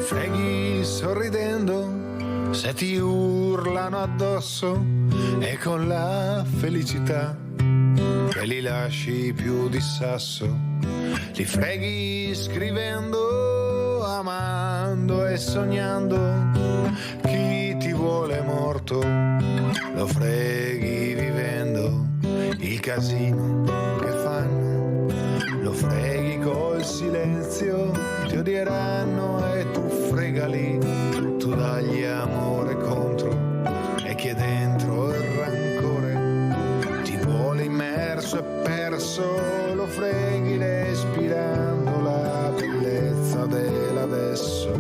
freghi sorridendo se ti urlano addosso e con la felicità che li lasci più di sasso. Li freghi scrivendo, amando e sognando. Chi ti vuole morto lo freghi vivendo. Il casino che fanno lo freghi col silenzio. Ti odieranno e tu fregali. Tu dagli amore contro e chi è dentro il rancore ti vuole immerso e perso. Lo freghi respirando la bellezza dell'adesso.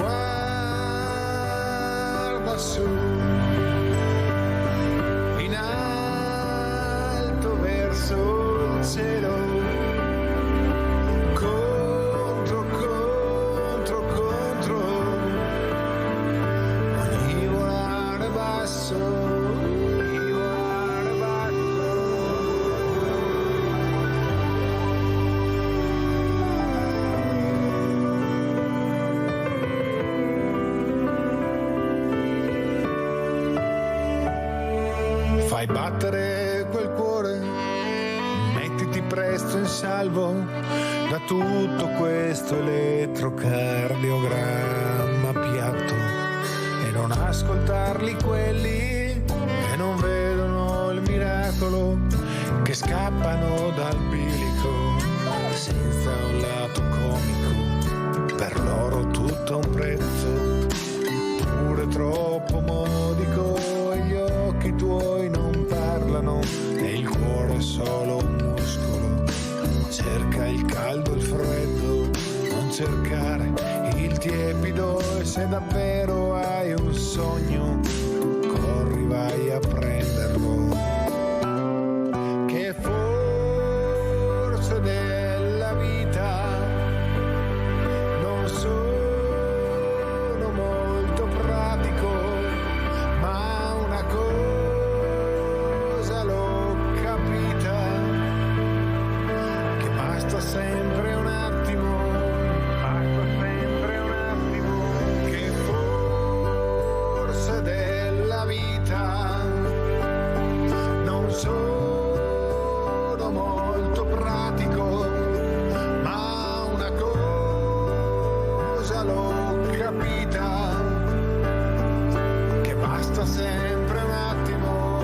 Guarda su in alto verso il cielo, contro ogni volare basso. Fai battere quel cuore, mettiti presto in salvo da tutto questo elettrocardiogramma piatto e non ascoltarli quelli che non vedono il miracolo, che scappano dal bilico senza un lato comico. Per loro tutto ha un prezzo, pure troppo modico, e gli occhi tuoi non parlano e il cuore è solo un muscolo. Cerca il caldo e il freddo, non cercare il tiepido, e se davvero hai un sogno corri, vai a prenderlo, che forse della vita non sono molto pratico, ma una cosa l'ho capita, che basta sempre un attimo, che forse della vita non sono molto pratico, ma una cosa l'ho capita, che basta sempre un attimo,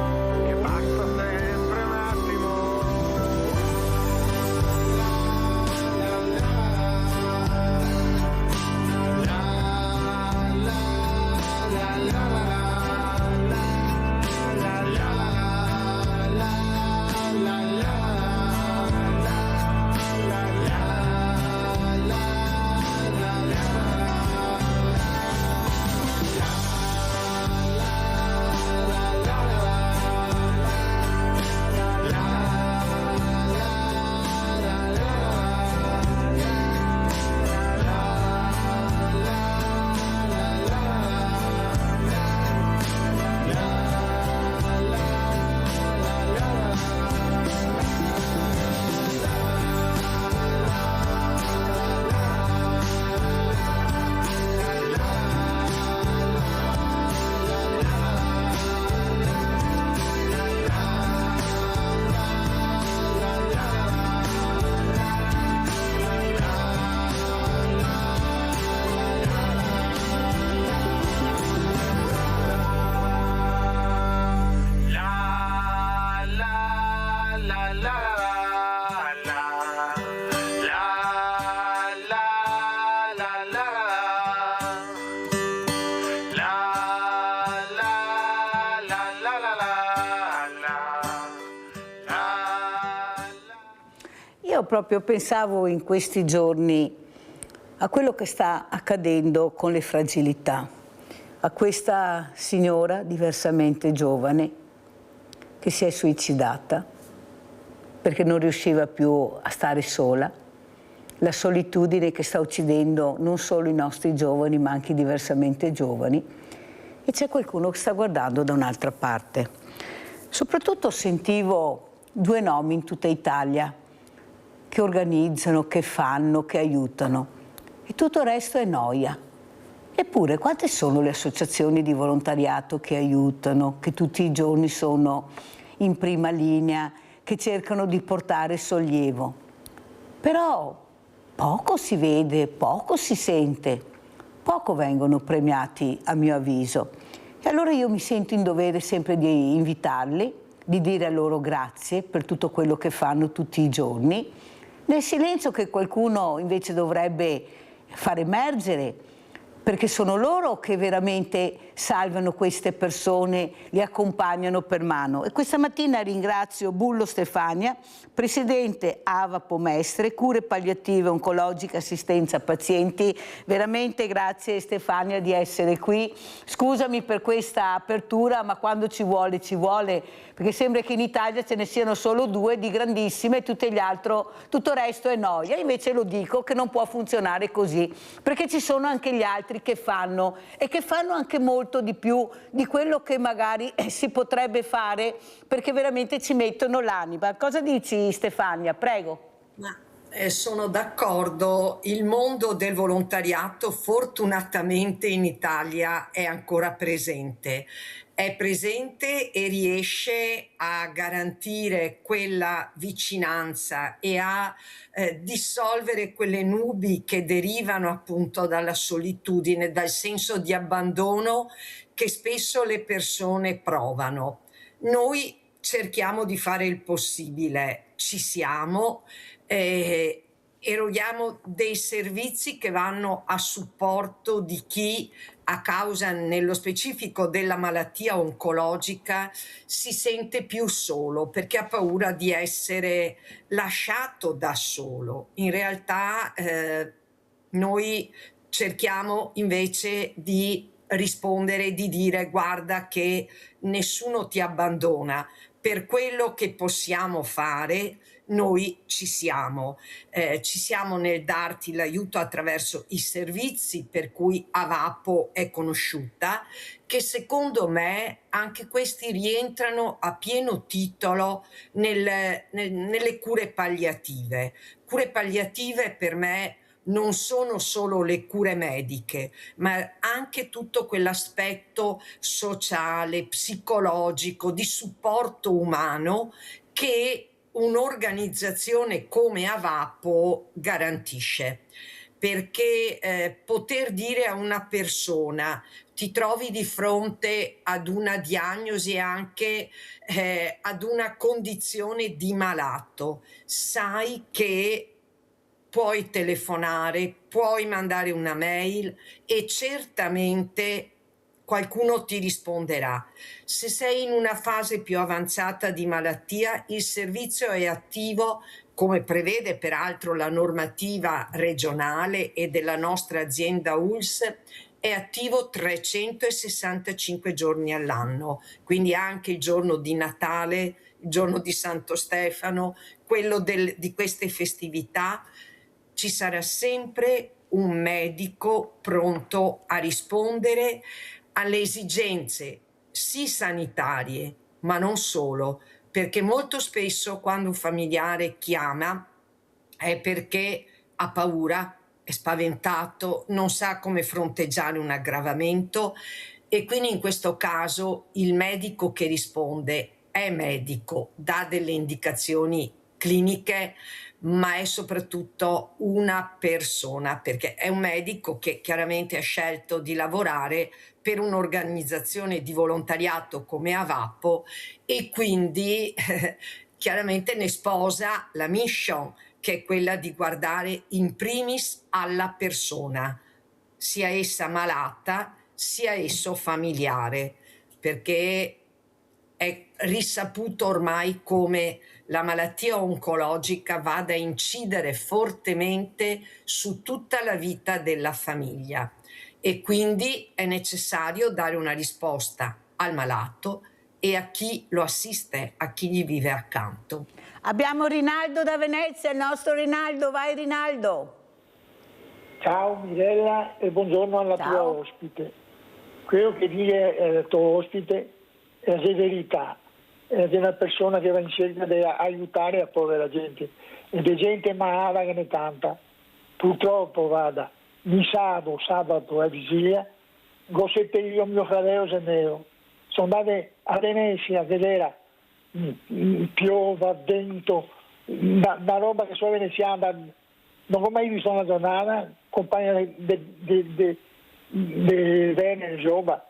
che basta sempre un attimo. Io proprio pensavo in questi giorni a quello che sta accadendo con le fragilità, a questa signora diversamente giovane che si è suicidata perché non riusciva più a stare sola, la solitudine che sta uccidendo non solo i nostri giovani ma anche i diversamente giovani, e c'è qualcuno che sta guardando da un'altra parte. Soprattutto sentivo due nomi in tutta Italia che organizzano, che fanno, che aiutano. e tutto il resto è noia. Eppure, quante sono le associazioni di volontariato che aiutano, che tutti i giorni sono in prima linea, che cercano di portare sollievo? Però poco si vede, poco si sente, poco vengono premiati, a mio avviso. E allora io mi sento in dovere sempre di invitarli, di dire a loro grazie per tutto quello che fanno tutti i giorni, nel silenzio che qualcuno invece dovrebbe far emergere, perché sono loro che veramente salvano queste persone, li accompagnano per mano. E questa mattina ringrazio Bullo Stefania, presidente AVAPO Mestre, cure palliative, oncologica, assistenza a pazienti. Veramente grazie Stefania di essere qui. Scusami per questa apertura, ma quando ci vuole, perché sembra che in Italia ce ne siano solo 2 di grandissime e tutto il resto è noia. Invece lo dico che non può funzionare così, perché ci sono anche gli altri che fanno e che fanno anche molto di più di quello che magari si potrebbe fare, perché veramente ci mettono l'anima. Cosa dici Stefania? Prego. Sono d'accordo, il mondo del volontariato fortunatamente in Italia è ancora presente. È presente e riesce a garantire quella vicinanza e a dissolvere quelle nubi che derivano appunto dalla solitudine, dal senso di abbandono che spesso le persone provano. Noi cerchiamo di fare il possibile, ci siamo, eroghiamo dei servizi che vanno a supporto di chi a causa nello specifico della malattia oncologica si sente più solo perché ha paura di essere lasciato da solo. In realtà noi cerchiamo invece di rispondere, di dire guarda che nessuno ti abbandona, per quello che possiamo fare noi ci siamo nel darti l'aiuto attraverso i servizi per cui AVAPO è conosciuta, che secondo me anche questi rientrano a pieno titolo nelle cure palliative. Cure palliative per me non sono solo le cure mediche, ma anche tutto quell'aspetto sociale, psicologico, di supporto umano che un'organizzazione come AVAPO garantisce. Perché poter dire a una persona ti trovi di fronte ad una diagnosi e anche ad una condizione di malato, sai che puoi telefonare, puoi mandare una mail e certamente qualcuno ti risponderà. Se sei in una fase più avanzata di malattia, il servizio è attivo, come prevede peraltro la normativa regionale e della nostra azienda ULS, è attivo 365 giorni all'anno, quindi anche il giorno di Natale, il giorno di Santo Stefano, quello di queste festività, ci sarà sempre un medico pronto a rispondere alle esigenze sì sanitarie, ma non solo, perché molto spesso quando un familiare chiama è perché ha paura, è spaventato, non sa come fronteggiare un aggravamento e quindi in questo caso il medico che risponde è medico, dà delle indicazioni cliniche, ma è soprattutto una persona, perché è un medico che chiaramente ha scelto di lavorare per un'organizzazione di volontariato come AVAPO e quindi chiaramente ne sposa la mission, che è quella di guardare in primis alla persona, sia essa malata, sia esso familiare, perché è risaputo ormai come la malattia oncologica vada a incidere fortemente su tutta la vita della famiglia e quindi è necessario dare una risposta al malato e a chi lo assiste, a chi gli vive accanto. Abbiamo Rinaldo da Venezia, il nostro Rinaldo, vai Rinaldo. Ciao Mirella e buongiorno alla tua ospite. Quello che dire al tuo ospite è la severità di una persona che va in cerca di aiutare la povera gente ed è gente malata che ne tanta. Purtroppo di sabato a vigilia, Gosette io, mio fratello Gemelo, sono andati a Venezia a vedere, piova, vento, una roba che sono veneziana, non ho mai visto una giornata, compagna di Venere, Giova,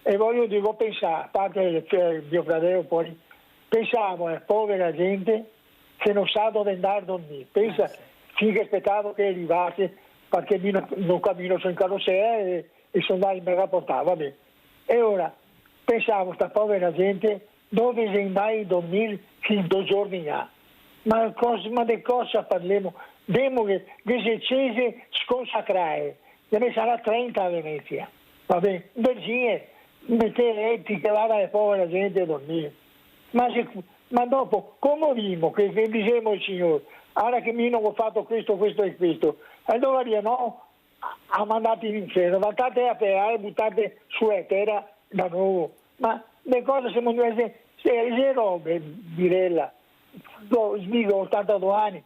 e dico pensare, a parte mio fratello poi, pensavo alla povera gente che non sa dove andare a dormire, pensa finché aspettavo che arrivasse, perché non cammino su in carrozzella e sono andato in rapportare, va bene. E ora pensavo a questa povera gente dove si andai a dormire fino a 2 giorni là. Ma di cosa parliamo? Vediamo che se c'è sconsacrare, deve sarà 30 a Venezia, va bene? Vergine, mettete letti che vada la povera gente a dormire. Ma dopo, come vimmo che dicevamo il Signore, ora che mi hanno fatto questo, questo e questo, allora no, ha mandato in inferno, mandate a terra, buttate sulla terra da nuovo. Ma le cose siamo le robe, Mirella, io ho 82 anni,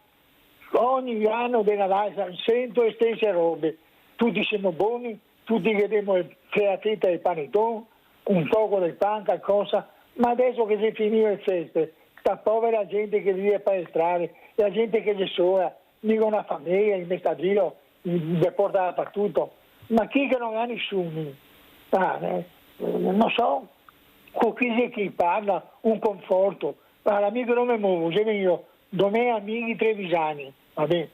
ogni anno della Natale sento le stesse robe, tutti siamo buoni, tutti vediamo il featita e il panettone, un poco di pan, qualcosa, ma adesso che si finito le feste, sta povera gente che vive per le strade, la gente che è sola, mica una famiglia, in mestaggino, li porta dappertutto, ma chi che non ha nessuno, non so, con chi parla, un conforto, l'amico non mi muovo, se io, domani amici trevisani, va bene,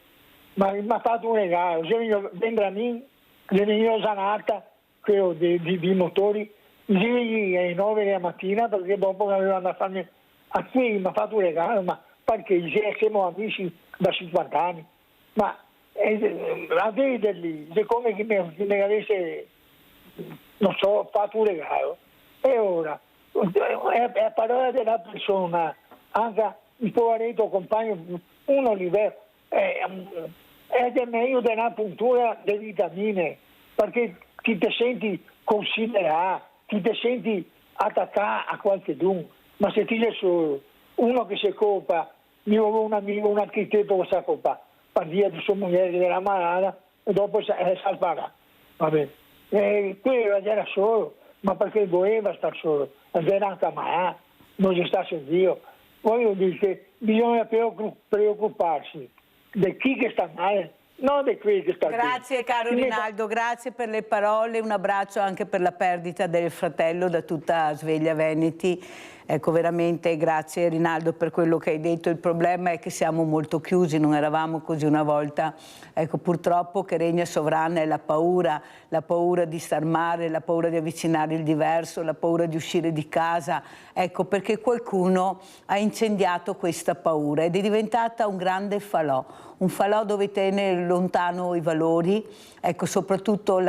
ma mi ha fatto un regalo, se io vengo a me, se io sanata, quello di motori, alle 9 della mattina, perché dopo avevano a farmi, a qui mi ha fatto un regalo, ma perché siamo amici da 50 anni, ma a vederli, è come che mi avesse, non so, fatto un regalo. E ora, è a parola della persona, anche il poveretto compagno, uno livello, è meglio della puntura delle vitamine, perché ti te senti considerato, ti te senti attaccato a qualcuno, ma se ti è solo uno che si copa, io ho un amico, un architetto che si copa, per via di sua moglie della malata, e dopo si salvarà, va bene. E quello era solo, ma perché voleva stare solo, era anche malato, non ci sta Dio. Voglio dire che bisogna preoccuparsi di chi che sta male, non di quelli che sta bene. Grazie caro Rinaldo, grazie per le parole, un abbraccio anche per la perdita del fratello da tutta Sveglia Veneti. Ecco, veramente grazie Rinaldo per quello che hai detto. Il problema è che siamo molto chiusi, non eravamo così una volta. Ecco, purtroppo che regna sovrana è la paura di star male, la paura di avvicinare il diverso, la paura di uscire di casa. Ecco, perché qualcuno ha incendiato questa paura ed è diventata un grande falò. Un falò dove tiene lontano i valori, ecco, soprattutto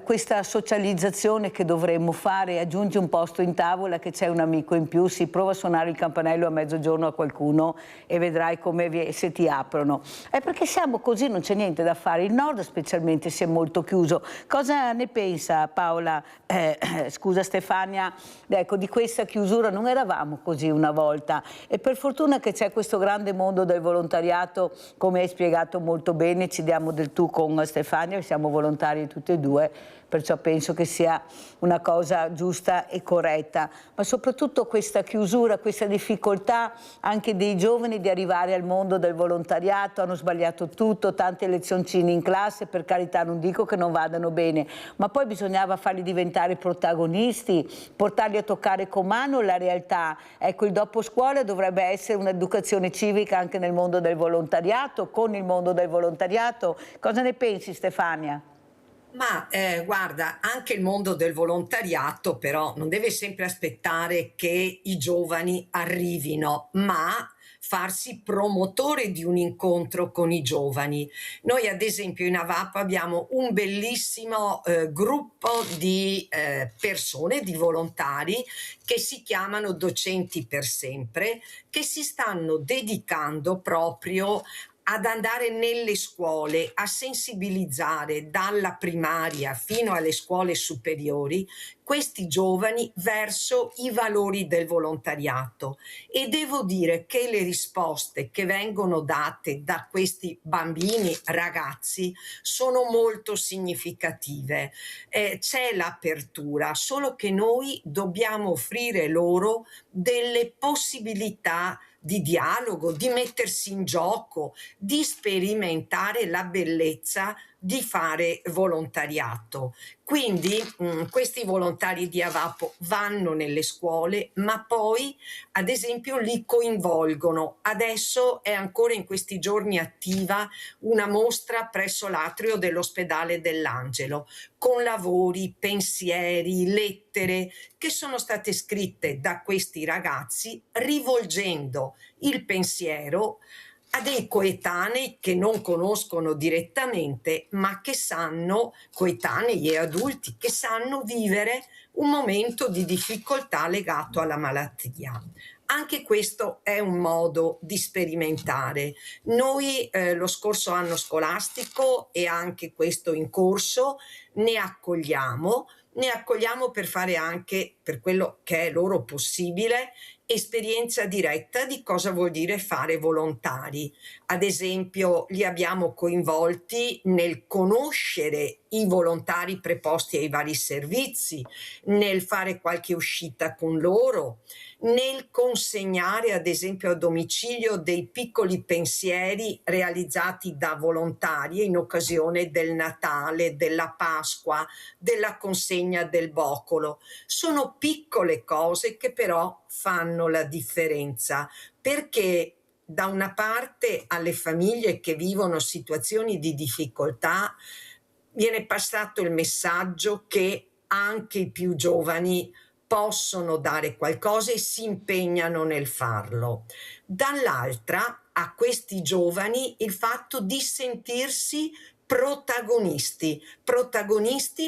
questa socializzazione che dovremmo fare, aggiungi un posto in tavola che c'è un amico in più, si prova a suonare il campanello a mezzogiorno a qualcuno e vedrai come se ti aprono. È perché siamo così, non c'è niente da fare, il nord specialmente si è molto chiuso. Cosa ne pensa Paola, scusa Stefania, ecco, di questa chiusura? Non eravamo così una volta e per fortuna che c'è questo grande mondo del volontariato. Come hai spiegato molto bene, ci diamo del tu con Stefania, siamo volontari tutti e due, perciò penso che sia una cosa giusta e corretta. Ma soprattutto questa chiusura, questa difficoltà anche dei giovani di arrivare al mondo del volontariato, hanno sbagliato tutto, tante lezioncine in classe, per carità non dico che non vadano bene, ma poi bisognava farli diventare protagonisti, portarli a toccare con mano la realtà. Ecco, il dopo scuola dovrebbe essere un'educazione civica anche nel mondo del volontariato, con il mondo del volontariato. Cosa ne pensi Stefania? Ma guarda, anche il mondo del volontariato però non deve sempre aspettare che i giovani arrivino, ma farsi promotore di un incontro con i giovani. Noi ad esempio in AVAP abbiamo un bellissimo gruppo di persone, di volontari che si chiamano Docenti per Sempre, che si stanno dedicando proprio ad andare nelle scuole a sensibilizzare dalla primaria fino alle scuole superiori questi giovani verso i valori del volontariato, e devo dire che le risposte che vengono date da questi bambini, ragazzi, sono molto significative. C'è l'apertura, solo che noi dobbiamo offrire loro delle possibilità di dialogo, di mettersi in gioco, di sperimentare la bellezza di fare volontariato. Quindi questi volontari di Avapo vanno nelle scuole, ma poi ad esempio li coinvolgono. Adesso è ancora in questi giorni attiva una mostra presso l'atrio dell'ospedale dell'Angelo, con lavori, pensieri, lettere che sono state scritte da questi ragazzi rivolgendo il pensiero a dei coetanei che non conoscono direttamente, ma che sanno, coetanei e adulti, che sanno vivere un momento di difficoltà legato alla malattia. Anche questo è un modo di sperimentare. Noi lo scorso anno scolastico, e anche questo in corso, ne accogliamo per fare anche, per quello che è loro possibile, esperienza diretta di cosa vuol dire fare volontari. Ad esempio, li abbiamo coinvolti nel conoscere i volontari preposti ai vari servizi, nel fare qualche uscita con loro, nel consegnare ad esempio a domicilio dei piccoli pensieri realizzati da volontari in occasione del Natale, della Pasqua, della consegna del boccolo. Sono piccole cose che però fanno la differenza, perché da una parte alle famiglie che vivono situazioni di difficoltà viene passato il messaggio che anche i più giovani possono dare qualcosa e si impegnano nel farlo. Dall'altra, a questi giovani il fatto di sentirsi protagonisti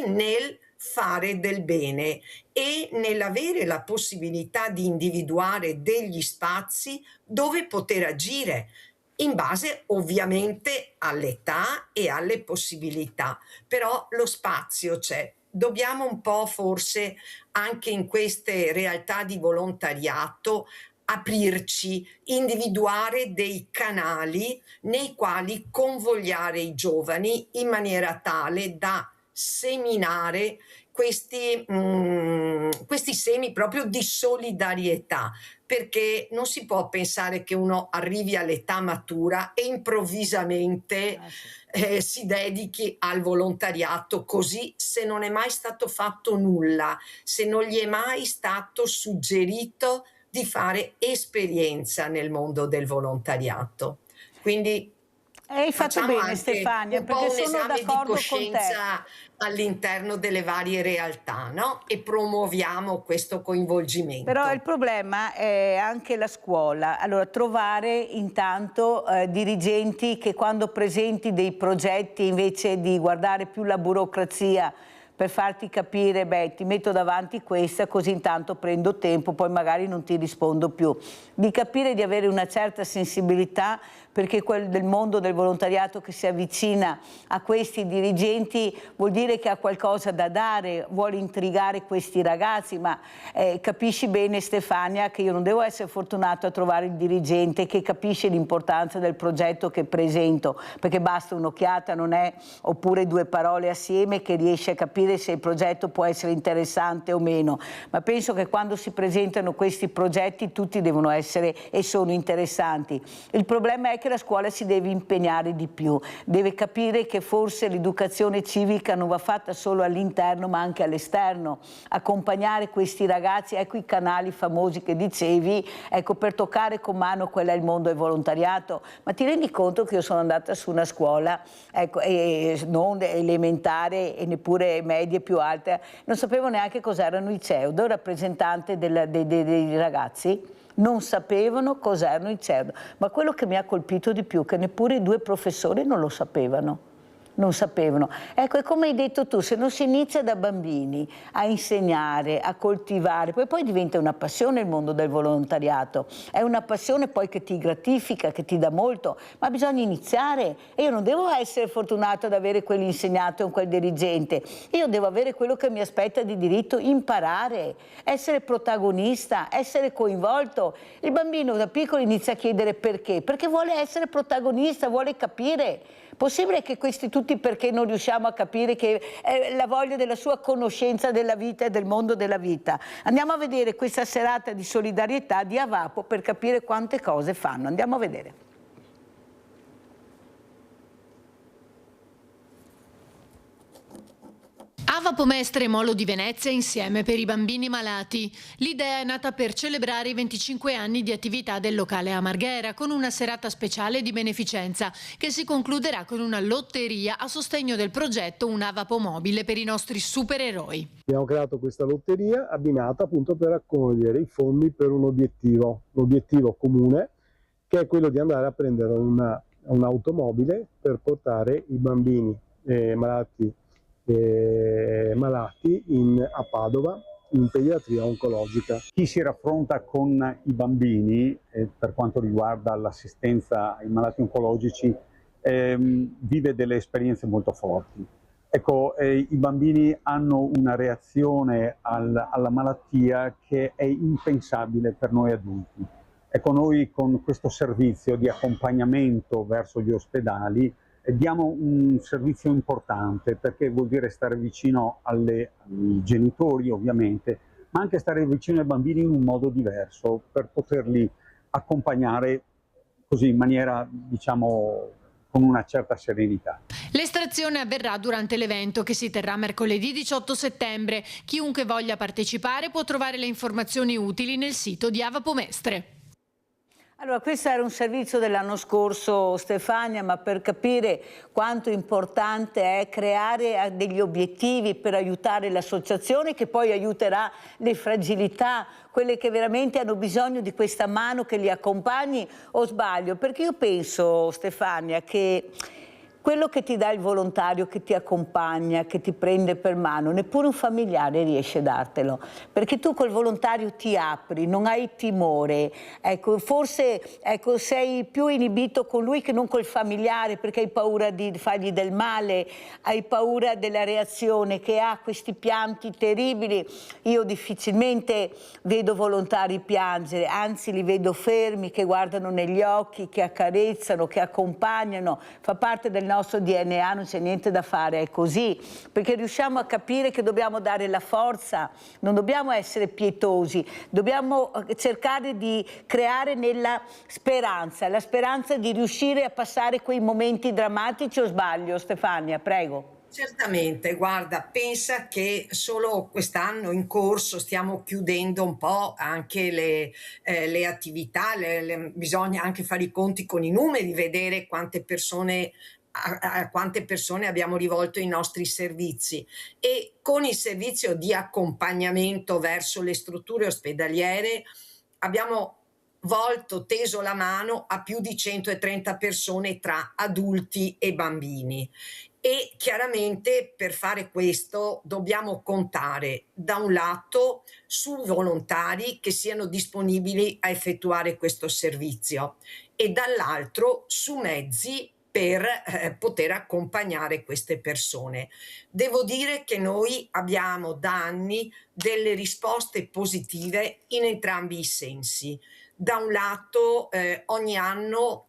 nel fare del bene e nell'avere la possibilità di individuare degli spazi dove poter agire, in base ovviamente all'età e alle possibilità, però lo spazio c'è. Dobbiamo un po' forse anche in queste realtà di volontariato aprirci, individuare dei canali nei quali convogliare i giovani in maniera tale da seminare questi semi proprio di solidarietà, perché non si può pensare che uno arrivi all'età matura e improvvisamente si dedichi al volontariato così, se non è mai stato fatto nulla, se non gli è mai stato suggerito di fare esperienza nel mondo del volontariato. Quindi hai fatto bene, Stefania, perché sono d'accordo con te. All'interno delle varie realtà, no? E promuoviamo questo coinvolgimento. Però il problema è anche la scuola. Allora, trovare intanto dirigenti che quando presenti dei progetti, invece di guardare più la burocrazia per farti capire, beh, ti metto davanti questa, così intanto prendo tempo, poi magari non ti rispondo più. Di capire di avere una certa sensibilità, perché quel del mondo del volontariato che si avvicina a questi dirigenti vuol dire che ha qualcosa da dare, vuole intrigare questi ragazzi, ma capisci bene, Stefania, che io non devo essere fortunato a trovare il dirigente che capisce l'importanza del progetto che presento, perché basta un'occhiata, non è, oppure due parole assieme che riesce a capire se il progetto può essere interessante o meno, ma penso che quando si presentano questi progetti tutti devono essere e sono interessanti. Il problema è che la scuola si deve impegnare di più, deve capire che forse l'educazione civica non va fatta solo all'interno ma anche all'esterno, accompagnare questi ragazzi, ecco i canali famosi che dicevi, ecco, per toccare con mano quello è il mondo del volontariato. Ma ti rendi conto che io sono andata su una scuola, ecco, non elementare e neppure medie più alte, non sapevo neanche cos'erano i CEOD, ero rappresentante dei ragazzi, non sapevano cos'erano i CEOD, ma quello che mi ha colpito di più è che neppure i due professori non lo sapevano. non sapevano. Ecco, è come hai detto tu, se non si inizia da bambini a insegnare, a coltivare, poi diventa una passione il mondo del volontariato, è una passione poi che ti gratifica, che ti dà molto, ma bisogna iniziare. E io non devo essere fortunato ad avere quell'insegnante o quel dirigente, io devo avere quello che mi aspetta di diritto, imparare, essere protagonista, essere coinvolto. Il bambino da piccolo inizia a chiedere perché, perché vuole essere protagonista, vuole capire. Possibile che questi tutti perché non riusciamo a capire che è la voglia della sua conoscenza della vita e del mondo della vita? Andiamo a vedere questa serata di solidarietà di Avapo per capire quante cose fanno. Andiamo a vedere. Avapo Mestre e Molo di Venezia insieme per i bambini malati. L'idea è nata per celebrare i 25 anni di attività del locale a Marghera con una serata speciale di beneficenza che si concluderà con una lotteria a sostegno del progetto Un Avapo Mobile per i nostri supereroi. Abbiamo creato questa lotteria abbinata appunto per raccogliere i fondi per un obiettivo comune, che è quello di andare a prendere un'automobile per portare i bambini malati a Padova in pediatria oncologica. Chi si raffronta con i bambini per quanto riguarda l'assistenza ai malati oncologici vive delle esperienze molto forti. Ecco, i bambini hanno una reazione alla malattia che è impensabile per noi adulti. Ecco, noi con questo servizio di accompagnamento verso gli ospedali diamo un servizio importante, perché vuol dire stare vicino ai genitori ovviamente, ma anche stare vicino ai bambini in un modo diverso per poterli accompagnare così in maniera, diciamo, con una certa serenità. L'estrazione avverrà durante l'evento che si terrà mercoledì 18 settembre. Chiunque voglia partecipare può trovare le informazioni utili nel sito di Avapo Mestre. Allora, questo era un servizio dell'anno scorso, Stefania, ma per capire quanto importante è creare degli obiettivi per aiutare l'associazione, che poi aiuterà le fragilità, quelle che veramente hanno bisogno di questa mano che li accompagni, o sbaglio? Perché io penso, Stefania, che quello che ti dà il volontario, che ti accompagna, che ti prende per mano, neppure un familiare riesce a dartelo, perché tu col volontario ti apri, non hai timore, ecco, forse sei più inibito con lui che non col familiare, perché hai paura di fargli del male, hai paura della reazione che ha, questi pianti terribili. Io difficilmente vedo volontari piangere, anzi li vedo fermi, che guardano negli occhi, che accarezzano, che accompagnano, fa parte del nostro DNA, non c'è niente da fare, è così, perché riusciamo a capire che dobbiamo dare la forza, non dobbiamo essere pietosi, dobbiamo cercare di creare nella speranza, la speranza di riuscire a passare quei momenti drammatici. O sbaglio, Stefania? Prego. Certamente, guarda, pensa che solo quest'anno in corso stiamo chiudendo un po' anche le attività, bisogna anche fare i conti con i numeri, vedere quante persone a quante persone abbiamo rivolto i nostri servizi, e con il servizio di accompagnamento verso le strutture ospedaliere abbiamo teso la mano a più di 130 persone tra adulti e bambini. E chiaramente per fare questo dobbiamo contare da un lato su volontari che siano disponibili a effettuare questo servizio e dall'altro su mezzi per poter accompagnare queste persone. Devo dire che noi abbiamo da anni delle risposte positive in entrambi i sensi. Da un lato ogni anno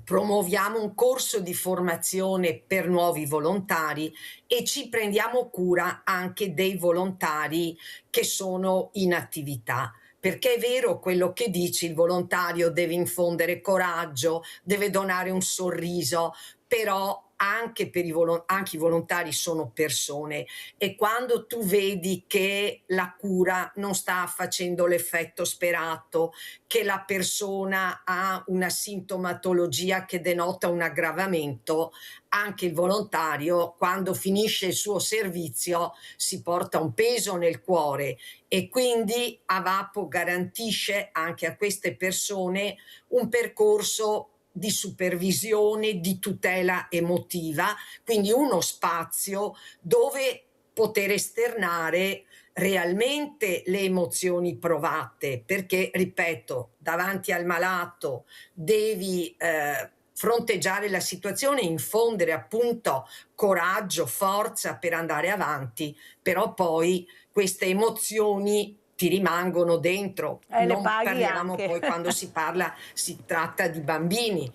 promuoviamo un corso di formazione per nuovi volontari e ci prendiamo cura anche dei volontari che sono in attività. Perché è vero quello che dici, il volontario deve infondere coraggio, deve donare un sorriso, però anche i volontari sono persone, e quando tu vedi che la cura non sta facendo l'effetto sperato, che la persona ha una sintomatologia che denota un aggravamento, anche il volontario quando finisce il suo servizio si porta un peso nel cuore, e quindi Avapo garantisce anche a queste persone un percorso di supervisione, di tutela emotiva, quindi uno spazio dove poter esternare realmente le emozioni provate, perché, ripeto, davanti al malato devi fronteggiare la situazione, infondere appunto coraggio, forza per andare avanti, però poi queste emozioni ti rimangono dentro. Non parliamo anche. poi quando si tratta di bambini.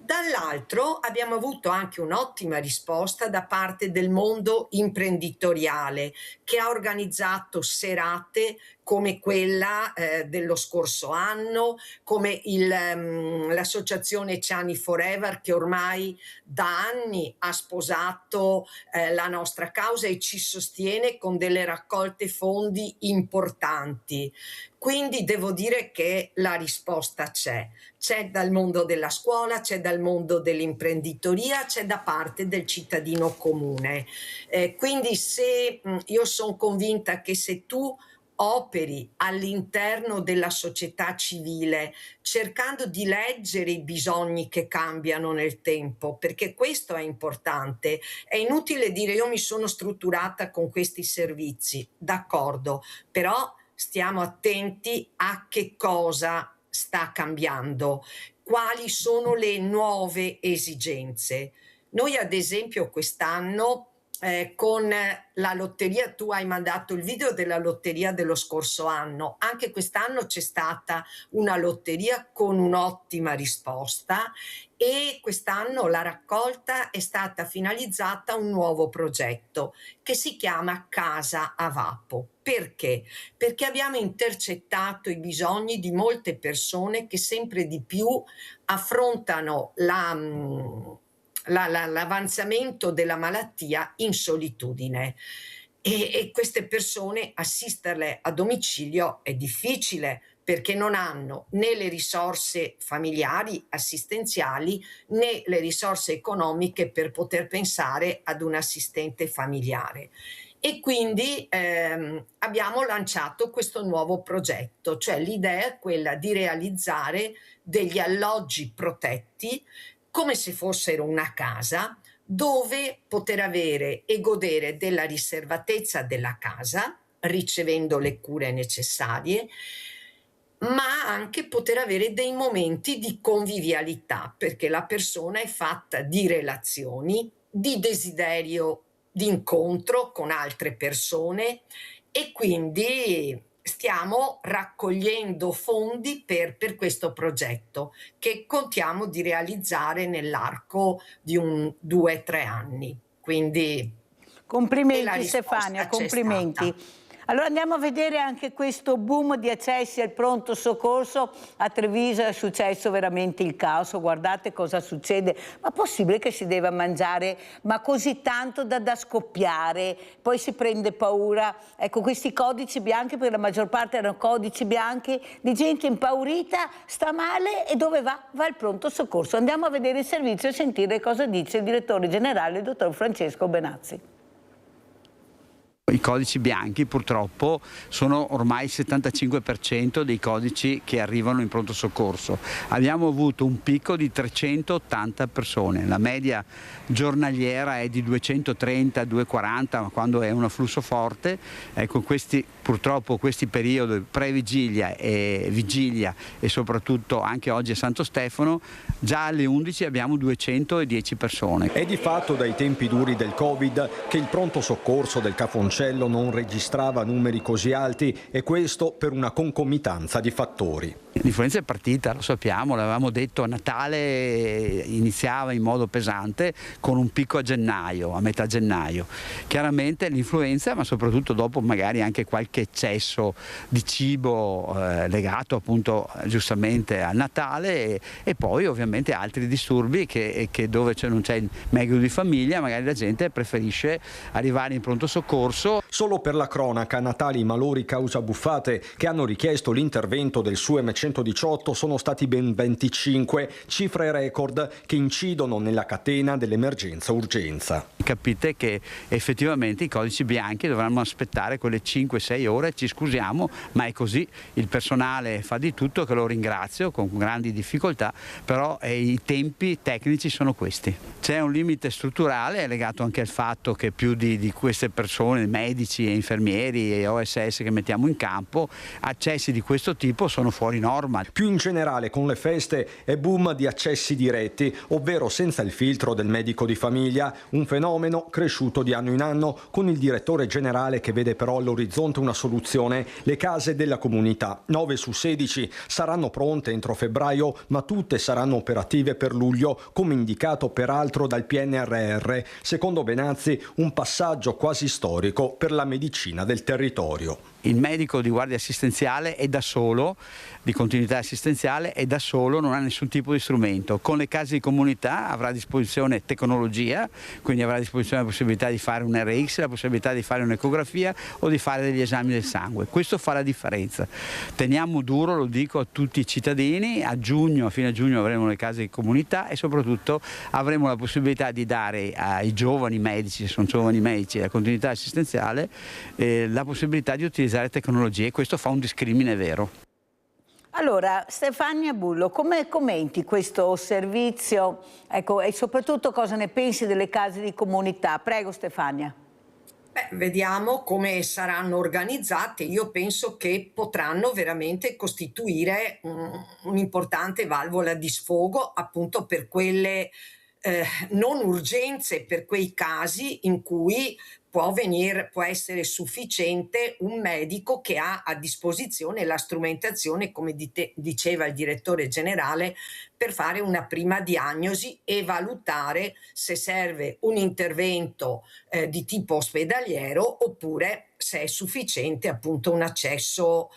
Dall'altro abbiamo avuto anche un'ottima risposta da parte del mondo imprenditoriale, che ha organizzato serate come quella dello scorso anno, come l'associazione Ciani Forever, che ormai da anni ha sposato la nostra causa e ci sostiene con delle raccolte fondi importanti. Quindi devo dire che la risposta c'è dal mondo della scuola, c'è dal mondo dell'imprenditoria, c'è da parte del cittadino comune. Quindi io sono convinta che se tu operi all'interno della società civile, cercando di leggere i bisogni che cambiano nel tempo, perché questo è importante. È inutile dire io mi sono strutturata con questi servizi, d'accordo, però stiamo attenti a che cosa sta cambiando, quali sono le nuove esigenze. Noi ad esempio quest'anno con la lotteria, tu hai mandato il video della lotteria dello scorso anno, anche quest'anno c'è stata una lotteria con un'ottima risposta e quest'anno la raccolta è stata finalizzata a un nuovo progetto che si chiama Casa a Vapo. Perché? Perché abbiamo intercettato i bisogni di molte persone che sempre di più affrontano l'avanzamento della malattia in solitudine e queste persone assisterle a domicilio è difficile perché non hanno né le risorse familiari assistenziali né le risorse economiche per poter pensare ad un assistente familiare. E quindi abbiamo lanciato questo nuovo progetto, cioè l'idea è quella di realizzare degli alloggi protetti come se fossero una casa, dove poter avere e godere della riservatezza della casa, ricevendo le cure necessarie, ma anche poter avere dei momenti di convivialità, perché la persona è fatta di relazioni, di desiderio di incontro con altre persone e quindi stiamo raccogliendo fondi per questo progetto che contiamo di realizzare nell'arco di 2-3 anni. Quindi complimenti Stefania, complimenti. Allora andiamo a vedere anche questo boom di accessi al pronto soccorso. A Treviso è successo veramente il caos, guardate cosa succede. Ma possibile che si debba mangiare ma così tanto da scoppiare? Poi si prende paura. Ecco, questi codici bianchi per la maggior parte erano codici bianchi di gente impaurita, sta male e dove va? Va al pronto soccorso. Andiamo a vedere il servizio e sentire cosa dice il direttore generale, il dottor Francesco Benazzi. I codici bianchi purtroppo sono ormai il 75% dei codici che arrivano in pronto soccorso. Abbiamo avuto un picco di 380 persone, la media giornaliera è di 230-240, ma quando è un afflusso forte, ecco, purtroppo questi periodi pre-vigilia e vigilia e soprattutto anche oggi a Santo Stefano, già alle 11 abbiamo 210 persone. È di fatto dai tempi duri del Covid che il pronto soccorso del Cafoncello non registrava numeri così alti e questo per una concomitanza di fattori. L'influenza è partita, lo sappiamo, l'avevamo detto, a Natale iniziava in modo pesante con un picco a gennaio, a metà gennaio. Chiaramente l'influenza, ma soprattutto dopo magari anche qualche eccesso di cibo legato appunto giustamente al Natale e poi ovviamente altri disturbi che dove non c'è il medico di famiglia magari la gente preferisce arrivare in pronto soccorso soccorso. Solo per la cronaca, Natali Malori causa buffate che hanno richiesto l'intervento del su M118 sono stati ben 25, cifre record che incidono nella catena dell'emergenza urgenza. Capite che effettivamente i codici bianchi dovranno aspettare quelle 5-6 ore, ci scusiamo, ma è così, il personale fa di tutto, che lo ringrazio con grandi difficoltà, però i tempi tecnici sono questi. C'è un limite strutturale legato anche al fatto che più di queste persone, medici e infermieri e OSS che mettiamo in campo, accessi di questo tipo sono fuori norma. Più in generale con le feste è boom di accessi diretti, ovvero senza il filtro del medico di famiglia, un fenomeno cresciuto di anno in anno, con il direttore generale che vede però all'orizzonte una soluzione: le case della comunità. 9 su 16 saranno pronte entro febbraio, ma tutte saranno operative per luglio, come indicato peraltro dal PNRR. Secondo Benazzi, un passaggio quasi storico per la medicina del territorio. Il medico di guardia assistenziale è da solo, di continuità assistenziale, è da solo, non ha nessun tipo di strumento. Con le case di comunità avrà a disposizione tecnologia, quindi avrà a disposizione la possibilità di fare un RX, la possibilità di fare un'ecografia o di fare degli esami del sangue. Questo fa la differenza. Teniamo duro, lo dico a tutti i cittadini, a fine giugno avremo le case di comunità e soprattutto avremo la possibilità di dare ai giovani medici, se sono giovani medici, la continuità assistenziale, la possibilità di utilizzare tecnologie, e questo fa un discrimine vero. Allora, Stefania Bullo, come commenti questo servizio? Ecco, e soprattutto cosa ne pensi delle case di comunità? Prego Stefania. Vediamo come saranno organizzate. Io penso che potranno veramente costituire un'importante valvola di sfogo appunto per quelle non urgenze, per quei casi in cui può essere sufficiente un medico che ha a disposizione la strumentazione, come diceva il direttore generale, per fare una prima diagnosi e valutare se serve un intervento di tipo ospedaliero oppure se è sufficiente appunto un accesso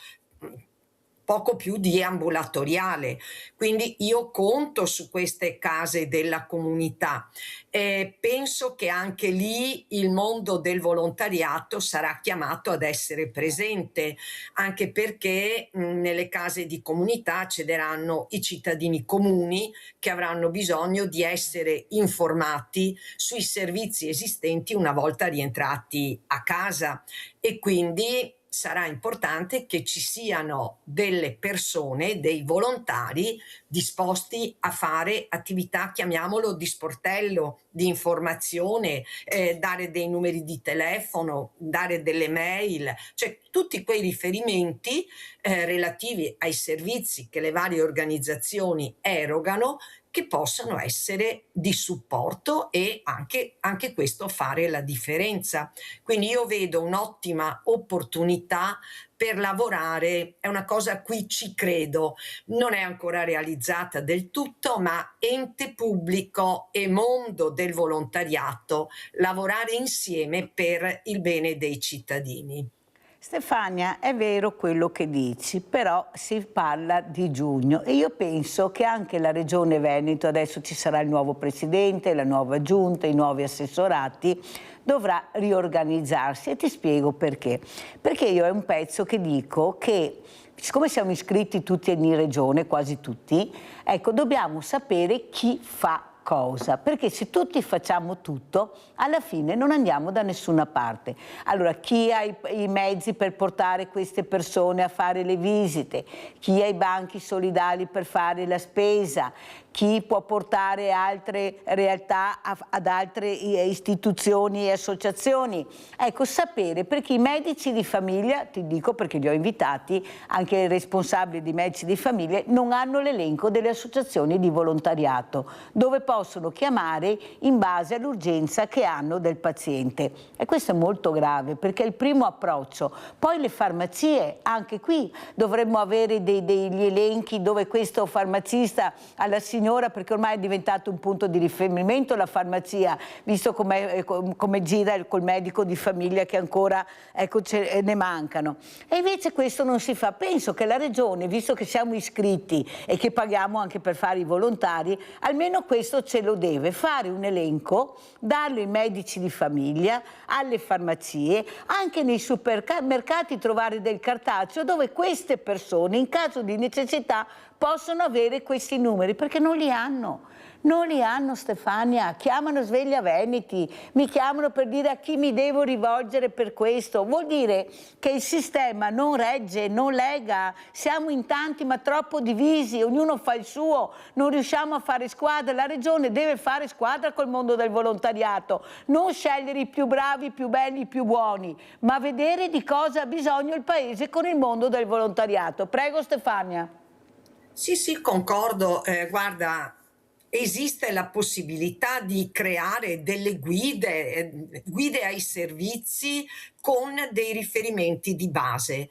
poco più di ambulatoriale. Quindi io conto su queste case della comunità. Penso che anche lì il mondo del volontariato sarà chiamato ad essere presente, anche perché nelle case di comunità accederanno i cittadini comuni che avranno bisogno di essere informati sui servizi esistenti una volta rientrati a casa, e quindi sarà importante che ci siano delle persone, dei volontari disposti a fare attività, chiamiamolo di sportello, di informazione, dare dei numeri di telefono, dare delle mail, cioè tutti quei riferimenti relativi ai servizi che le varie organizzazioni erogano, che possano essere di supporto e anche questo fare la differenza. Quindi io vedo un'ottima opportunità per lavorare, è una cosa a cui ci credo, non è ancora realizzata del tutto, ma ente pubblico e mondo del volontariato lavorare insieme per il bene dei cittadini. Stefania, è vero quello che dici, però si parla di giugno e io penso che anche la Regione Veneto, adesso ci sarà il nuovo presidente, la nuova giunta, i nuovi assessorati, dovrà riorganizzarsi, e ti spiego perché. Perché io è un pezzo che dico che, siccome siamo iscritti tutti in regione, quasi tutti, ecco, dobbiamo sapere chi fa cosa, perché se tutti facciamo tutto, alla fine non andiamo da nessuna parte. Allora, chi ha i mezzi per portare queste persone a fare le visite, chi ha i banchi solidali per fare la spesa, chi può portare altre realtà ad altre istituzioni e associazioni. Ecco, sapere, perché i medici di famiglia, ti dico perché li ho invitati, anche i responsabili di medici di famiglia, non hanno l'elenco delle associazioni di volontariato, dove possono chiamare in base all'urgenza che hanno del paziente. E questo è molto grave, perché è il primo approccio. Poi le farmacie, anche qui dovremmo avere degli elenchi dove questo farmacista all'assistenza signora, perché ormai è diventato un punto di riferimento la farmacia, visto come gira col medico di famiglia che ancora ne mancano. E invece questo non si fa. Penso che la Regione, visto che siamo iscritti e che paghiamo anche per fare i volontari, almeno questo ce lo deve, fare un elenco, darlo ai medici di famiglia, alle farmacie, anche nei supermercati trovare del cartaceo dove queste persone in caso di necessità possono avere questi numeri, perché non li hanno. Non li hanno, Stefania. Chiamano Sveglia Veneti, mi chiamano per dire a chi mi devo rivolgere per questo. Vuol dire che il sistema non regge, non lega, siamo in tanti ma troppo divisi, ognuno fa il suo, non riusciamo a fare squadra. La Regione deve fare squadra col mondo del volontariato, non scegliere i più bravi, i più belli, i più buoni, ma vedere di cosa ha bisogno il Paese con il mondo del volontariato. Prego Stefania. Sì, concordo. Guarda, esiste la possibilità di creare delle guide ai servizi con dei riferimenti di base.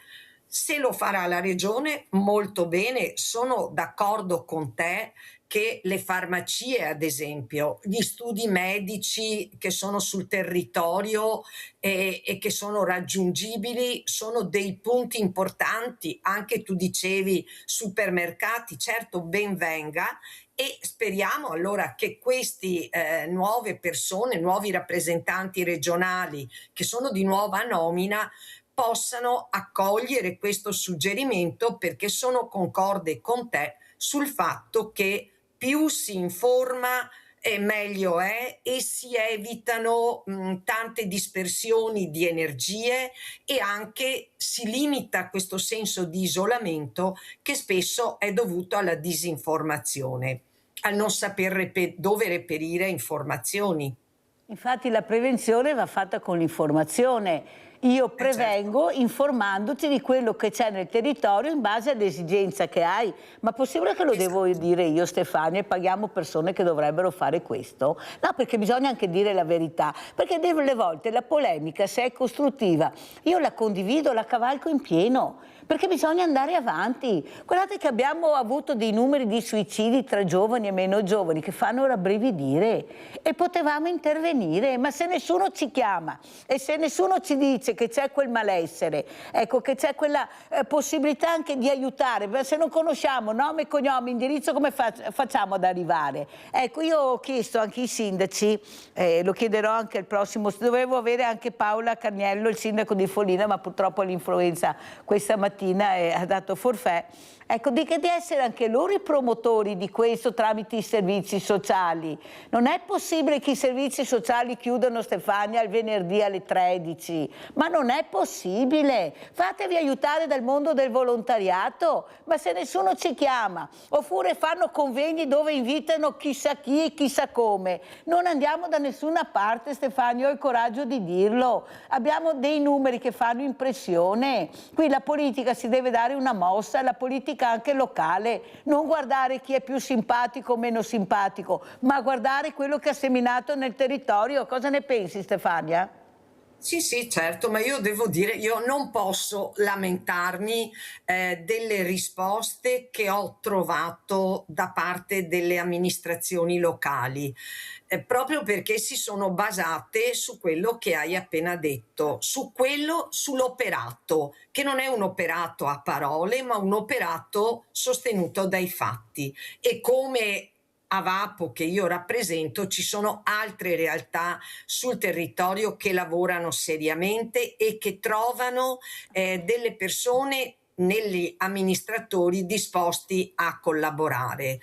Se lo farà la Regione, molto bene, sono d'accordo con te che le farmacie, ad esempio, gli studi medici che sono sul territorio e che sono raggiungibili sono dei punti importanti. Anche tu dicevi supermercati, certo, ben venga, e speriamo allora che questi nuove persone, nuovi rappresentanti regionali che sono di nuova nomina possano accogliere questo suggerimento, perché sono concorde con te sul fatto che più si informa meglio è, e si evitano tante dispersioni di energie e anche si limita questo senso di isolamento che spesso è dovuto alla disinformazione, al non saper dove reperire informazioni. Infatti la prevenzione va fatta con l'informazione. Io prevengo informandoti di quello che c'è nel territorio in base all'esigenza che hai. Ma possibile che lo devo dire io, Stefania, e paghiamo persone che dovrebbero fare questo? No, perché bisogna anche dire la verità, perché delle volte la polemica, se è costruttiva, io la condivido, la cavalco in pieno, perché bisogna andare avanti. Guardate che abbiamo avuto dei numeri di suicidi tra giovani e meno giovani che fanno rabbrividire, e potevamo intervenire, ma se nessuno ci chiama e se nessuno ci dice che c'è quel malessere, ecco, che c'è quella possibilità anche di aiutare, se non conosciamo nome, cognome, indirizzo, come facciamo ad arrivare? Ecco, io ho chiesto anche ai sindaci, lo chiederò anche al prossimo, dovevo avere anche Paola Carniello, il sindaco di Follina, ma purtroppo l'influenza questa mattina ha dato forfait. Ecco, di essere anche loro i promotori di questo tramite i servizi sociali. Non è possibile che i servizi sociali chiudano, Stefania, il venerdì alle 13, ma non è possibile. Fatevi aiutare dal mondo del volontariato, ma se nessuno ci chiama, oppure fanno convegni dove invitano chissà chi e chissà come, non andiamo da nessuna parte, Stefania, ho il coraggio di dirlo. Abbiamo dei numeri che fanno impressione. Qui la politica si deve dare una mossa, la politica anche locale, non guardare chi è più simpatico o meno simpatico, ma guardare quello che ha seminato nel territorio. Cosa ne pensi, Stefania? Sì, certo, ma io devo dire, io non posso lamentarmi delle risposte che ho trovato da parte delle amministrazioni locali, proprio perché si sono basate su quello che hai appena detto, sull'operato, che non è un operato a parole, ma un operato sostenuto dai fatti. E come a Vapo, che io rappresento, ci sono altre realtà sul territorio che lavorano seriamente e che trovano delle persone negli amministratori disposti a collaborare.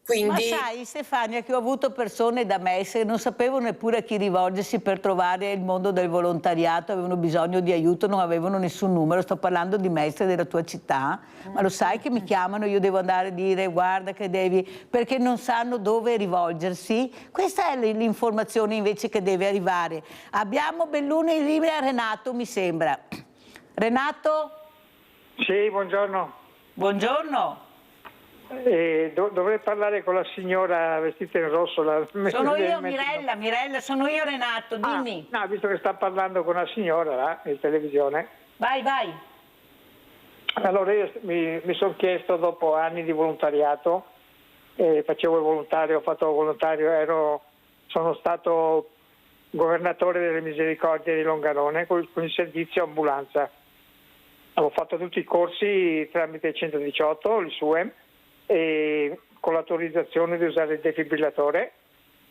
Quindi... Ma sai, Stefania, che ho avuto persone da Mestre che non sapevano neppure a chi rivolgersi per trovare il mondo del volontariato, avevano bisogno di aiuto, non avevano nessun numero. Sto parlando di Mestre della tua città, ma lo sai che mi chiamano, io devo andare a dire guarda che devi, perché non sanno dove rivolgersi. Questa è l'informazione invece che deve arrivare. Abbiamo Belluno in linea, Renato mi sembra. Renato? Sì, buongiorno. Buongiorno. Dovrei parlare con la signora vestita in rosso. Sono io, Mirella, sono io, Renato, dimmi. No, visto che sta parlando con una signora là, in televisione. Vai. Allora io mi sono chiesto, dopo anni di volontariato, facevo il volontario, ho fatto volontario, sono stato governatore delle Misericordie di Longarone con il servizio ambulanza. Ho fatto tutti i corsi tramite il 118, il SUEM, e con l'autorizzazione di usare il defibrillatore,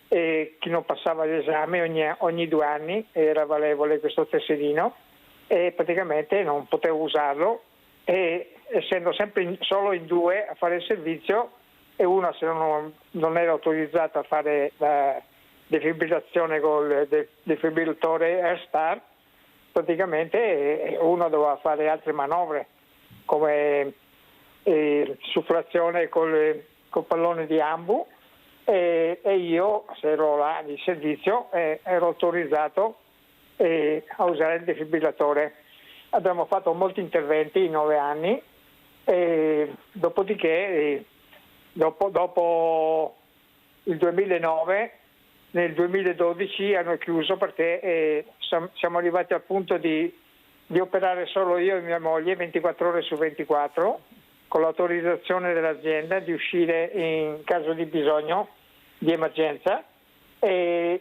e chi non passava l'esame ogni 2 anni era valevole questo tesserino e praticamente non potevo usarlo, e essendo sempre solo in 2 a fare il servizio, e una se non era autorizzata a fare la defibrillazione col defibrillatore AirStar, praticamente uno doveva fare altre manovre come sufflazione col pallone di ambu, e io, se ero là di servizio, ero autorizzato a usare il defibrillatore. Abbiamo fatto molti interventi in 9 anni, e dopodiché dopo il 2009, nel 2012 hanno chiuso perché siamo arrivati al punto di operare solo io e mia moglie 24 ore su 24, con l'autorizzazione dell'azienda di uscire in caso di bisogno di emergenza, e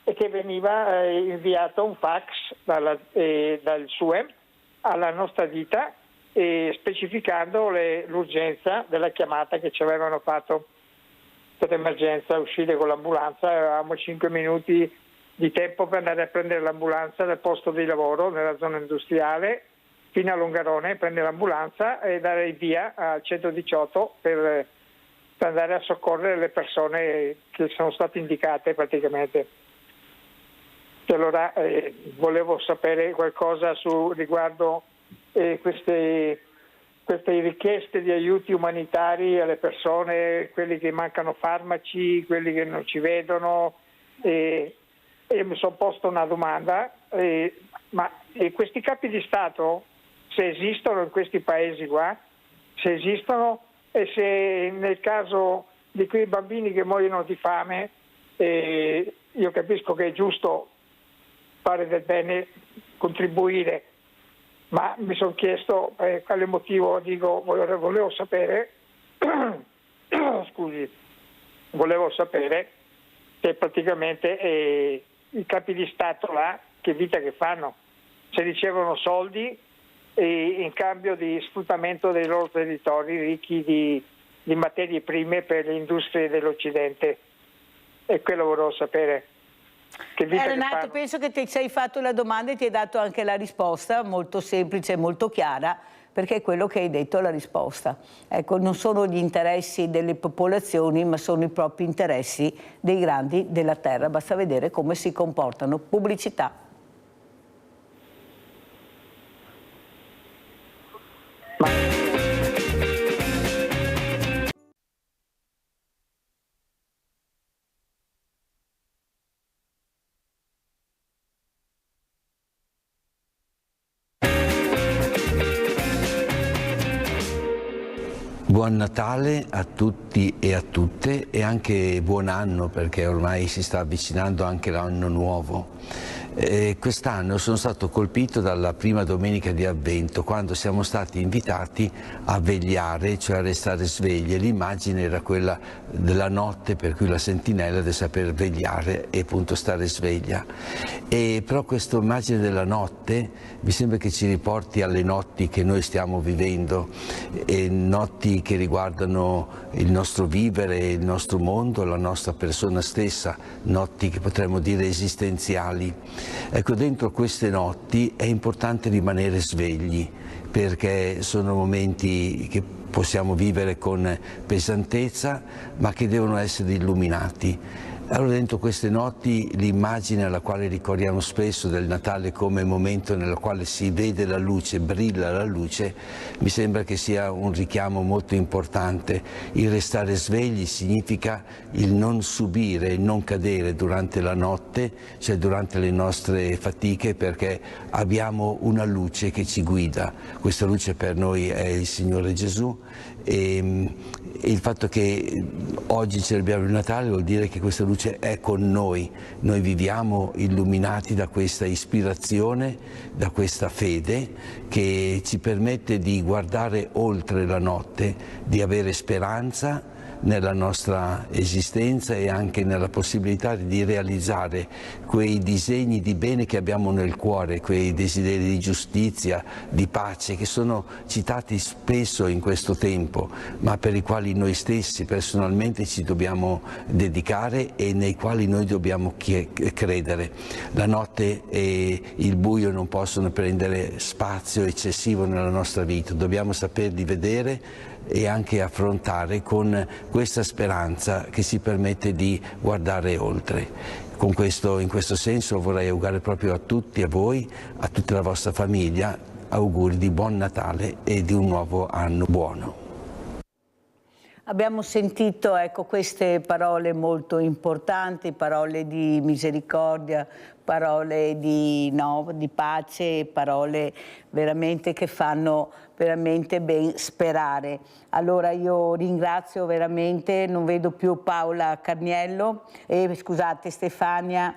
che veniva inviato un fax dal SUEM alla nostra ditta, specificando l'urgenza della chiamata che ci avevano fatto per emergenza, uscire con l'ambulanza. Avevamo 5 minuti di tempo per andare a prendere l'ambulanza dal posto di lavoro nella zona industriale fino a Longarone, prendere l'ambulanza e dare via al 118 per andare a soccorrere le persone che sono state indicate praticamente. E allora volevo sapere qualcosa riguardo queste richieste di aiuti umanitari alle persone, quelli che mancano farmaci, quelli che non ci vedono, e mi sono posto una domanda, ma questi capi di Stato, se esistono in questi paesi qua, se esistono, e se nel caso di quei bambini che muoiono di fame, io capisco che è giusto fare del bene, contribuire, ma mi sono chiesto quale motivo, volevo sapere scusi, volevo sapere se praticamente i capi di Stato là che vita che fanno, se ricevono soldi in cambio di sfruttamento dei loro territori ricchi di materie prime per le industrie dell'Occidente, e quello volevo sapere. Renato, penso che ti sei fatto la domanda e ti hai dato anche la risposta, molto semplice e molto chiara, perché è quello che hai detto la risposta. Ecco, non sono gli interessi delle popolazioni, ma sono i propri interessi dei grandi della terra. Basta vedere come si comportano. Pubblicità. Buon Natale a tutti e a tutte, e anche buon anno, perché ormai si sta avvicinando anche l'anno nuovo. Quest'anno sono stato colpito dalla prima domenica di Avvento, quando siamo stati invitati a vegliare, cioè a restare svegli. L'immagine era quella della notte, per cui la sentinella deve saper vegliare e appunto stare sveglia. Però questa immagine della notte mi sembra che ci riporti alle notti che noi stiamo vivendo, notti che riguardano il nostro vivere, il nostro mondo, la nostra persona stessa, notti che potremmo dire esistenziali. Ecco, dentro queste notti è importante rimanere svegli, perché sono momenti che possiamo vivere con pesantezza, ma che devono essere illuminati. Allora, dentro queste notti, l'immagine alla quale ricorriamo spesso del Natale come momento nel quale si vede la luce, brilla la luce, mi sembra che sia un richiamo molto importante. Il restare svegli significa il non subire, il non cadere durante la notte, cioè durante le nostre fatiche, perché abbiamo una luce che ci guida. Questa luce per noi è il Signore Gesù, e il fatto che oggi celebriamo il Natale vuol dire che questa luce è con noi. Noi viviamo illuminati da questa ispirazione, da questa fede che ci permette di guardare oltre la notte, di avere speranza, nella nostra esistenza e anche nella possibilità di realizzare quei disegni di bene che abbiamo nel cuore, quei desideri di giustizia, di pace, che sono citati spesso in questo tempo, ma per i quali noi stessi personalmente ci dobbiamo dedicare e nei quali noi dobbiamo credere. La notte e il buio non possono prendere spazio eccessivo nella nostra vita, dobbiamo saperli vedere e anche affrontare con questa speranza che ci permette di guardare oltre. In questo senso vorrei augurare proprio a tutti, a voi, a tutta la vostra famiglia, auguri di buon Natale e di un nuovo anno buono. Abbiamo sentito queste parole molto importanti, parole di misericordia, parole di pace, parole veramente che fanno veramente ben sperare. Allora io ringrazio veramente, non vedo più Paola Carniello, Stefania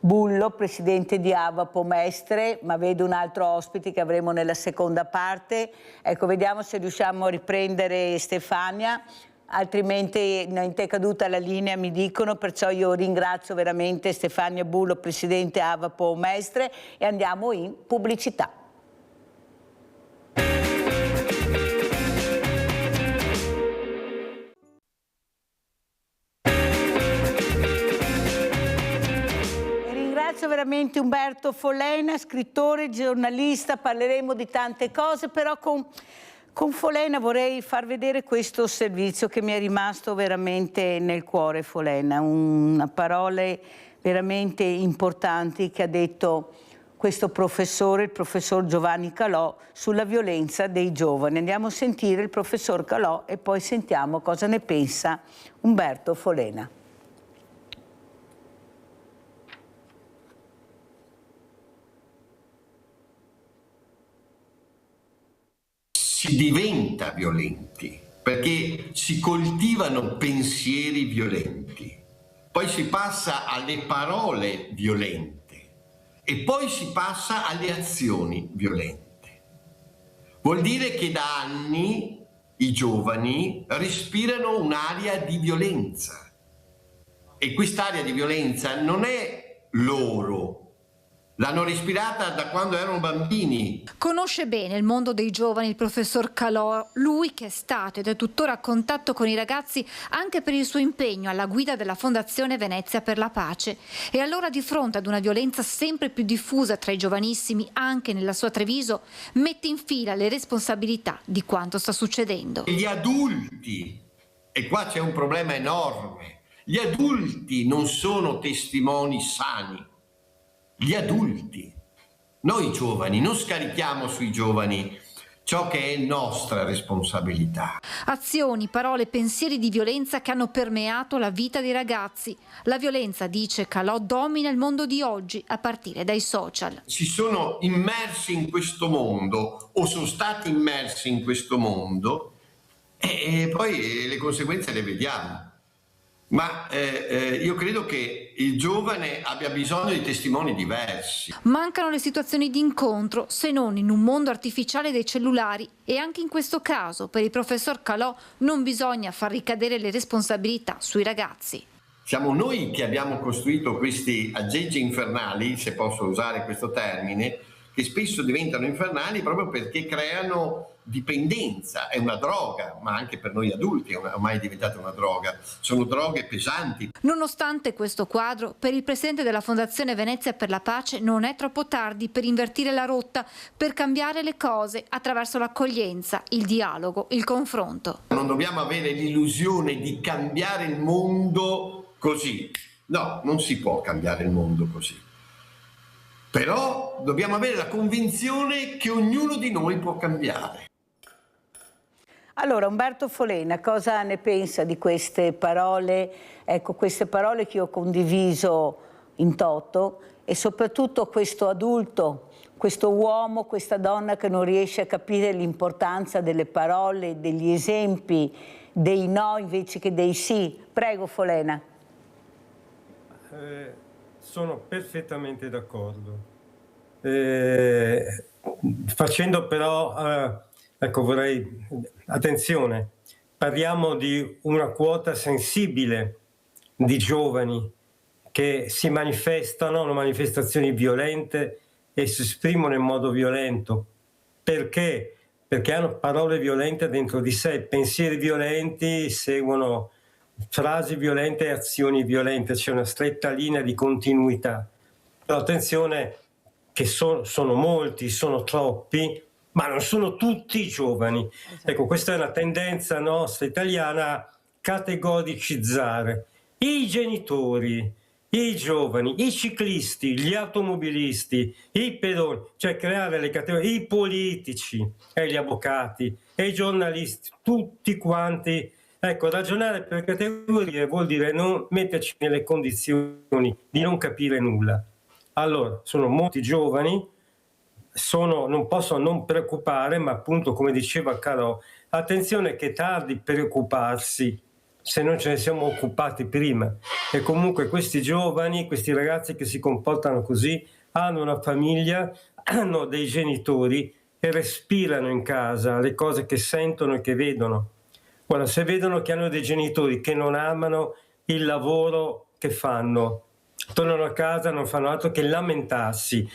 Bullo, presidente di Avapo Mestre, ma vedo un altro ospite che avremo nella seconda parte. Ecco, vediamo se riusciamo a riprendere Stefania, altrimenti è caduta la linea, mi dicono, perciò io ringrazio veramente Stefania Bullo, presidente Avapo Mestre, e andiamo in pubblicità. Ringrazio veramente Umberto Folena, scrittore, giornalista, parleremo di tante cose, però con Folena vorrei far vedere questo servizio che mi è rimasto veramente nel cuore, Folena, parole veramente importanti che ha detto questo professore, il professor Giovanni Calò, sulla violenza dei giovani. Andiamo a sentire il professor Calò e poi sentiamo cosa ne pensa Umberto Folena. Si diventa violenti perché si coltivano pensieri violenti, poi si passa alle parole violente e poi si passa alle azioni violente. Vuol dire che da anni i giovani respirano un'aria di violenza e quest'aria di violenza non è loro. L'hanno respirata da quando erano bambini. Conosce bene il mondo dei giovani il professor Calò, lui che è stato ed è tuttora a contatto con i ragazzi anche per il suo impegno alla guida della Fondazione Venezia per la Pace. E allora, di fronte ad una violenza sempre più diffusa tra i giovanissimi, anche nella sua Treviso, mette in fila le responsabilità di quanto sta succedendo. Gli adulti, e qua c'è un problema enorme, gli adulti non sono testimoni sani. Gli adulti, noi giovani, non scarichiamo sui giovani ciò che è nostra responsabilità. Azioni, parole, pensieri di violenza che hanno permeato la vita dei ragazzi. La violenza, dice Calò, domina il mondo di oggi a partire dai social. Si sono immersi in questo mondo o sono stati immersi in questo mondo e poi le conseguenze le vediamo. Ma io credo che il giovane abbia bisogno di testimoni diversi. Mancano le situazioni di incontro, se non in un mondo artificiale dei cellulari, e anche in questo caso, per il professor Calò, non bisogna far ricadere le responsabilità sui ragazzi. Siamo noi che abbiamo costruito questi aggeggi infernali, se posso usare questo termine, che spesso diventano infernali proprio perché creano dipendenza. È una droga, ma anche per noi adulti è ormai diventata una droga. Sono droghe pesanti. Nonostante questo quadro, per il presidente della Fondazione Venezia per la Pace non è troppo tardi per invertire la rotta, per cambiare le cose attraverso l'accoglienza, il dialogo, il confronto. Non dobbiamo avere l'illusione di cambiare il mondo così. No, non si può cambiare il mondo così. Però dobbiamo avere la convinzione che ognuno di noi può cambiare. Allora, Umberto Folena, cosa ne pensa di queste parole? Ecco, queste parole che io ho condiviso in toto, e soprattutto questo adulto, questo uomo, questa donna che non riesce a capire l'importanza delle parole, degli esempi, dei no invece che dei sì. Prego, Folena. Sono perfettamente d'accordo. Facendo però, ecco, vorrei, attenzione, parliamo di una quota sensibile di giovani che si manifestano, hanno manifestazioni violente e si esprimono in modo violento. Perché? Perché hanno parole violente dentro di sé, pensieri violenti, seguono frasi violente e azioni violente, c'è una stretta linea di continuità. Però attenzione che sono molti, sono troppi, ma non sono tutti giovani. Esatto. Ecco, questa è una tendenza nostra italiana a categoricizzare i genitori, i giovani, i ciclisti, gli automobilisti, i pedoni, cioè creare le categorie, i politici e gli avvocati e i giornalisti, tutti quanti. Ecco, ragionare per categorie vuol dire non metterci nelle condizioni di non capire nulla. Allora, sono molti giovani, non posso non preoccupare, ma appunto, come diceva Calò, attenzione che è tardi preoccuparsi se non ce ne siamo occupati prima. E comunque questi giovani, questi ragazzi che si comportano così, hanno una famiglia, hanno dei genitori e respirano in casa le cose che sentono e che vedono. Guarda, se vedono che hanno dei genitori che non amano il lavoro che fanno, tornano a casa, non fanno altro che lamentarsi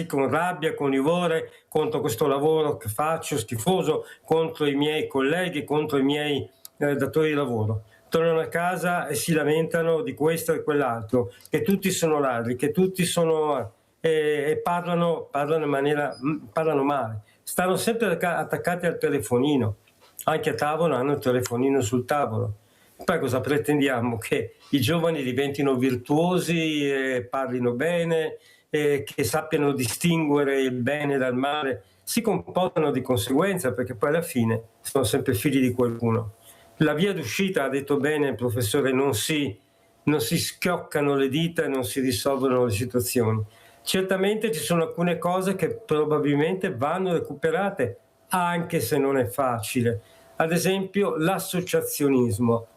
con rabbia, con livore contro questo lavoro che faccio schifoso, contro i miei colleghi, contro i miei datori di lavoro. Tornano a casa e si lamentano di questo e quell'altro, che tutti sono ladri, che tutti sono e parlano male, stanno sempre attaccati al telefonino. Anche a tavola hanno il telefonino sul tavolo. Poi cosa pretendiamo? Che i giovani diventino virtuosi, parlino bene, che sappiano distinguere il bene dal male, si comportano di conseguenza, perché poi alla fine sono sempre figli di qualcuno. La via d'uscita, ha detto bene il professore, non si schioccano le dita e non si risolvono le situazioni. Certamente ci sono alcune cose che probabilmente vanno recuperate, anche se non è facile. Ad esempio l'associazionismo,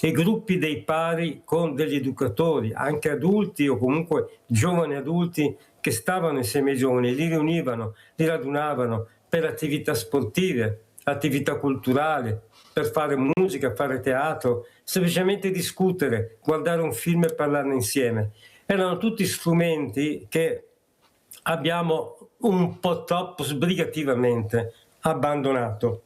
i gruppi dei pari con degli educatori, anche adulti o comunque giovani adulti che stavano insieme ai giovani, li riunivano, li radunavano per attività sportive, attività culturali, per fare musica, fare teatro, semplicemente discutere, guardare un film e parlarne insieme. Erano tutti strumenti che abbiamo un po' troppo sbrigativamente abbandonato.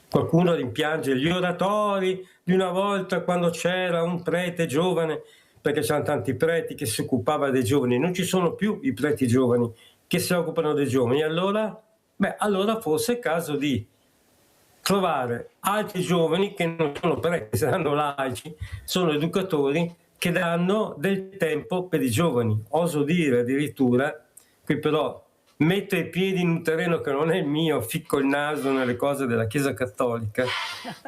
Qualcuno rimpiange gli oratori di una volta quando c'era un prete giovane, perché c'erano tanti preti che si occupava dei giovani. Non ci sono più i preti giovani che si occupano dei giovani. Allora forse è caso di trovare altri giovani che non sono preti, saranno laici, sono educatori che danno del tempo per i giovani. Oso dire addirittura, qui però metto i piedi in un terreno che non è il mio, ficco il naso nelle cose della Chiesa Cattolica,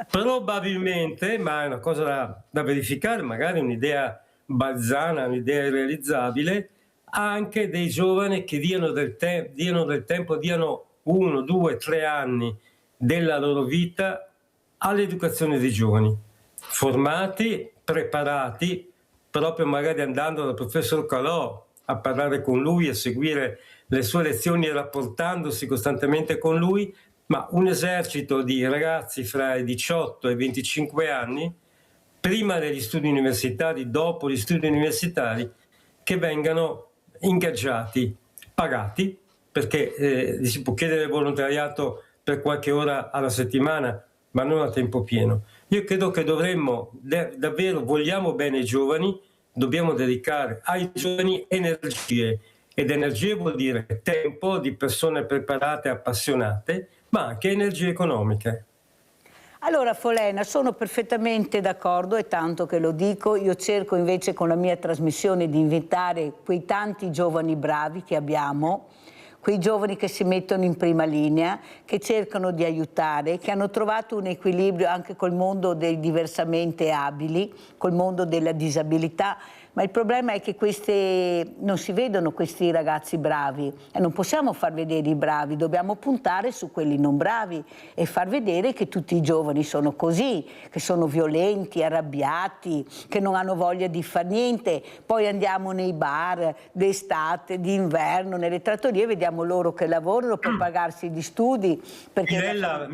probabilmente, ma è una cosa da verificare, magari un'idea balzana, un'idea irrealizzabile, anche dei giovani che diano del tempo, diano 1, 2, 3 anni della loro vita all'educazione dei giovani, formati, preparati, proprio magari andando dal professor Calò a parlare con lui, a seguire le sue lezioni e rapportandosi costantemente con lui, ma un esercito di ragazzi fra i 18 e i 25 anni, prima degli studi universitari, dopo gli studi universitari, che vengano ingaggiati, pagati, perché si può chiedere volontariato per qualche ora alla settimana, ma non a tempo pieno. Io credo che dovremmo, davvero vogliamo bene ai giovani, dobbiamo dedicare ai giovani energie, ed energie vuol dire tempo di persone preparate e appassionate, ma anche energie economiche. Allora Folena, sono perfettamente d'accordo, è tanto che lo dico. Io cerco invece con la mia trasmissione di invitare quei tanti giovani bravi che abbiamo, quei giovani che si mettono in prima linea, che cercano di aiutare, che hanno trovato un equilibrio anche col mondo dei diversamente abili, col mondo della disabilità. Ma il problema è che non si vedono questi ragazzi bravi e non possiamo far vedere i bravi, dobbiamo puntare su quelli non bravi e far vedere che tutti i giovani sono così, che sono violenti, arrabbiati, che non hanno voglia di far niente. Poi andiamo nei bar d'estate, d'inverno, nelle trattorie, vediamo loro che lavorano per pagarsi gli studi. Perché Mirella,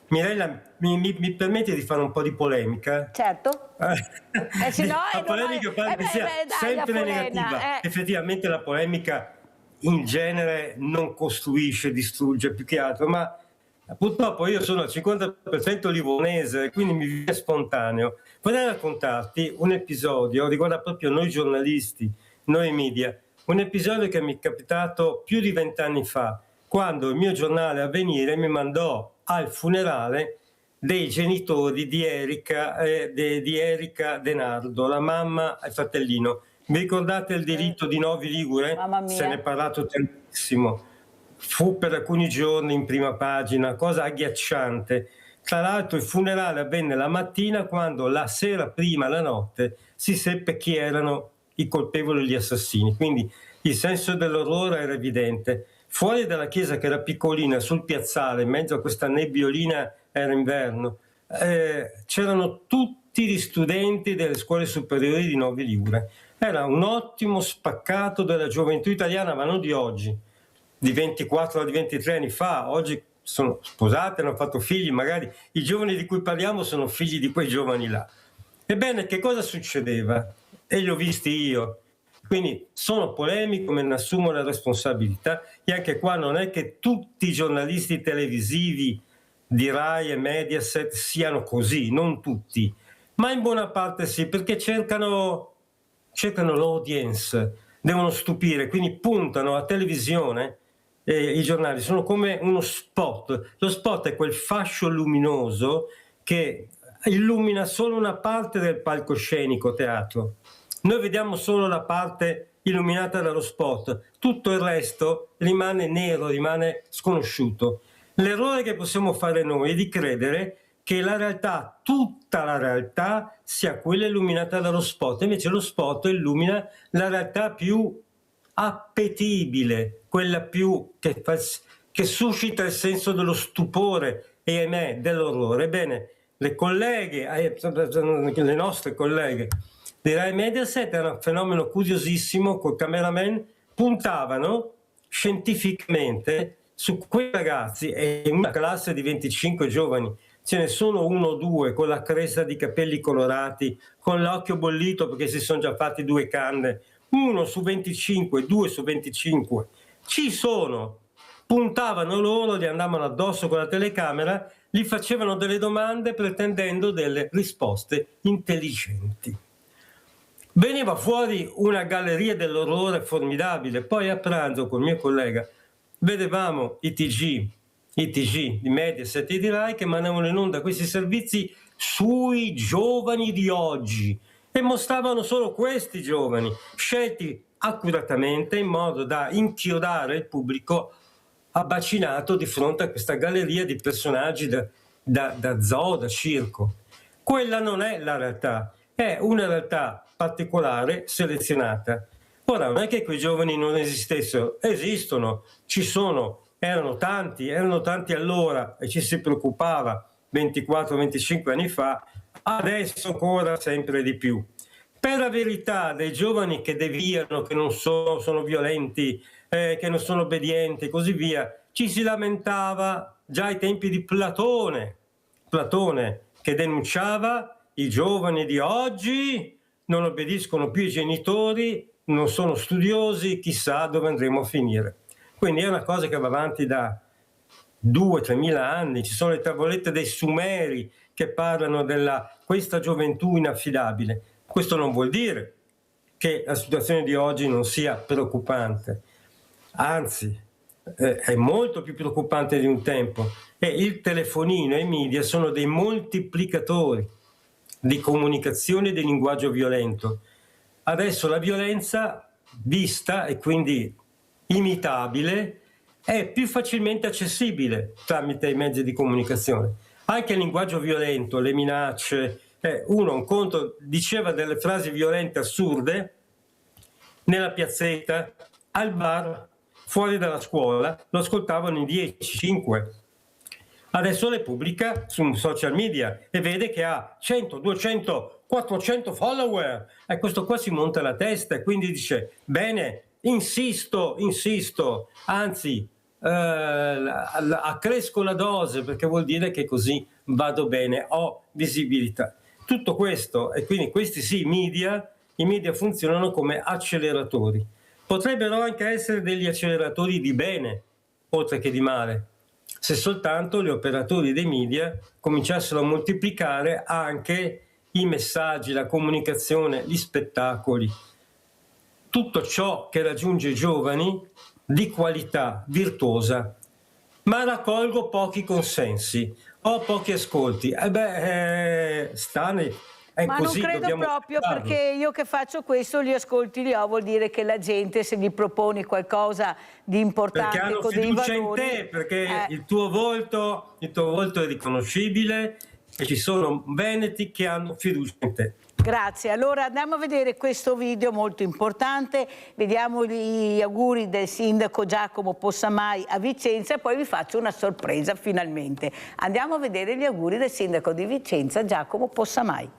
Mirella, mi permette di fare un po' di polemica? Certo. La polemica pare che sia sempre negativa. Effettivamente la polemica in genere non costruisce, distrugge più che altro, ma purtroppo io sono al 50% livonese, quindi mi viene spontaneo. Vorrei raccontarti un episodio, riguarda proprio noi giornalisti, noi media, un episodio che mi è capitato più di 20 anni fa, quando il mio giornale Avvenire mi mandò al funerale dei genitori di Erika Denardo, la mamma e il fratellino. Vi ricordate il delitto di Novi Ligure? Se ne è parlato tantissimo. Fu per alcuni giorni in prima pagina, cosa agghiacciante. Tra l'altro il funerale avvenne la mattina, quando la sera prima, la notte, si seppe chi erano i colpevoli e gli assassini. Quindi il senso dell'orrore era evidente. Fuori dalla chiesa, che era piccolina, sul piazzale, in mezzo a questa nebbiolina, era inverno, c'erano tutti gli studenti delle scuole superiori di Novi Ligure. Era un ottimo spaccato della gioventù italiana, ma non di oggi, di 24 o di 23 anni fa. Oggi sono sposate, hanno fatto figli, magari i giovani di cui parliamo sono figli di quei giovani là. Ebbene, che cosa succedeva? E li ho visti io. Quindi sono polemico, me ne assumo la responsabilità, e anche qua non è che tutti i giornalisti televisivi di Rai e Mediaset siano così, non tutti, ma in buona parte sì, perché cercano l'audience, devono stupire, quindi puntano a televisione. I giornali sono come uno spot. Lo spot è quel fascio luminoso che illumina solo una parte del palcoscenico teatro. Noi vediamo solo la parte illuminata dallo spot, tutto il resto rimane nero, rimane sconosciuto. L'errore che possiamo fare noi è di credere che la realtà, tutta la realtà, sia quella illuminata dallo spot. Invece lo spot illumina la realtà più appetibile, quella più che suscita il senso dello stupore e, ahimè, dell'orrore. Ebbene, le nostre colleghe di Rai Mediaset, era un fenomeno curiosissimo, col cameraman puntavano scientificamente su quei ragazzi, e in una classe di 25 giovani ce ne sono 1 o 2 con la cresta di capelli colorati, con l'occhio bollito perché si sono già fatti 2 canne, 1 su 25, 2 su 25, ci sono. Puntavano loro, gli andavano addosso con la telecamera, gli facevano delle domande pretendendo delle risposte intelligenti. Veniva fuori una galleria dell'orrore formidabile. Poi a pranzo col mio collega vedevamo i TG di Mediaset e di Rai che mandavano in onda questi servizi sui giovani di oggi e mostravano solo questi giovani, scelti accuratamente in modo da inchiodare il pubblico abbacinato di fronte a questa galleria di personaggi da zoo, da circo. Quella non è la realtà, è una realtà particolare, selezionata. Ora, non è che quei giovani non esistessero, esistono, ci sono, erano tanti allora e ci si preoccupava 24-25 anni fa, adesso ancora sempre di più. Per la verità, dei giovani che deviano, che non sono violenti, che non sono obbedienti e così via, ci si lamentava già ai tempi di Platone che denunciava: i giovani di oggi non obbediscono più ai genitori, non sono studiosi, chissà dove andremo a finire. Quindi è una cosa che va avanti da 2-3 mila anni. Ci sono le tavolette dei Sumeri che parlano della questa gioventù inaffidabile. Questo non vuol dire che la situazione di oggi non sia preoccupante, anzi è molto più preoccupante di un tempo, e il telefonino e i media sono dei moltiplicatori di comunicazione e di linguaggio violento. Adesso la violenza vista e quindi imitabile è più facilmente accessibile tramite i mezzi di comunicazione. Anche il linguaggio violento, le minacce, un conto diceva delle frasi violente assurde nella piazzetta, al bar, fuori dalla scuola, lo ascoltavano in 10, 5. Adesso le pubblica su social media e vede che ha 100, 200, 400 follower e questo qua si monta la testa e quindi dice: bene, insisto, anzi accresco la dose perché vuol dire che così vado bene, ho visibilità. Tutto questo, e quindi questi sì, i media funzionano come acceleratori. Potrebbero anche essere degli acceleratori di bene, oltre che di male, se soltanto gli operatori dei media cominciassero a moltiplicare anche i messaggi, la comunicazione, gli spettacoli, tutto ciò che raggiunge i giovani di qualità virtuosa, ma raccolgo pochi consensi, ho pochi ascolti. Ma non credo proprio, perché io che faccio questo, gli ascolti li ho, vuol dire che la gente, se gli proponi qualcosa di importante, perché hanno con dei fiducia valori, in te, perché il tuo volto è riconoscibile e ci sono veneti che hanno fiducia in te. Grazie, allora andiamo a vedere questo video molto importante, vediamo gli auguri del sindaco Giacomo Possamai a Vicenza e poi vi faccio una sorpresa finalmente. Andiamo a vedere gli auguri del sindaco di Vicenza Giacomo Possamai.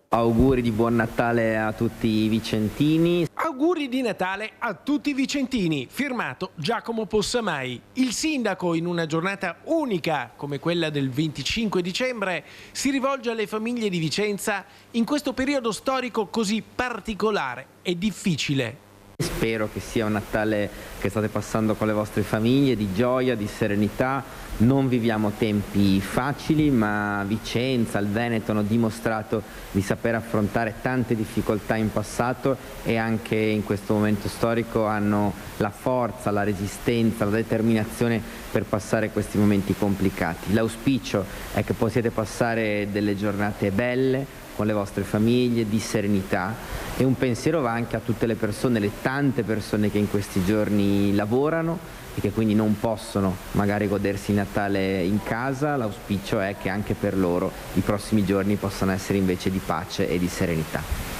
Auguri di buon Natale a tutti i vicentini. Auguri di Natale a tutti i vicentini, firmato Giacomo Possamai. Il sindaco, in una giornata unica come quella del 25 dicembre, si rivolge alle famiglie di Vicenza in questo periodo storico così particolare e difficile. Spero che sia un Natale che state passando con le vostre famiglie, di gioia, di serenità. Non viviamo tempi facili, ma Vicenza, il Veneto hanno dimostrato di saper affrontare tante difficoltà in passato e anche in questo momento storico hanno la forza, la resistenza, la determinazione per passare questi momenti complicati. L'auspicio è che possiate passare delle giornate belle con le vostre famiglie, di serenità, e un pensiero va anche a tutte le persone, le tante persone che in questi giorni lavorano e che quindi non possono magari godersi il Natale in casa. L'auspicio è che anche per loro i prossimi giorni possano essere invece di pace e di serenità.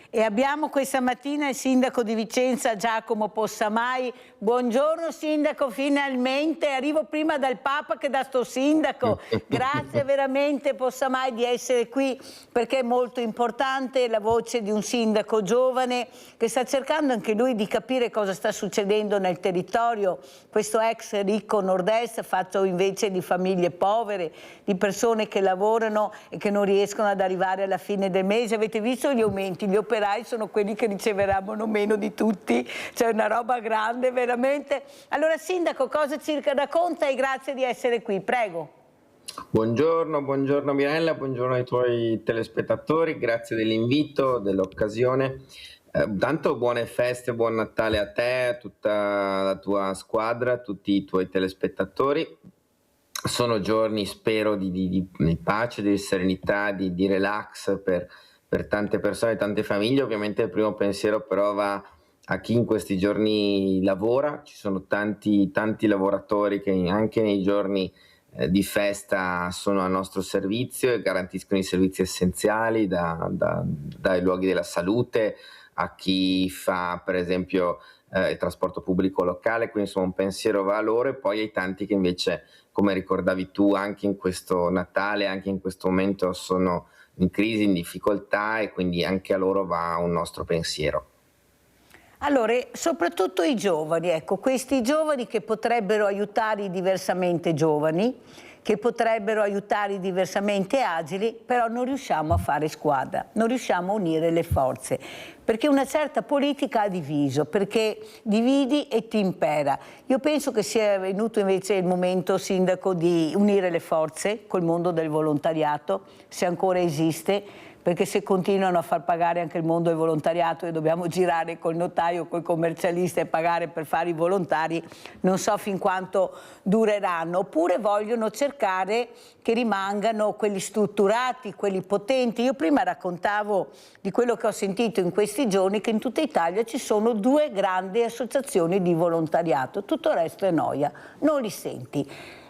E abbiamo questa mattina il sindaco di Vicenza Giacomo Possamai. Buongiorno sindaco, finalmente arrivo prima dal Papa che da sto sindaco. Grazie veramente Possamai di essere qui, perché è molto importante la voce di un sindaco giovane che sta cercando anche lui di capire cosa sta succedendo nel territorio, questo ex ricco nord-est fatto invece di famiglie povere, di persone che lavorano e che non riescono ad arrivare alla fine del mese. Avete visto gli aumenti, gli operai sono quelli che riceveranno meno di tutti, c'è una roba grande veramente. Allora sindaco, cosa ci racconta e grazie di essere qui, prego. Buongiorno Mirella, buongiorno ai tuoi telespettatori, grazie dell'invito, dell'occasione. Tanto buone feste, buon Natale a te, a tutta la tua squadra, a tutti i tuoi telespettatori. Sono giorni, spero, di pace, di serenità, di relax per tante persone, tante famiglie. Ovviamente il primo pensiero però va a chi in questi giorni lavora. Ci sono tanti lavoratori che anche nei giorni di festa sono a nostro servizio e garantiscono i servizi essenziali, dai luoghi della salute a chi fa per esempio il trasporto pubblico locale, quindi insomma un pensiero va a loro, e poi ai tanti che invece, come ricordavi tu, anche in questo Natale, anche in questo momento sono in crisi, in difficoltà, e quindi anche a loro va un nostro pensiero. Allora, soprattutto i giovani, ecco, questi giovani che potrebbero aiutare i diversamente giovani, che potrebbero aiutare i diversamente agili, però non riusciamo a fare squadra, non riusciamo a unire le forze, perché una certa politica ha diviso, perché dividi e ti impera. Io penso che sia venuto invece il momento, sindaco, di unire le forze col mondo del volontariato, se ancora esiste, perché se continuano a far pagare anche il mondo del volontariato e dobbiamo girare col notaio, col commercialista e pagare per fare i volontari, non so fin quanto dureranno. Oppure vogliono cercare che rimangano quelli strutturati, quelli potenti. Io prima raccontavo di quello che ho sentito in questi giorni, che in tutta Italia ci sono 2 grandi associazioni di volontariato, tutto il resto è noia, non li senti.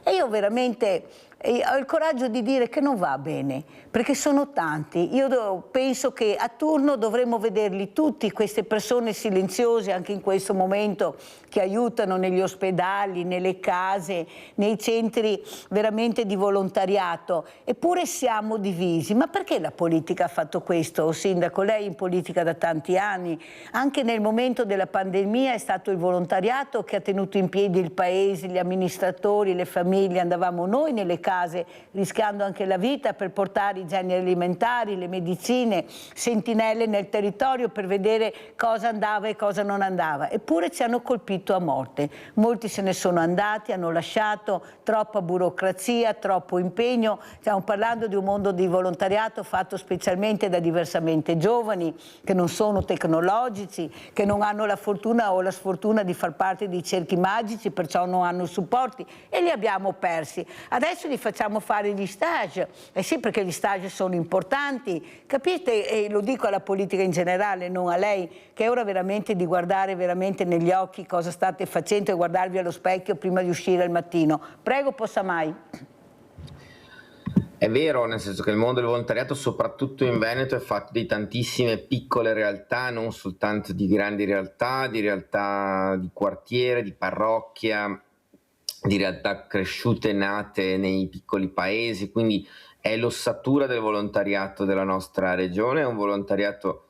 E io veramente ho il coraggio di dire che non va bene, perché sono tanti. Io penso che a turno dovremmo vederli tutti, queste persone silenziose anche in questo momento, che aiutano negli ospedali, nelle case, nei centri veramente di volontariato. Eppure siamo divisi. Ma perché la politica ha fatto questo, Sindaco? Lei è in politica da tanti anni. Anche nel momento della pandemia è stato il volontariato che ha tenuto in piedi il paese, gli amministratori, le famiglie. Andavamo noi nelle case rischiando anche la vita per portare i generi alimentari, le medicine, sentinelle nel territorio per vedere cosa andava e cosa non andava. Eppure ci hanno colpito a morte. Molti se ne sono andati, hanno lasciato, troppa burocrazia, troppo impegno. Stiamo parlando di un mondo di volontariato fatto specialmente da diversamente giovani, che non sono tecnologici, che non hanno la fortuna o la sfortuna di far parte di cerchi magici, perciò non hanno supporti, e li abbiamo persi. Adesso li facciamo fare gli stage, sì, perché gli stage sono importanti, capite? E lo dico alla politica in generale, non a lei, che è ora veramente di guardare veramente negli occhi cosa state facendo e guardarvi allo specchio prima di uscire al mattino. Prego, Possamai. È vero, nel senso che il mondo del volontariato, soprattutto in Veneto, è fatto di tantissime piccole realtà, non soltanto di grandi realtà di quartiere, di parrocchia, di realtà cresciute e nate nei piccoli paesi, quindi è l'ossatura del volontariato della nostra regione, è un volontariato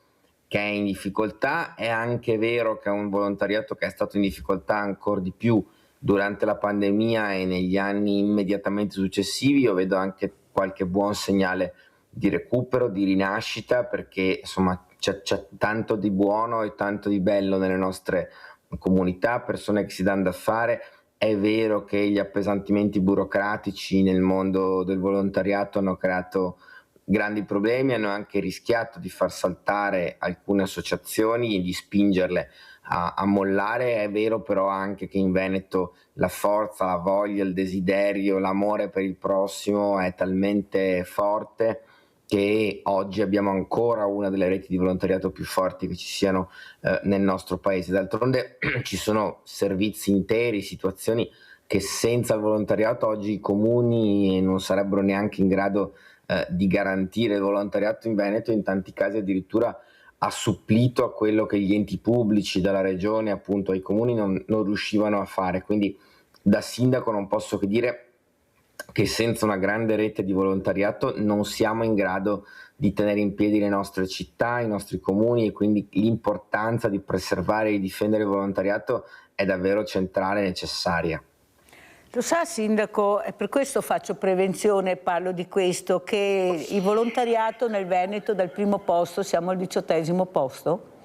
che è in difficoltà. È anche vero che è un volontariato che è stato in difficoltà ancora di più durante la pandemia e negli anni immediatamente successivi. Io vedo anche qualche buon segnale di recupero, di rinascita, perché insomma c'è tanto di buono e tanto di bello nelle nostre comunità, persone che si danno da fare. È vero che gli appesantimenti burocratici nel mondo del volontariato hanno creato grandi problemi, hanno anche rischiato di far saltare alcune associazioni e di spingerle a mollare. È vero però anche che in Veneto la forza, la voglia, il desiderio, l'amore per il prossimo è talmente forte che oggi abbiamo ancora una delle reti di volontariato più forti che ci siano nel nostro paese. D'altronde ci sono servizi interi, situazioni che senza il volontariato oggi i comuni non sarebbero neanche in grado di garantire. Il volontariato in Veneto in tanti casi addirittura ha supplito a quello che gli enti pubblici, dalla regione appunto ai comuni, non riuscivano a fare. Quindi da sindaco non posso che dire che senza una grande rete di volontariato non siamo in grado di tenere in piedi le nostre città, i nostri comuni, e quindi l'importanza di preservare e di difendere il volontariato è davvero centrale e necessaria. Lo sa, Sindaco, e per questo faccio prevenzione e parlo di questo, che il volontariato nel Veneto dal primo posto siamo al 18° posto?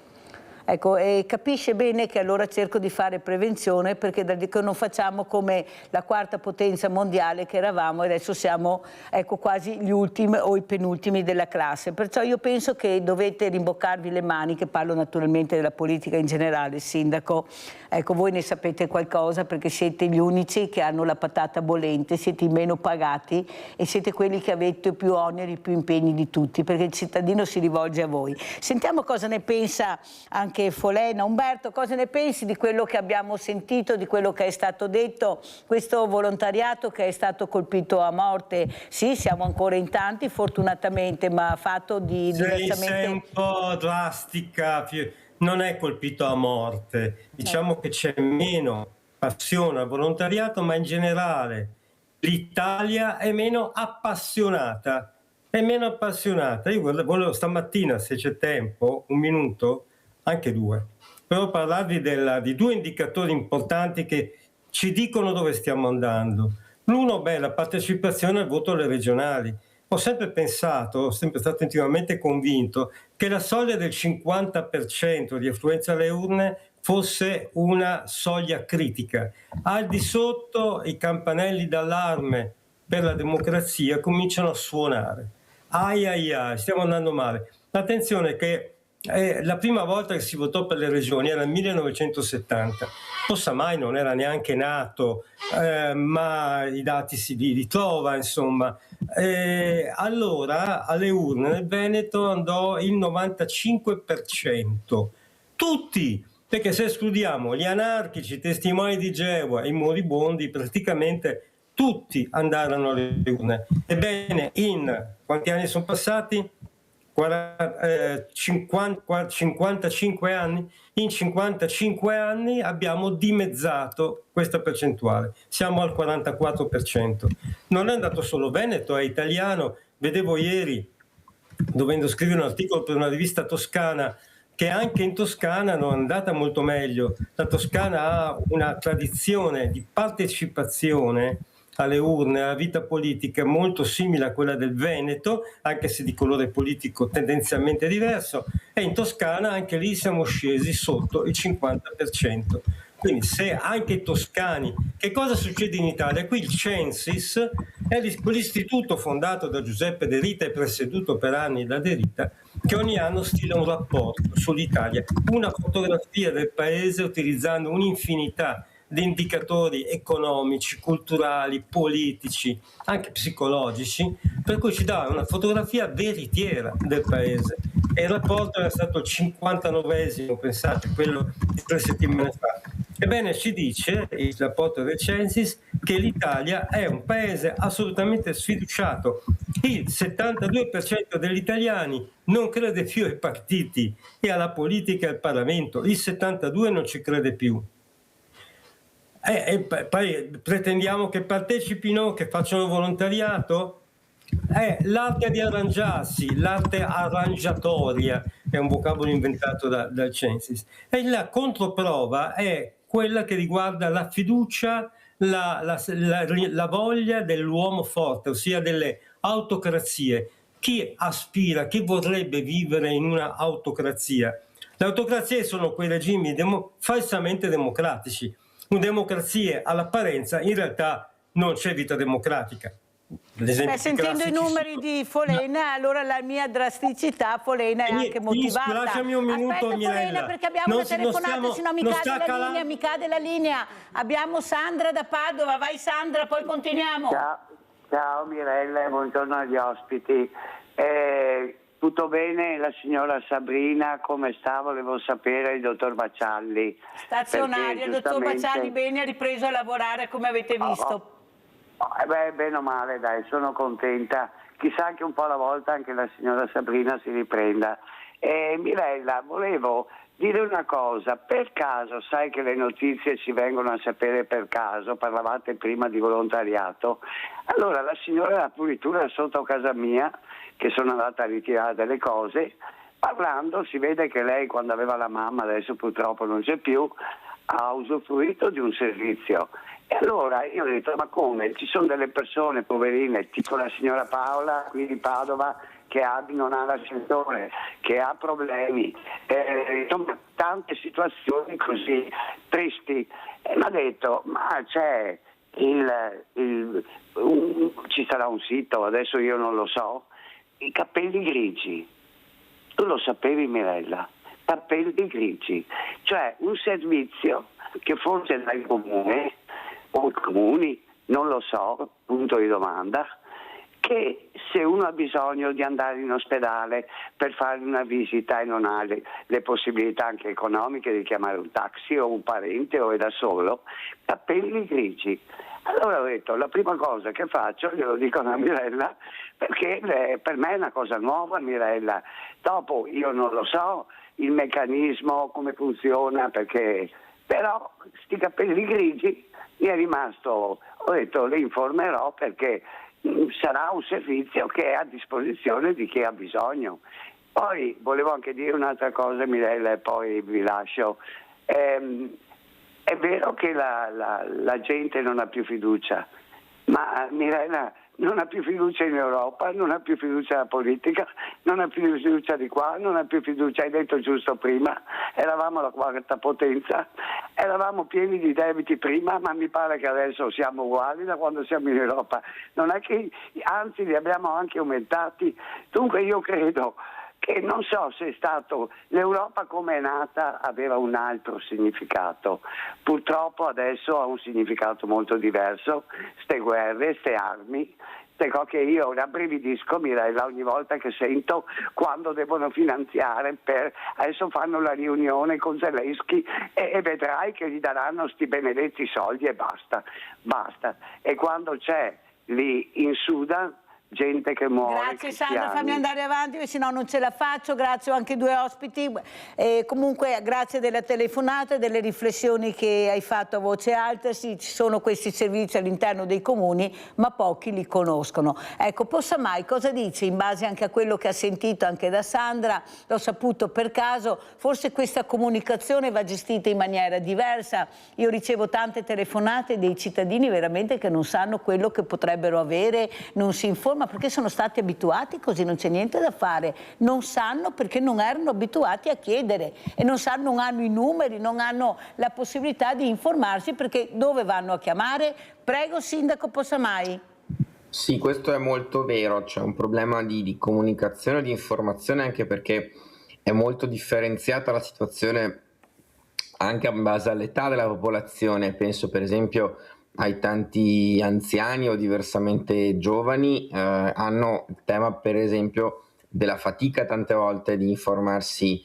Ecco, e capisce bene che allora cerco di fare prevenzione, perché non facciamo come la quarta potenza mondiale che eravamo e adesso siamo, ecco, quasi gli ultimi o i penultimi della classe. Perciò io penso che dovete rimboccarvi le maniche, parlo naturalmente della politica in generale, Sindaco. Ecco, voi ne sapete qualcosa perché siete gli unici che hanno la patata bollente, siete i meno pagati e siete quelli che avete più oneri, più impegni di tutti, perché il cittadino si rivolge a voi. Sentiamo cosa ne pensa anche Folena. Umberto, cosa ne pensi di quello che abbiamo sentito, di quello che è stato detto, questo volontariato che è stato colpito a morte? Sì, siamo ancora in tanti fortunatamente, ma fatto di diversamente... Sei un po' drastica, non è colpito a morte, diciamo che c'è meno passione al volontariato, ma in generale l'Italia è meno appassionata, Io volevo stamattina, se c'è tempo, un minuto, anche due, però parlarvi di due indicatori importanti che ci dicono dove stiamo andando. L'uno, la partecipazione al voto alle regionali. Ho sempre stato intimamente convinto che la soglia del 50% di affluenza alle urne fosse una soglia critica. Al di sotto i campanelli d'allarme per la democrazia cominciano a suonare. Stiamo andando male. Attenzione che la prima volta che si votò per le regioni era nel 1970. Possamai non era neanche nato, ma i dati si ritrova, insomma. Allora alle urne nel Veneto andò il 95%. Tutti, perché se escludiamo gli anarchici, i testimoni di Geova e i moribondi, praticamente tutti andarono alle urne. Ebbene, in quanti anni sono passati? 55 anni. In 55 anni abbiamo dimezzato questa percentuale, siamo al 44%. Non è andato solo Veneto, è italiano. Vedevo ieri, dovendo scrivere un articolo per una rivista toscana, che anche in Toscana non è andata molto meglio. La Toscana ha una tradizione di partecipazione alle urne, alla vita politica molto simile a quella del Veneto, anche se di colore politico tendenzialmente diverso, e in Toscana anche lì siamo scesi sotto il 50%. Quindi se anche i toscani, che cosa succede in Italia? Qui il Censis è quell'istituto fondato da Giuseppe De Rita e presieduto per anni da De Rita, che ogni anno stila un rapporto sull'Italia, una fotografia del paese utilizzando un'infinità di indicatori economici, culturali, politici, anche psicologici, per cui ci dà una fotografia veritiera del paese. E il rapporto era stato il 59esimo, pensate, quello di 3 settimane fa. Ebbene, ci dice il rapporto del Censis che l'Italia è un paese assolutamente sfiduciato. Il 72% degli italiani non crede più ai partiti e alla politica e al Parlamento, il 72% non ci crede più. Poi pretendiamo che partecipino, che facciano volontariato? L'arte di arrangiarsi, l'arte arrangiatoria, è un vocabolo inventato dal Censis. E la controprova è quella che riguarda la fiducia, la voglia dell'uomo forte, ossia delle autocrazie. Chi aspira, chi vorrebbe vivere in una autocrazia? Le autocrazie sono quei regimi falsamente democratici. Democrazie all'apparenza, in realtà non c'è vita democratica. Sentendo i numeri di Folena, allora la mia drasticità, Folena, è anche motivata. Lasciami un minuto, aspetta, Folena, perché abbiamo una telefonata, se no mi cade la linea. Abbiamo Sandra da Padova, vai Sandra, poi continuiamo. Ciao Mirella, buongiorno agli ospiti. Tutto bene, la signora Sabrina, come sta? Volevo sapere il dottor Bacialli. Stazionario, il dottor Bacialli bene, ha ripreso a lavorare come avete visto. Bene o male, dai, sono contenta. Chissà che un po' alla volta anche la signora Sabrina si riprenda. Mirella, volevo dire una cosa, per caso, sai che le notizie si vengono a sapere per caso, parlavate prima di volontariato, allora la signora della pulitura sotto casa mia, che sono andata a ritirare delle cose, parlando si vede che lei quando aveva la mamma, adesso purtroppo non c'è più, ha usufruito di un servizio. E allora io ho detto, ma come? Ci sono delle persone poverine, tipo la signora Paola qui di Padova, che non ha l'ascensore, che ha problemi, insomma tante situazioni così tristi. E mi ha detto, ma c'è ci sarà un sito, adesso io non lo so, i capelli grigi. Tu lo sapevi, Mirella? Capelli grigi, cioè un servizio che forse dal comune o i comuni, non lo so, punto di domanda, che se uno ha bisogno di andare in ospedale per fare una visita e non ha le possibilità anche economiche di chiamare un taxi o un parente o è da solo, capelli grigi. Allora ho detto, la prima cosa che faccio, glielo dico a Mirella, perché per me è una cosa nuova, Mirella. Dopo io non lo so il meccanismo, come funziona, perché però sti capelli grigi mi è rimasto, ho detto, le informerò perché sarà un servizio che è a disposizione di chi ha bisogno. Poi volevo anche dire un'altra cosa, Mirella, e poi vi lascio. È vero che la gente non ha più fiducia, ma Mirella non ha più fiducia in Europa, non ha più fiducia nella politica, non ha più fiducia di qua, non ha più fiducia, hai detto giusto prima, eravamo la quarta potenza, eravamo pieni di debiti prima, ma mi pare che adesso siamo uguali da quando siamo in Europa, non è che, anzi li abbiamo anche aumentati. Dunque io credo che non so se è stato, l'Europa come è nata aveva un altro significato, purtroppo adesso ha un significato molto diverso, ste guerre, ste armi, che io rabbrividisco, Mirella, ogni volta che sento quando devono finanziare adesso fanno la riunione con Zelensky e vedrai che gli daranno sti benedetti soldi e basta. E quando c'è lì in Sudan gente che muore. Grazie Sandra, fammi andare avanti perché sennò non ce la faccio. Grazie, ho anche 2 ospiti. Comunque grazie della telefonata e delle riflessioni che hai fatto a voce alta. Sì, ci sono questi servizi all'interno dei comuni, ma pochi li conoscono. Ecco, Possamai cosa dice in base anche a quello che ha sentito anche da Sandra? L'ho saputo per caso, forse questa comunicazione va gestita in maniera diversa. Io ricevo tante telefonate dei cittadini veramente che non sanno quello che potrebbero avere, non si informano perché sono stati abituati così, non c'è niente da fare, non sanno perché non erano abituati a chiedere e non hanno i numeri, non hanno la possibilità di informarsi perché dove vanno a chiamare? Prego Sindaco Possamai. Sì, questo è molto vero, c'è un problema di comunicazione, di informazione, anche perché è molto differenziata la situazione anche in base all'età della popolazione. Penso per esempio ai tanti anziani o diversamente giovani, hanno il tema per esempio della fatica tante volte di informarsi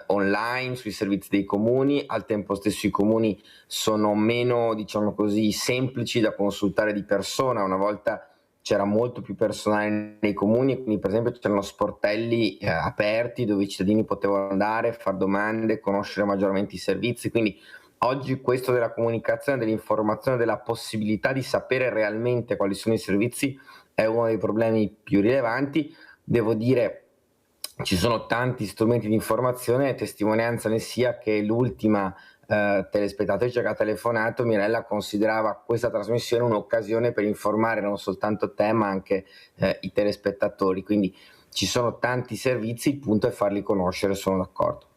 online sui servizi dei comuni. Al tempo stesso i comuni sono meno, diciamo così, semplici da consultare di persona. Una volta c'era molto più personale nei comuni, quindi per esempio c'erano sportelli aperti dove i cittadini potevano andare, fare domande, conoscere maggiormente i servizi. Quindi oggi questo della comunicazione, dell'informazione, della possibilità di sapere realmente quali sono i servizi è uno dei problemi più rilevanti. Devo dire, ci sono tanti strumenti di informazione e testimonianza ne sia che l'ultima telespettatrice che ha telefonato, Mirella, considerava questa trasmissione un'occasione per informare non soltanto te ma anche i telespettatori. Quindi ci sono tanti servizi, il punto è farli conoscere, sono d'accordo.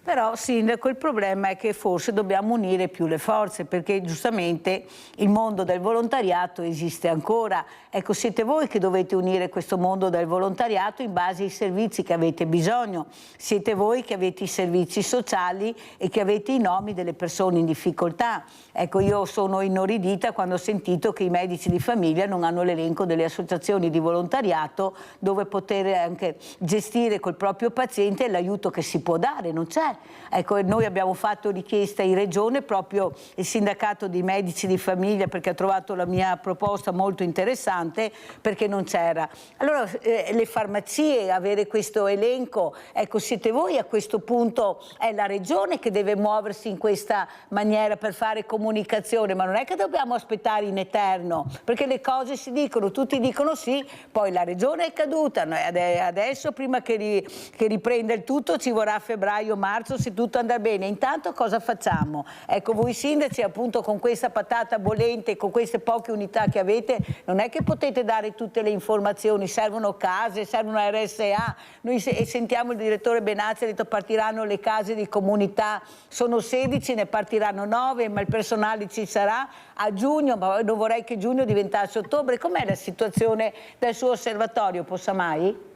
Però Sindaco, il problema è che forse dobbiamo unire più le forze perché giustamente il mondo del volontariato esiste ancora. Ecco, siete voi che dovete unire questo mondo del volontariato in base ai servizi che avete bisogno. Siete voi che avete i servizi sociali e che avete i nomi delle persone in difficoltà. Ecco, io sono inorridita quando ho sentito che i medici di famiglia non hanno l'elenco delle associazioni di volontariato dove poter anche gestire col proprio paziente l'aiuto che si può dare, non c'è. Ecco, noi abbiamo fatto richiesta in regione, proprio il sindacato dei medici di famiglia, perché ha trovato la mia proposta molto interessante, perché non c'era. Allora le farmacie, avere questo elenco, ecco, siete voi a questo punto, è la regione che deve muoversi in questa maniera per fare comunicazione, ma non è che dobbiamo aspettare in eterno, perché le cose si dicono, tutti dicono sì, poi la regione è caduta, adesso prima che riprenda il tutto ci vorrà febbraio-marzo se tutto andrà bene. Intanto cosa facciamo? Ecco, voi sindaci appunto con questa patata bollente, con queste poche unità che avete, non è che potete dare tutte le informazioni, servono case, servono RSA. Noi sentiamo il direttore Benazzi, ha detto partiranno le case di comunità, sono 16, ne partiranno 9, ma il personale ci sarà a giugno, ma non vorrei che giugno diventasse ottobre. Com'è la situazione del suo osservatorio, Possamai?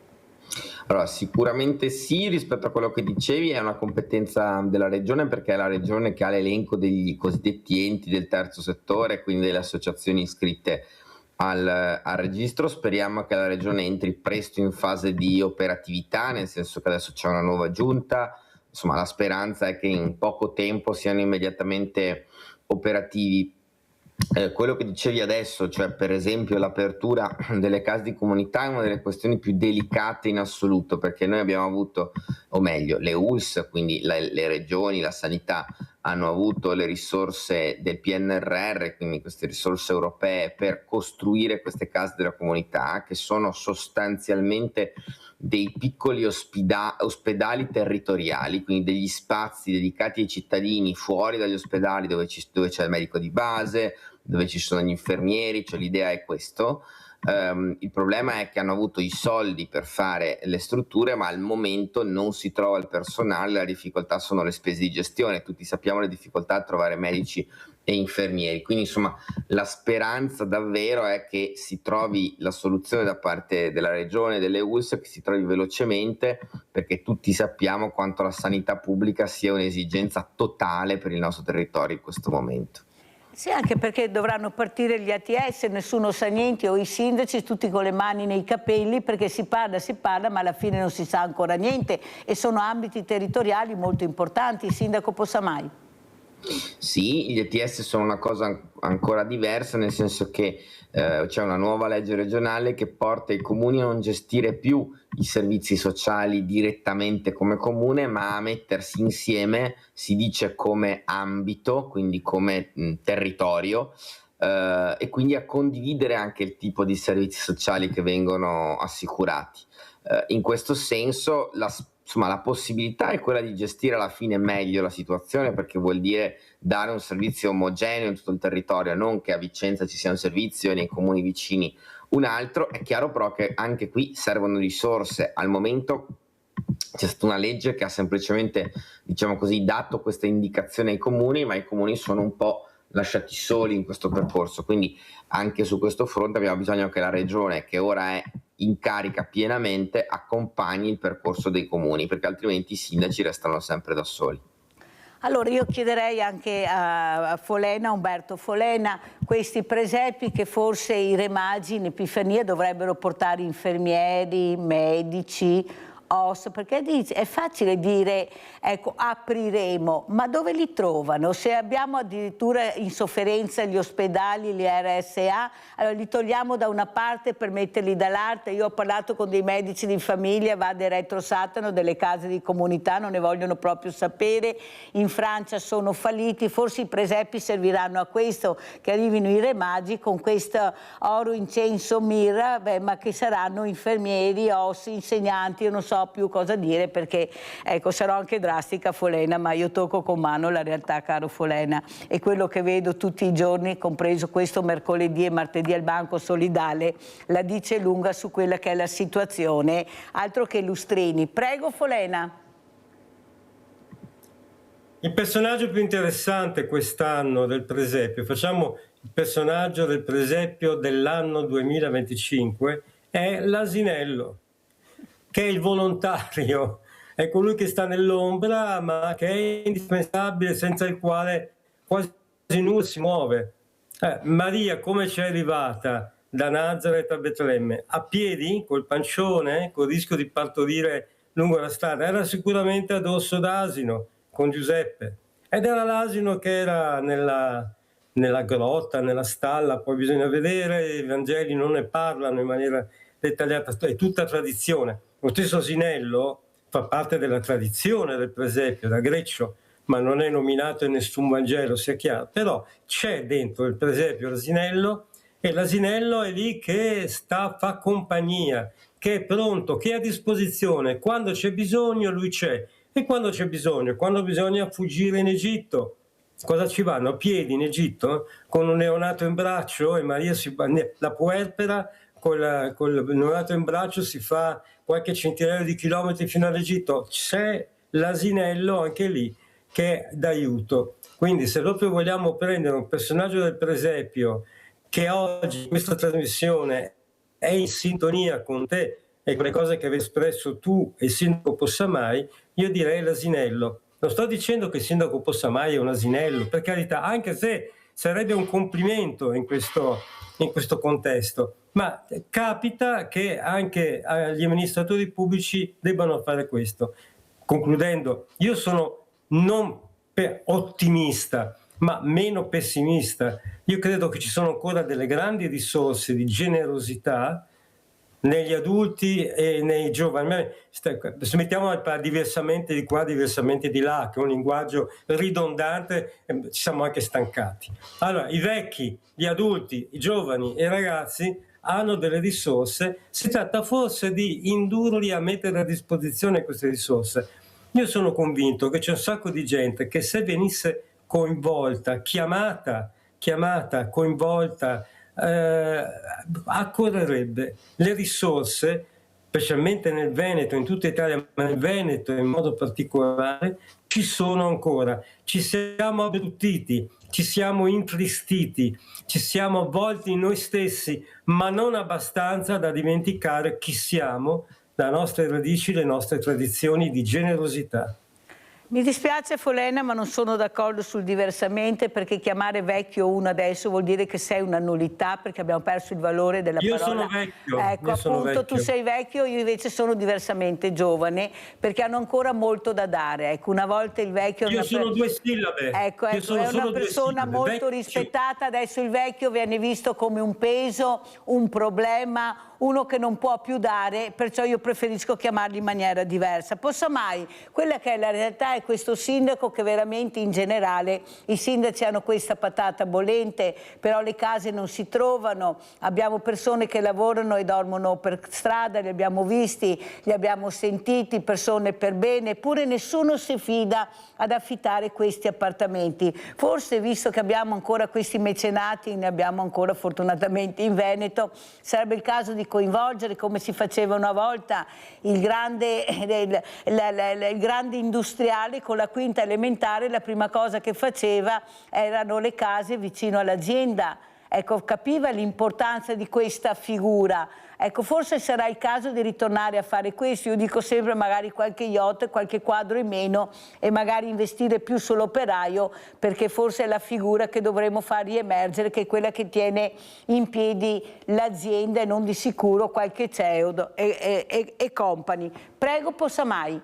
Allora, sicuramente sì, rispetto a quello che dicevi è una competenza della regione, perché è la regione che ha l'elenco degli cosiddetti enti del terzo settore, quindi delle associazioni iscritte al registro. Speriamo che la regione entri presto in fase di operatività, nel senso che adesso c'è una nuova giunta, insomma la speranza è che in poco tempo siano immediatamente operativi. Quello che dicevi adesso, cioè per esempio l'apertura delle case di comunità, è una delle questioni più delicate in assoluto, perché noi abbiamo avuto, o meglio le ULS, quindi le regioni, la sanità, hanno avuto le risorse del PNRR, quindi queste risorse europee per costruire queste case della comunità, che sono sostanzialmente dei piccoli ospedali territoriali, quindi degli spazi dedicati ai cittadini fuori dagli ospedali dove c'è il medico di base, dove ci sono gli infermieri, cioè l'idea è questo. Il problema è che hanno avuto i soldi per fare le strutture, ma al momento non si trova il personale, la difficoltà sono le spese di gestione, tutti sappiamo le difficoltà a trovare medici e infermieri, quindi insomma la speranza davvero è che si trovi la soluzione da parte della regione e delle ULS, che si trovi velocemente, perché tutti sappiamo quanto la sanità pubblica sia un'esigenza totale per il nostro territorio in questo momento. Sì, anche perché dovranno partire gli ATS, nessuno sa niente, o i sindaci tutti con le mani nei capelli, perché si parla, ma alla fine non si sa ancora niente, e sono ambiti territoriali molto importanti. Sindaco Possamai. Sì, gli ETS sono una cosa ancora diversa, nel senso che c'è una nuova legge regionale che porta i comuni a non gestire più i servizi sociali direttamente come comune, ma a mettersi insieme, si dice come ambito, quindi come territorio, e quindi a condividere anche il tipo di servizi sociali che vengono assicurati. In questo senso la possibilità è quella di gestire alla fine meglio la situazione, perché vuol dire dare un servizio omogeneo in tutto il territorio, non che a Vicenza ci sia un servizio e nei comuni vicini un altro. È chiaro però che anche qui servono risorse. Al momento c'è stata una legge che ha semplicemente, diciamo così, dato questa indicazione ai comuni, ma i comuni sono un po' lasciati soli in questo percorso, quindi anche su questo fronte abbiamo bisogno che la regione, che ora è in carica pienamente, accompagni il percorso dei comuni, perché altrimenti i sindaci restano sempre da soli. Allora io chiederei anche a Folena, Umberto Folena, questi presepi che forse i Re Magi in Epifania dovrebbero portare infermieri, medici, perché è facile dire, ecco, apriremo, ma dove li trovano? Se abbiamo addirittura in sofferenza gli ospedali, gli RSA, allora li togliamo da una parte per metterli dall'altra. Io ho parlato con dei medici di famiglia, Vade e Retro Satano, delle case di comunità, non ne vogliono proprio sapere, in Francia sono falliti, forse i presepi serviranno a questo, che arrivino i Re Magi con questo oro, incenso, mirra, ma che saranno infermieri, insegnanti, io non so più cosa dire, perché ecco, sarò anche drastica, Folena, ma io tocco con mano la realtà, caro Folena, e quello che vedo tutti i giorni, compreso questo mercoledì e martedì al Banco Solidale, la dice lunga su quella che è la situazione, altro che lustrini. Prego Folena. Il personaggio più interessante quest'anno del presepio, facciamo il personaggio del presepio dell'anno 2025, è l'asinello, che è il volontario, è colui che sta nell'ombra ma che è indispensabile, senza il quale quasi nulla si muove. Maria come ci è arrivata da Nazareth a Betlemme? A piedi, col pancione, col rischio di partorire lungo la strada? Era sicuramente a dorso d'asino con Giuseppe, ed era l'asino che era nella grotta, nella stalla. Poi bisogna vedere, i Vangeli non ne parlano in maniera dettagliata, è tutta tradizione. Lo stesso asinello fa parte della tradizione del presepio, da Greccio, ma non è nominato in nessun Vangelo, sia chiaro. Però c'è dentro il presepio l'asinello, e l'asinello è lì che fa compagnia, che è pronto, che è a disposizione. Quando c'è bisogno lui c'è, e quando c'è bisogno, quando bisogna fuggire in Egitto, cosa ci vanno? A piedi in Egitto? Con un neonato in braccio, e Maria la puerpera col neonato in braccio si fa qualche centinaio di chilometri fino all'Egitto. C'è l'asinello anche lì che è d'aiuto. Quindi se proprio vogliamo prendere un personaggio del presepio che oggi in questa trasmissione è in sintonia con te e con le cose che avevi espresso tu e il sindaco Possamai, io direi l'asinello. Non sto dicendo che il sindaco Possamai è un asinello, per carità, anche se sarebbe un complimento in questo contesto, ma capita che anche gli amministratori pubblici debbano fare questo. Concludendo, io sono non ottimista, ma meno pessimista. Io credo che ci sono ancora delle grandi risorse di generosità negli adulti e nei giovani. Smettiamo diversamente di qua, diversamente di là, che è un linguaggio ridondante, ci siamo anche stancati. Allora, i vecchi, gli adulti, i giovani e i ragazzi hanno delle risorse, si tratta forse di indurli a mettere a disposizione queste risorse. Io sono convinto che c'è un sacco di gente che, se venisse coinvolta, chiamata, coinvolta, accorrerebbe. Le risorse, specialmente nel Veneto, in tutta Italia, ma nel Veneto in modo particolare, ci sono ancora. Ci siamo abbruttiti, ci siamo intristiti, ci siamo avvolti in noi stessi, ma non abbastanza da dimenticare chi siamo, le nostre radici, le nostre tradizioni di generosità. Mi dispiace Folena, ma non sono d'accordo sul diversamente, perché chiamare vecchio uno adesso vuol dire che sei una nullità, perché abbiamo perso il valore della Io parola. sono vecchio. Ecco, Io sono appunto, vecchio. tu sei vecchio, io invece sono diversamente giovane, perché hanno ancora molto da dare. Ecco, una volta il vecchio... Io sono due sillabe. Ecco, Io sono è solo una due persona sillabe. molto Vecchio. rispettata, adesso il vecchio viene visto come un peso, un problema, uno che non può più dare, perciò io preferisco chiamarli in maniera diversa. Possa mai, quella che è la realtà è questo sindaco che veramente in generale, i sindaci hanno questa patata bollente, però le case non si trovano, abbiamo persone che lavorano e dormono per strada, li abbiamo visti, li abbiamo sentiti, persone per bene, eppure nessuno si fida ad affittare questi appartamenti. Forse, visto che abbiamo ancora questi mecenati, ne abbiamo ancora fortunatamente in Veneto, sarebbe il caso di coinvolgere, come si faceva una volta, il grande industriale con la quinta elementare, la prima cosa che faceva erano le case vicino all'azienda. Ecco, capiva l'importanza di questa figura. Ecco, forse sarà il caso di ritornare a fare questo. Io dico sempre magari qualche yacht, qualche quadro in meno e magari investire più sull'operaio, perché forse è la figura che dovremmo far riemergere, che è quella che tiene in piedi l'azienda e non di sicuro qualche CEO e company. Prego, Possa mai.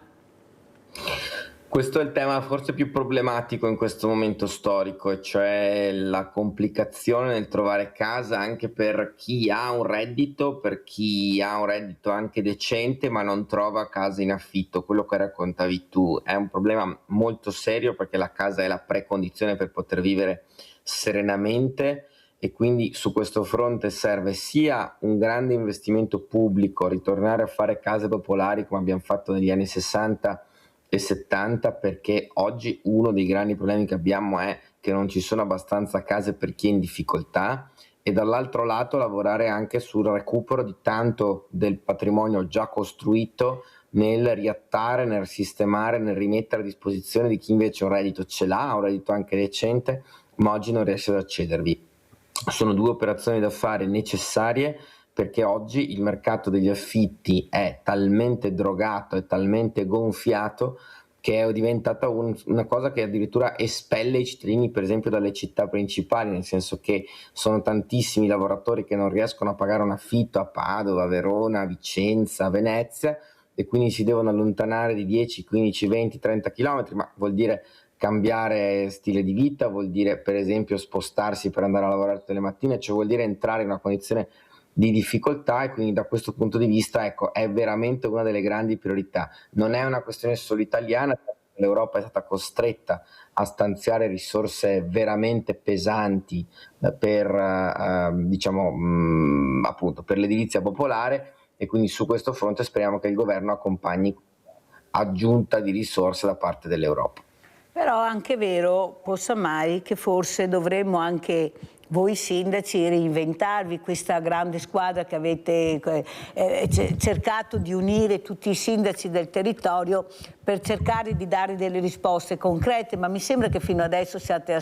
Questo è il tema forse più problematico in questo momento storico, e cioè la complicazione nel trovare casa anche per chi ha un reddito, per chi ha un reddito anche decente ma non trova casa in affitto. Quello che raccontavi tu è un problema molto serio, perché la casa è la precondizione per poter vivere serenamente, e quindi su questo fronte serve sia un grande investimento pubblico, ritornare a fare case popolari come abbiamo fatto negli anni 60 e 70, perché oggi uno dei grandi problemi che abbiamo è che non ci sono abbastanza case per chi è in difficoltà, e dall'altro lato lavorare anche sul recupero di tanto del patrimonio già costruito, nel riattare, nel sistemare, nel rimettere a disposizione di chi invece un reddito ce l'ha, un reddito anche decente, ma oggi non riesce ad accedervi. Sono due operazioni da fare necessarie, perché oggi il mercato degli affitti è talmente drogato e talmente gonfiato che è diventata una cosa che addirittura espelle i cittadini, per esempio, dalle città principali, nel senso che sono tantissimi lavoratori che non riescono a pagare un affitto a Padova, Verona, Vicenza, Venezia, e quindi si devono allontanare di 10, 15, 20, 30 chilometri, ma vuol dire cambiare stile di vita, vuol dire per esempio spostarsi per andare a lavorare tutte le mattine, cioè vuol dire entrare in una condizione di difficoltà, e quindi da questo punto di vista, ecco, è veramente una delle grandi priorità. Non è una questione solo italiana, l'Europa è stata costretta a stanziare risorse veramente pesanti per diciamo appunto per l'edilizia popolare, e quindi su questo fronte speriamo che il governo accompagni aggiunta di risorse da parte dell'Europa. Però è anche vero, Possa mai, che forse dovremmo anche voi sindaci reinventarvi, questa grande squadra che avete cercato di unire tutti i sindaci del territorio per cercare di dare delle risposte concrete, ma mi sembra che fino adesso siete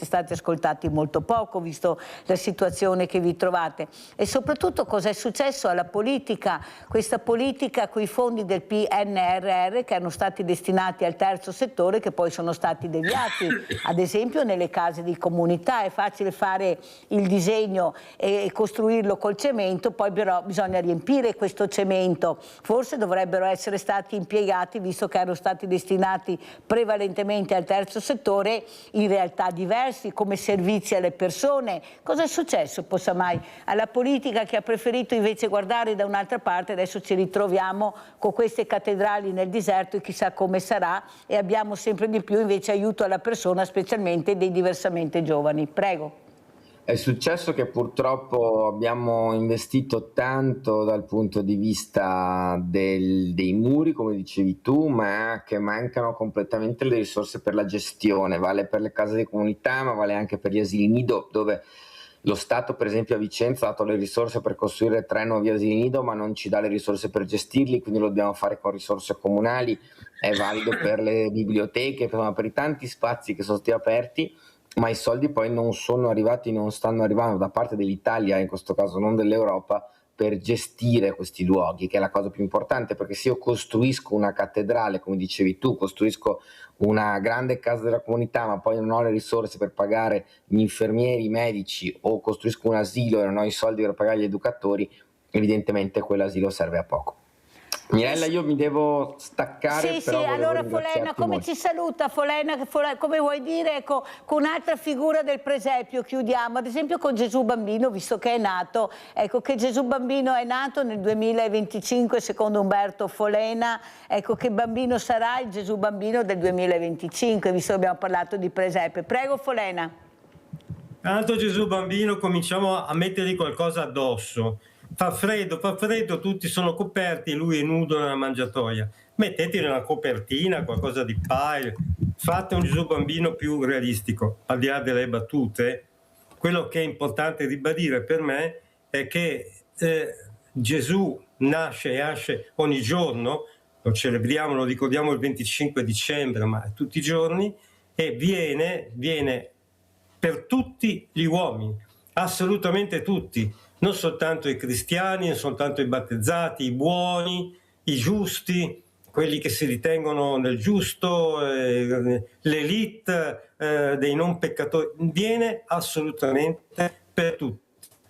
stati ascoltati molto poco, visto la situazione che vi trovate. E soprattutto cosa è successo alla politica, questa politica con i fondi del PNRR che erano stati destinati al terzo settore, che poi sono stati deviati, ad esempio nelle case di comunità. È facile fare il disegno e costruirlo col cemento, poi però bisogna riempire questo cemento. Forse dovrebbero essere stati impiegati, visto che erano stati destinati prevalentemente al terzo settore, in realtà diversi, come servizi alle persone. Cosa è successo, Possa mai, alla politica che ha preferito invece guardare da un'altra parte? Adesso ci ritroviamo con queste cattedrali nel deserto e chissà come sarà, e abbiamo sempre di più invece aiuto alla persona, specialmente dei diversamente giovani. Prego. È successo che purtroppo abbiamo investito tanto dal punto di vista dei muri, come dicevi tu, ma che mancano completamente le risorse per la gestione. Vale per le case di comunità, ma vale anche per gli asili nido, dove lo Stato, per esempio a Vicenza, ha dato le risorse per costruire 3 nuovi asili nido, ma non ci dà le risorse per gestirli, quindi lo dobbiamo fare con risorse comunali. È valido per le biblioteche, per i tanti spazi che sono stati aperti, ma i soldi poi non sono arrivati, non stanno arrivando da parte dell'Italia, in questo caso non dell'Europa, per gestire questi luoghi, che è la cosa più importante, perché se io costruisco una cattedrale, come dicevi tu, costruisco una grande casa della comunità, ma poi non ho le risorse per pagare gli infermieri, i medici, o costruisco un asilo e non ho i soldi per pagare gli educatori, evidentemente quell'asilo serve a poco. Mirella, io mi devo staccare. Sì, allora Folena, come ci saluta Folena, come vuoi dire, ecco, con un'altra figura del presepio chiudiamo, ad esempio con Gesù Bambino, visto che è nato, ecco che Gesù Bambino è nato nel 2025 secondo Umberto Folena, ecco che bambino sarà il Gesù Bambino del 2025, visto che abbiamo parlato di presepio. Prego Folena. Tanto Gesù Bambino cominciamo a mettergli qualcosa addosso. Fa freddo, tutti sono coperti e lui è nudo nella mangiatoia. Metteteli una copertina, qualcosa di pile, fate un Gesù Bambino più realistico. Al di là delle battute, quello che è importante ribadire per me è che Gesù nasce e esce ogni giorno, lo celebriamo, lo ricordiamo il 25 dicembre, ma tutti i giorni, e viene per tutti gli uomini, assolutamente tutti. Non soltanto i cristiani, non soltanto i battezzati, i buoni, i giusti, quelli che si ritengono nel giusto, l'elite dei non peccatori, viene assolutamente per tutti,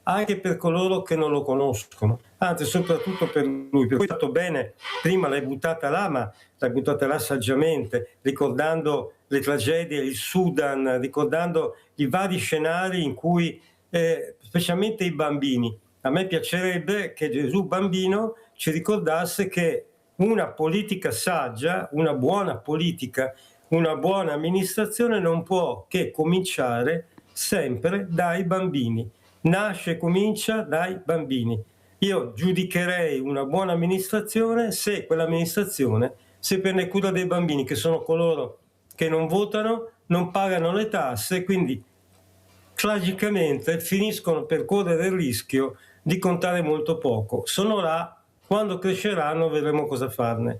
anche per coloro che non lo conoscono, anzi soprattutto per lui. Per cui è stato bene, prima l'hai buttata là, ma l'hai buttata là saggiamente, ricordando le tragedie, il Sudan, ricordando i vari scenari in cui specialmente i bambini. A me piacerebbe che Gesù Bambino ci ricordasse che una politica saggia, una buona politica, una buona amministrazione non può che cominciare sempre dai bambini. Nasce e comincia dai bambini. Io giudicherei una buona amministrazione se quell'amministrazione si prende cura dei bambini, che sono coloro che non votano, non pagano le tasse, quindi tragicamente finiscono per correre il rischio di contare molto poco. Sono là, quando cresceranno vedremo cosa farne.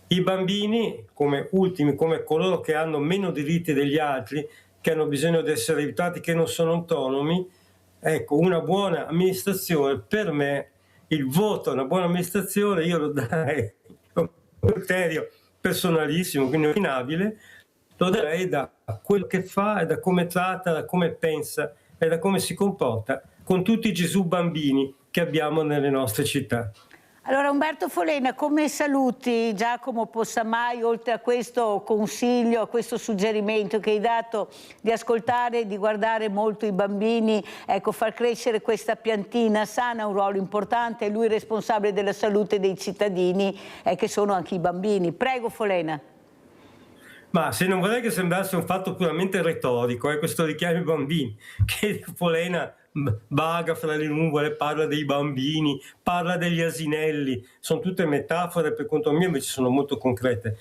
I bambini, come ultimi, come coloro che hanno meno diritti degli altri, che hanno bisogno di essere aiutati, che non sono autonomi, ecco, una buona amministrazione, per me, il voto a una buona amministrazione, io lo darei un criterio personalissimo, quindi opinabile, lo darei da quello che fa e da come tratta, da come pensa e da come si comporta con tutti i Gesù Bambini che abbiamo nelle nostre città. Allora Umberto Folena, come saluti Giacomo Possamai, oltre a questo consiglio, a questo suggerimento che hai dato di ascoltare, di guardare molto i bambini, ecco, far crescere questa piantina sana, un ruolo importante, è lui responsabile della salute dei cittadini, che sono anche i bambini. Prego Folena. Ma se non vorrei che sembrasse un fatto puramente retorico, questo richiamo ai bambini, che Folena vaga fra le nuvole, parla dei bambini, parla degli asinelli, sono tutte metafore, per conto mio invece sono molto concrete.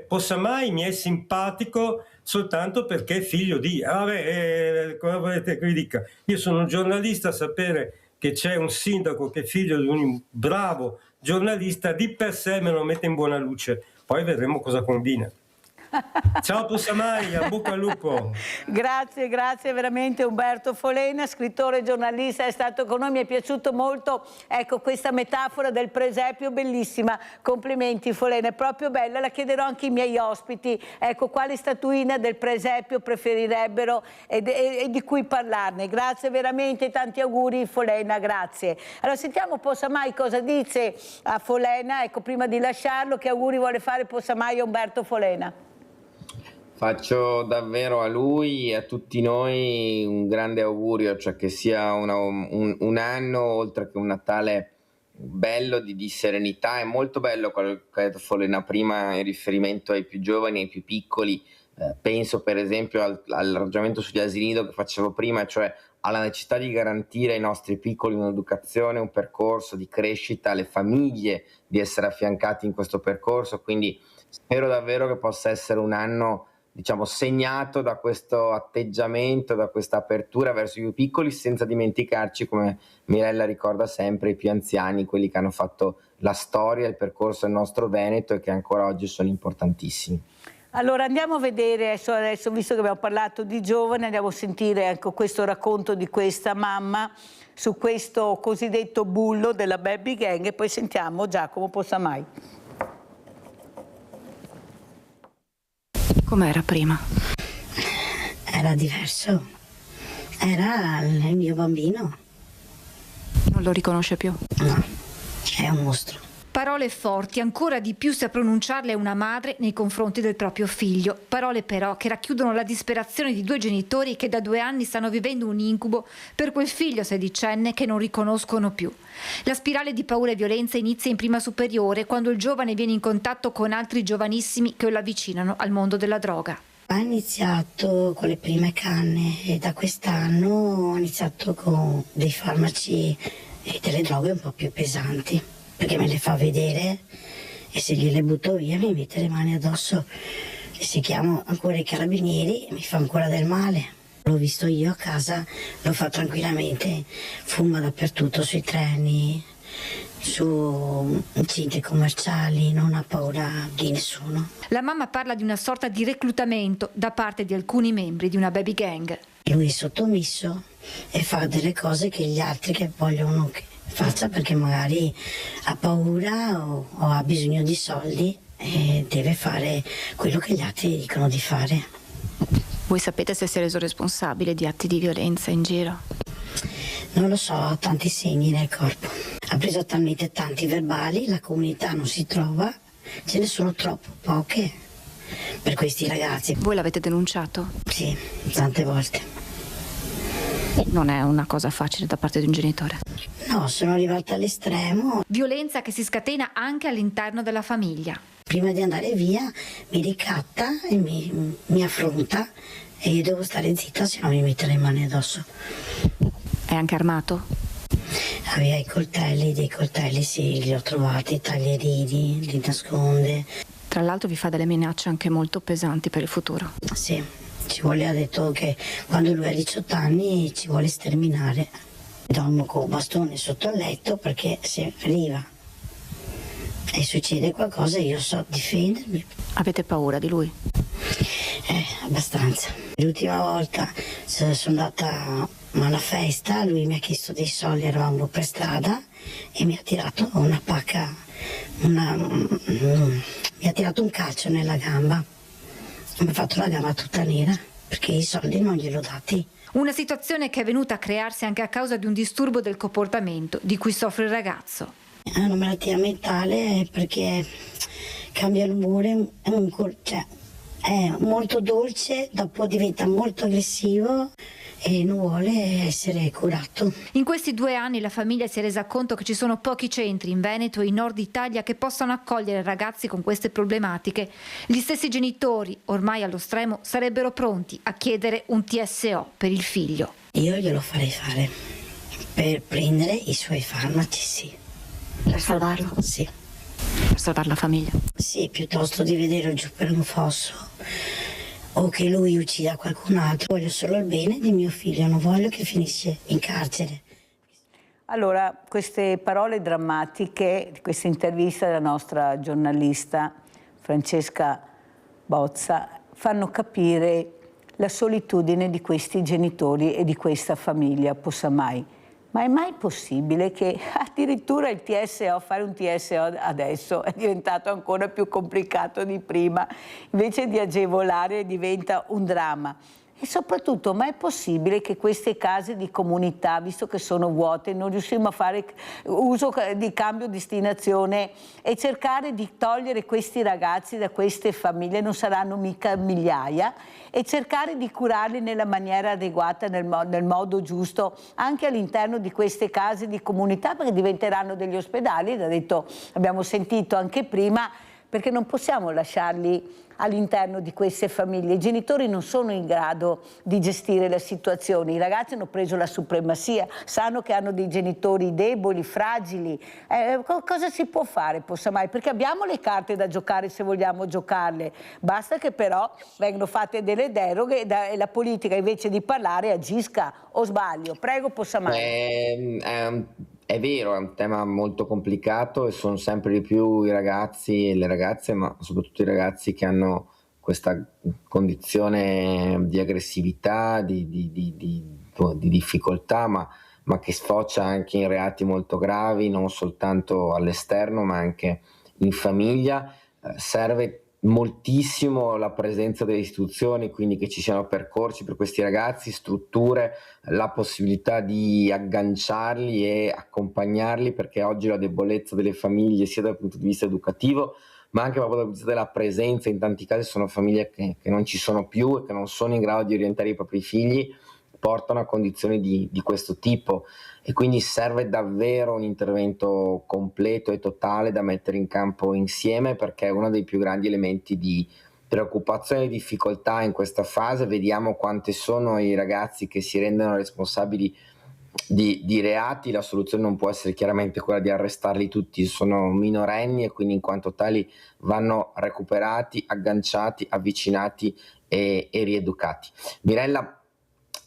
Possamai mi è simpatico soltanto perché è figlio di... cosa volete che vi dica? Io sono un giornalista, sapere che c'è un sindaco che è figlio di un bravo giornalista di per sé me lo mette in buona luce, poi vedremo cosa combina. Ciao Possamai, a bocca al lupo. Grazie veramente Umberto Folena, scrittore e giornalista, è stato con noi, mi è piaciuto molto, ecco, questa metafora del presepio, bellissima, complimenti Folena, è proprio bella, la chiederò anche ai miei ospiti, ecco, quale statuina del presepio preferirebbero e di cui parlarne. Grazie veramente, tanti auguri Folena, grazie. Allora sentiamo Possamai cosa dice a Folena, ecco, prima di lasciarlo, che auguri vuole fare Possamai a Umberto Folena. Faccio davvero a lui e a tutti noi un grande augurio, cioè che sia un anno, oltre che un Natale bello di serenità. È molto bello quello che ha detto Folena prima in riferimento ai più giovani, ai più piccoli. Penso per esempio al ragionamento sugli asili nido che facevo prima, cioè alla necessità di garantire ai nostri piccoli un'educazione, un percorso di crescita, alle famiglie di essere affiancati in questo percorso. Quindi spero davvero che possa essere un anno, diciamo, segnato da questo atteggiamento, da questa apertura verso i più piccoli, senza dimenticarci, come Mirella ricorda sempre, i più anziani, quelli che hanno fatto la storia, il percorso del nostro Veneto e che ancora oggi sono importantissimi. Allora andiamo a vedere, adesso visto che abbiamo parlato di giovani, andiamo a sentire ecco, questo racconto di questa mamma su questo cosiddetto bullo della baby gang e poi sentiamo Giacomo Possamai. Com'era prima? Era diverso, era il mio bambino. Non lo riconosce più? No, è un mostro. Parole forti, ancora di più se a pronunciarle una madre nei confronti del proprio figlio. Parole però che racchiudono la disperazione di due genitori che da 2 anni stanno vivendo un incubo per quel figlio sedicenne che non riconoscono più. La spirale di paura e violenza inizia in prima superiore quando il giovane viene in contatto con altri giovanissimi che lo avvicinano al mondo della droga. Ha iniziato con le prime canne e da quest'anno ho iniziato con dei farmaci e delle droghe un po' più pesanti, perché me le fa vedere e se gliele butto via mi mette le mani addosso e se chiamo ancora i carabinieri mi fa ancora del male. L'ho visto io a casa, lo fa tranquillamente, fuma dappertutto, sui treni, su centri commerciali, non ha paura di nessuno. La mamma parla di una sorta di reclutamento da parte di alcuni membri di una baby gang. Lui è sottomesso e fa delle cose che gli altri che vogliono che faccia perché magari ha paura o ha bisogno di soldi e deve fare quello che gli altri dicono di fare. Voi sapete se si è reso responsabile di atti di violenza in giro? Non lo so, ha tanti segni nel corpo. Ha preso talmente tanti verbali, la comunità non si trova, ce ne sono troppo poche per questi ragazzi. Voi l'avete denunciato? Sì, tante volte. Non è una cosa facile da parte di un genitore. No, sono arrivata all'estremo. Violenza che si scatena anche all'interno della famiglia. Prima di andare via mi ricatta e mi affronta e io devo stare zitta, se no mi mette le mani addosso. È anche armato? Aveva i coltelli, dei coltelli sì, li ho trovati, taglierini, li nasconde. Tra l'altro vi fa delle minacce anche molto pesanti per il futuro. Sì, ci vuole, ha detto che quando lui ha 18 anni ci vuole sterminare. Dormo con un bastone sotto il letto perché se arriva e succede qualcosa io so difendermi. Avete paura di lui? Abbastanza. L'ultima volta sono andata a una festa, lui mi ha chiesto dei soldi, eravamo per strada e mi ha tirato una pacca, mi ha tirato un calcio nella gamba. Mi ha fatto la gamba tutta nera perché i soldi non gliel'ho dati. Una situazione che è venuta a crearsi anche a causa di un disturbo del comportamento di cui soffre il ragazzo. È una malattia mentale perché cambia l'umore, è molto dolce, dopo diventa molto aggressivo e non vuole essere curato. In questi 2 anni la famiglia si è resa conto che ci sono pochi centri in Veneto e in Nord Italia che possano accogliere ragazzi con queste problematiche. Gli stessi genitori, ormai allo stremo, sarebbero pronti a chiedere un TSO per il figlio. Io glielo farei fare per prendere i suoi farmaci, sì. Per salvarlo? Sì. Per salvare la famiglia? Sì, piuttosto di vederlo giù per un fosso o che lui uccida qualcun altro. Voglio solo il bene di mio figlio, non voglio che finisce in carcere. Allora, queste parole drammatiche di questa intervista della nostra giornalista Francesca Bozza fanno capire la solitudine di questi genitori e di questa famiglia Possamai. Ma è mai possibile che addirittura il TSO, fare un TSO adesso è diventato ancora più complicato di prima, invece di agevolare diventa un dramma? E soprattutto, ma è possibile che queste case di comunità, visto che sono vuote, non riusciamo a fare uso di cambio destinazione e cercare di togliere questi ragazzi da queste famiglie, non saranno mica migliaia, e cercare di curarli nella maniera adeguata, nel modo giusto, anche all'interno di queste case di comunità, perché diventeranno degli ospedali, l'ha detto, abbiamo sentito anche prima, perché non possiamo lasciarli all'interno di queste famiglie. I genitori non sono in grado di gestire la situazione, i ragazzi hanno preso la supremazia, sanno che hanno dei genitori deboli, fragili. Cosa si può fare, Possamai? Perché abbiamo le carte da giocare se vogliamo giocarle, basta che però vengano fatte delle deroghe e la politica invece di parlare agisca, o sbaglio? Prego, Possamai. È vero, è un tema molto complicato e sono sempre di più i ragazzi e le ragazze, ma soprattutto i ragazzi che hanno questa condizione di aggressività, di difficoltà, ma che sfocia anche in reati molto gravi, non soltanto all'esterno ma anche in famiglia. Serve moltissimo la presenza delle istituzioni, quindi che ci siano percorsi per questi ragazzi, strutture, la possibilità di agganciarli e accompagnarli, perché oggi la debolezza delle famiglie, sia dal punto di vista educativo ma anche proprio dal punto di vista della presenza, in tanti casi sono famiglie che non ci sono più e che non sono in grado di orientare i propri figli, portano a condizioni di questo tipo, e quindi serve davvero un intervento completo e totale da mettere in campo insieme, perché è uno dei più grandi elementi di preoccupazione e difficoltà in questa fase. Vediamo quanti sono i ragazzi che si rendono responsabili di reati. La soluzione non può essere chiaramente quella di arrestarli tutti, sono minorenni e quindi in quanto tali vanno recuperati, agganciati, avvicinati e rieducati. Mirella,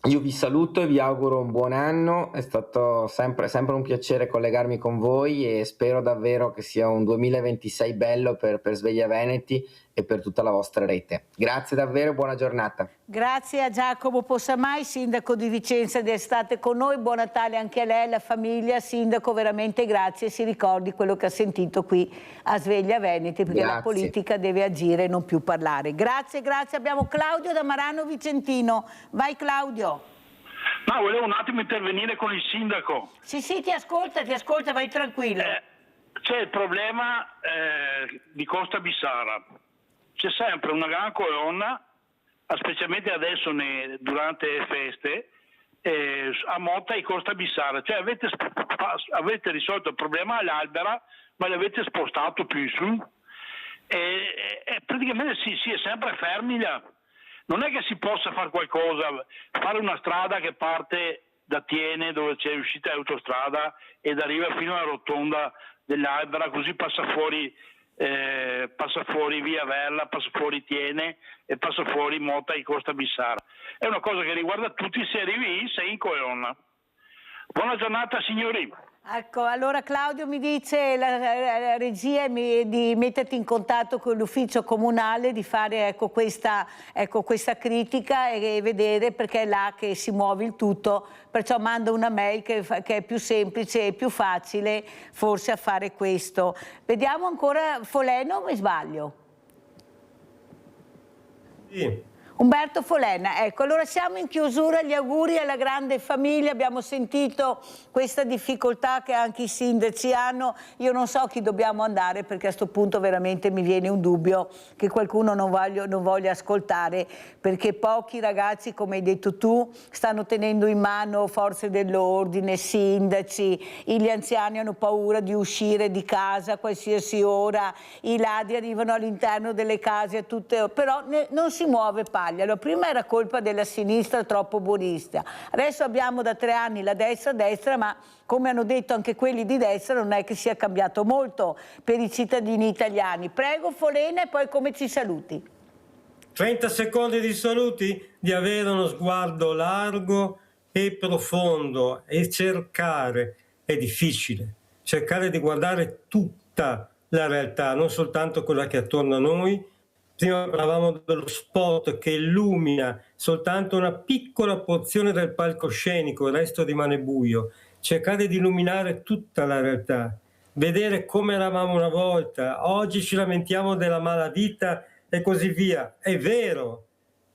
io vi saluto e vi auguro un buon anno, è stato sempre un piacere collegarmi con voi e spero davvero che sia un 2026 bello per Sveglia Veneti e per tutta la vostra rete. Grazie davvero e buona giornata. Grazie a Giacomo Possamai, sindaco di Vicenza, di essere stato con noi. Buon Natale anche a lei, alla famiglia. Sindaco, veramente grazie. Si ricordi quello che ha sentito qui a Sveglia Veneti, perché la politica deve agire e non più parlare. Grazie. Abbiamo Claudio da Marano Vicentino. Vai Claudio. Ma volevo un attimo intervenire con il sindaco. Sì, ti ascolta, vai tranquillo. C'è il problema di Costa Bissara. C'è sempre una gran colonna, specialmente adesso durante le feste, a Motta e Costa Bissara. Cioè avete risolto il problema all'Albera, ma l'avete spostato più in su. E praticamente si è sempre fermi là. Non è che si possa fare qualcosa, fare una strada che parte da Tiene, dove c'è uscita l'autostrada, ed arriva fino alla rotonda dell'Albera, così passa fuori via Verla, passa fuori Tiene e passa fuori Motta e Costa Bissara. È una cosa che riguarda tutti, se arrivi sei in colonna. Buona giornata signori. Ecco, allora Claudio mi dice la regia di metterti in contatto con l'ufficio comunale, di fare questa critica e vedere, perché è là che si muove il tutto, perciò manda una mail che è più semplice e più facile forse a fare questo. Vediamo ancora Foleno, o mi sbaglio? Sì. Umberto Folena, ecco, allora siamo in chiusura, gli auguri alla grande famiglia, abbiamo sentito questa difficoltà che anche i sindaci hanno, io non so chi dobbiamo andare, perché a questo punto veramente mi viene un dubbio che qualcuno non voglia ascoltare, perché pochi ragazzi, come hai detto tu, stanno tenendo in mano forze dell'ordine, sindaci, gli anziani hanno paura di uscire di casa a qualsiasi ora, i ladri arrivano all'interno delle case a tutte, però non si muove paglia. Allora, prima era colpa della sinistra troppo buonista, adesso abbiamo da 3 anni la destra, ma come hanno detto anche quelli di destra non è che sia cambiato molto per i cittadini italiani. Prego Folena e poi come ci saluti? 30 secondi di saluti, di avere uno sguardo largo e profondo e cercare, è difficile, cercare di guardare tutta la realtà, non soltanto quella che è attorno a noi. Prima parlavamo dello spot che illumina soltanto una piccola porzione del palcoscenico, il resto rimane buio. Cercare di illuminare tutta la realtà, vedere come eravamo una volta. Oggi ci lamentiamo della malavita e così via. È vero,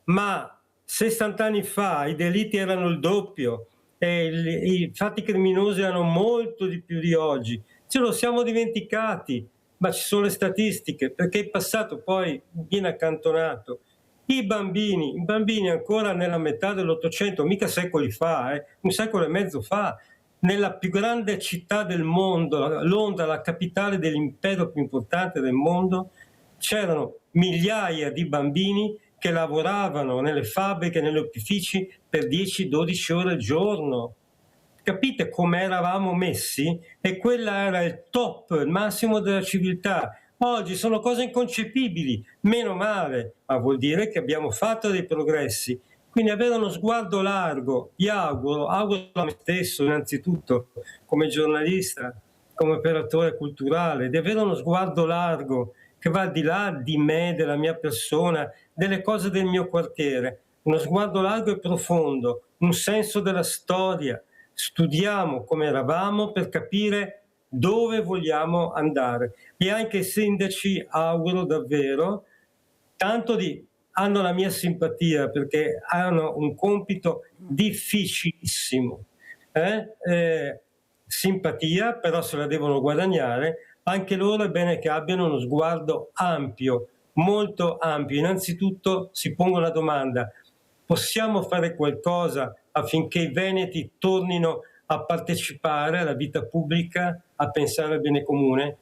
ma 60 anni fa i delitti erano il doppio e i fatti criminosi erano molto di più di oggi. Ce lo siamo dimenticati. Ma ci sono le statistiche, perché il passato poi viene accantonato. I bambini ancora nella metà dell'Ottocento, mica secoli fa, 1 secolo e mezzo fa, nella più grande città del mondo, Londra, la capitale dell'impero più importante del mondo, c'erano migliaia di bambini che lavoravano nelle fabbriche, negli opifici per 10-12 ore al giorno. Capite come eravamo messi? E quella era il top, il massimo della civiltà. Oggi sono cose inconcepibili, meno male, ma vuol dire che abbiamo fatto dei progressi. Quindi avere uno sguardo largo, auguro a me stesso innanzitutto, come giornalista, come operatore culturale, di avere uno sguardo largo che va al di là di me, della mia persona, delle cose del mio quartiere. Uno sguardo largo e profondo, un senso della storia. Studiamo come eravamo per capire dove vogliamo andare. E anche i sindaci auguro davvero hanno la mia simpatia perché hanno un compito difficilissimo. Simpatia, però se la devono guadagnare. Anche loro è bene che abbiano uno sguardo ampio, molto ampio. Innanzitutto si pongono la domanda: possiamo fare qualcosa affinché i veneti tornino a partecipare alla vita pubblica, a pensare al bene comune?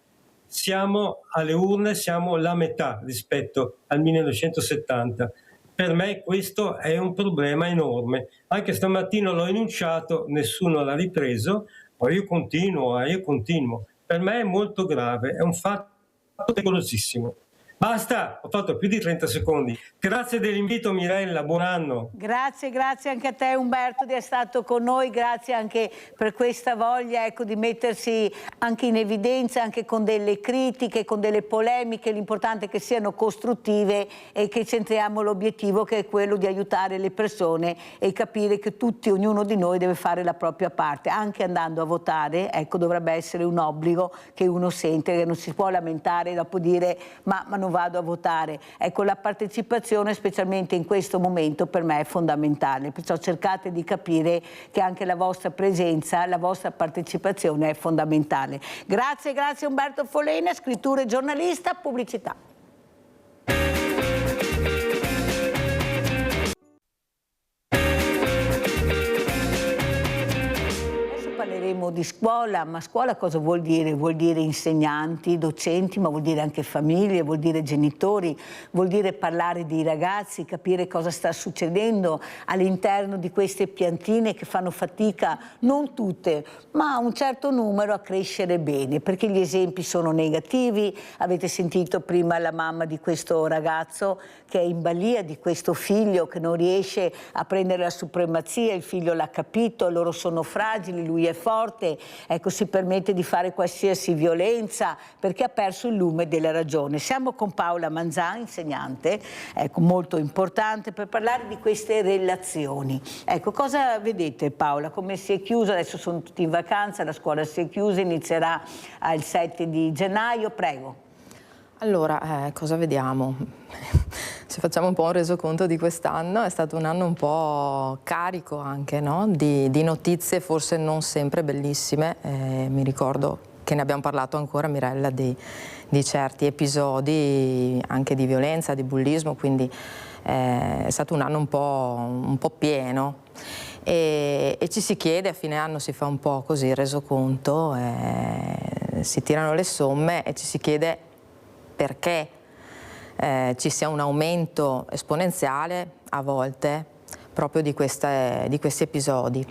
Siamo alle urne, siamo la metà rispetto al 1970. Per me questo è un problema enorme. Anche stamattina l'ho enunciato, nessuno l'ha ripreso, ma io continuo. Per me è molto grave, è un fatto pericolosissimo. Basta, ho fatto più di 30 secondi. Grazie dell'invito Mirella, buon anno. Grazie anche a te Umberto di essere stato con noi, grazie anche per questa voglia di mettersi anche in evidenza, anche con delle critiche, con delle polemiche. L'importante è che siano costruttive e che centriamo l'obiettivo, che è quello di aiutare le persone e capire che ognuno di noi deve fare la propria parte, anche andando a votare. Dovrebbe essere un obbligo che uno sente, che non si può lamentare e dopo dire ma non vado a votare. La partecipazione, specialmente in questo momento, per me è fondamentale, perciò cercate di capire che anche la vostra presenza, la vostra partecipazione è fondamentale. Grazie Umberto Folena, scrittura e giornalista, pubblicità. Parleremo di scuola, ma scuola cosa vuol dire? Vuol dire insegnanti, docenti, ma vuol dire anche famiglie, vuol dire genitori, vuol dire parlare di ragazzi, capire cosa sta succedendo all'interno di queste piantine che fanno fatica, non tutte, ma un certo numero, a crescere bene, perché gli esempi sono negativi. Avete sentito prima la mamma di questo ragazzo che è in balia, di questo figlio che non riesce a prendere la supremazia, il figlio l'ha capito, loro sono fragili, lui è forte, si permette di fare qualsiasi violenza perché ha perso il lume della ragione. Siamo con Paola Manzan, insegnante, molto importante, per parlare di queste relazioni. Cosa vedete Paola? Come si è chiusa? Adesso sono tutti in vacanza, la scuola si è chiusa, inizierà il 7 di gennaio, prego. Allora, cosa vediamo? Se facciamo un po' un resoconto di quest'anno, è stato un anno un po' carico anche, no? di notizie forse non sempre bellissime. Mi ricordo che ne abbiamo parlato ancora, Mirella, di certi episodi anche di violenza, di bullismo, quindi è stato un anno un po' pieno. E ci si chiede, a fine anno si fa un po' così il resoconto, si tirano le somme e ci si chiede perché ci sia un aumento esponenziale a volte proprio di questi episodi.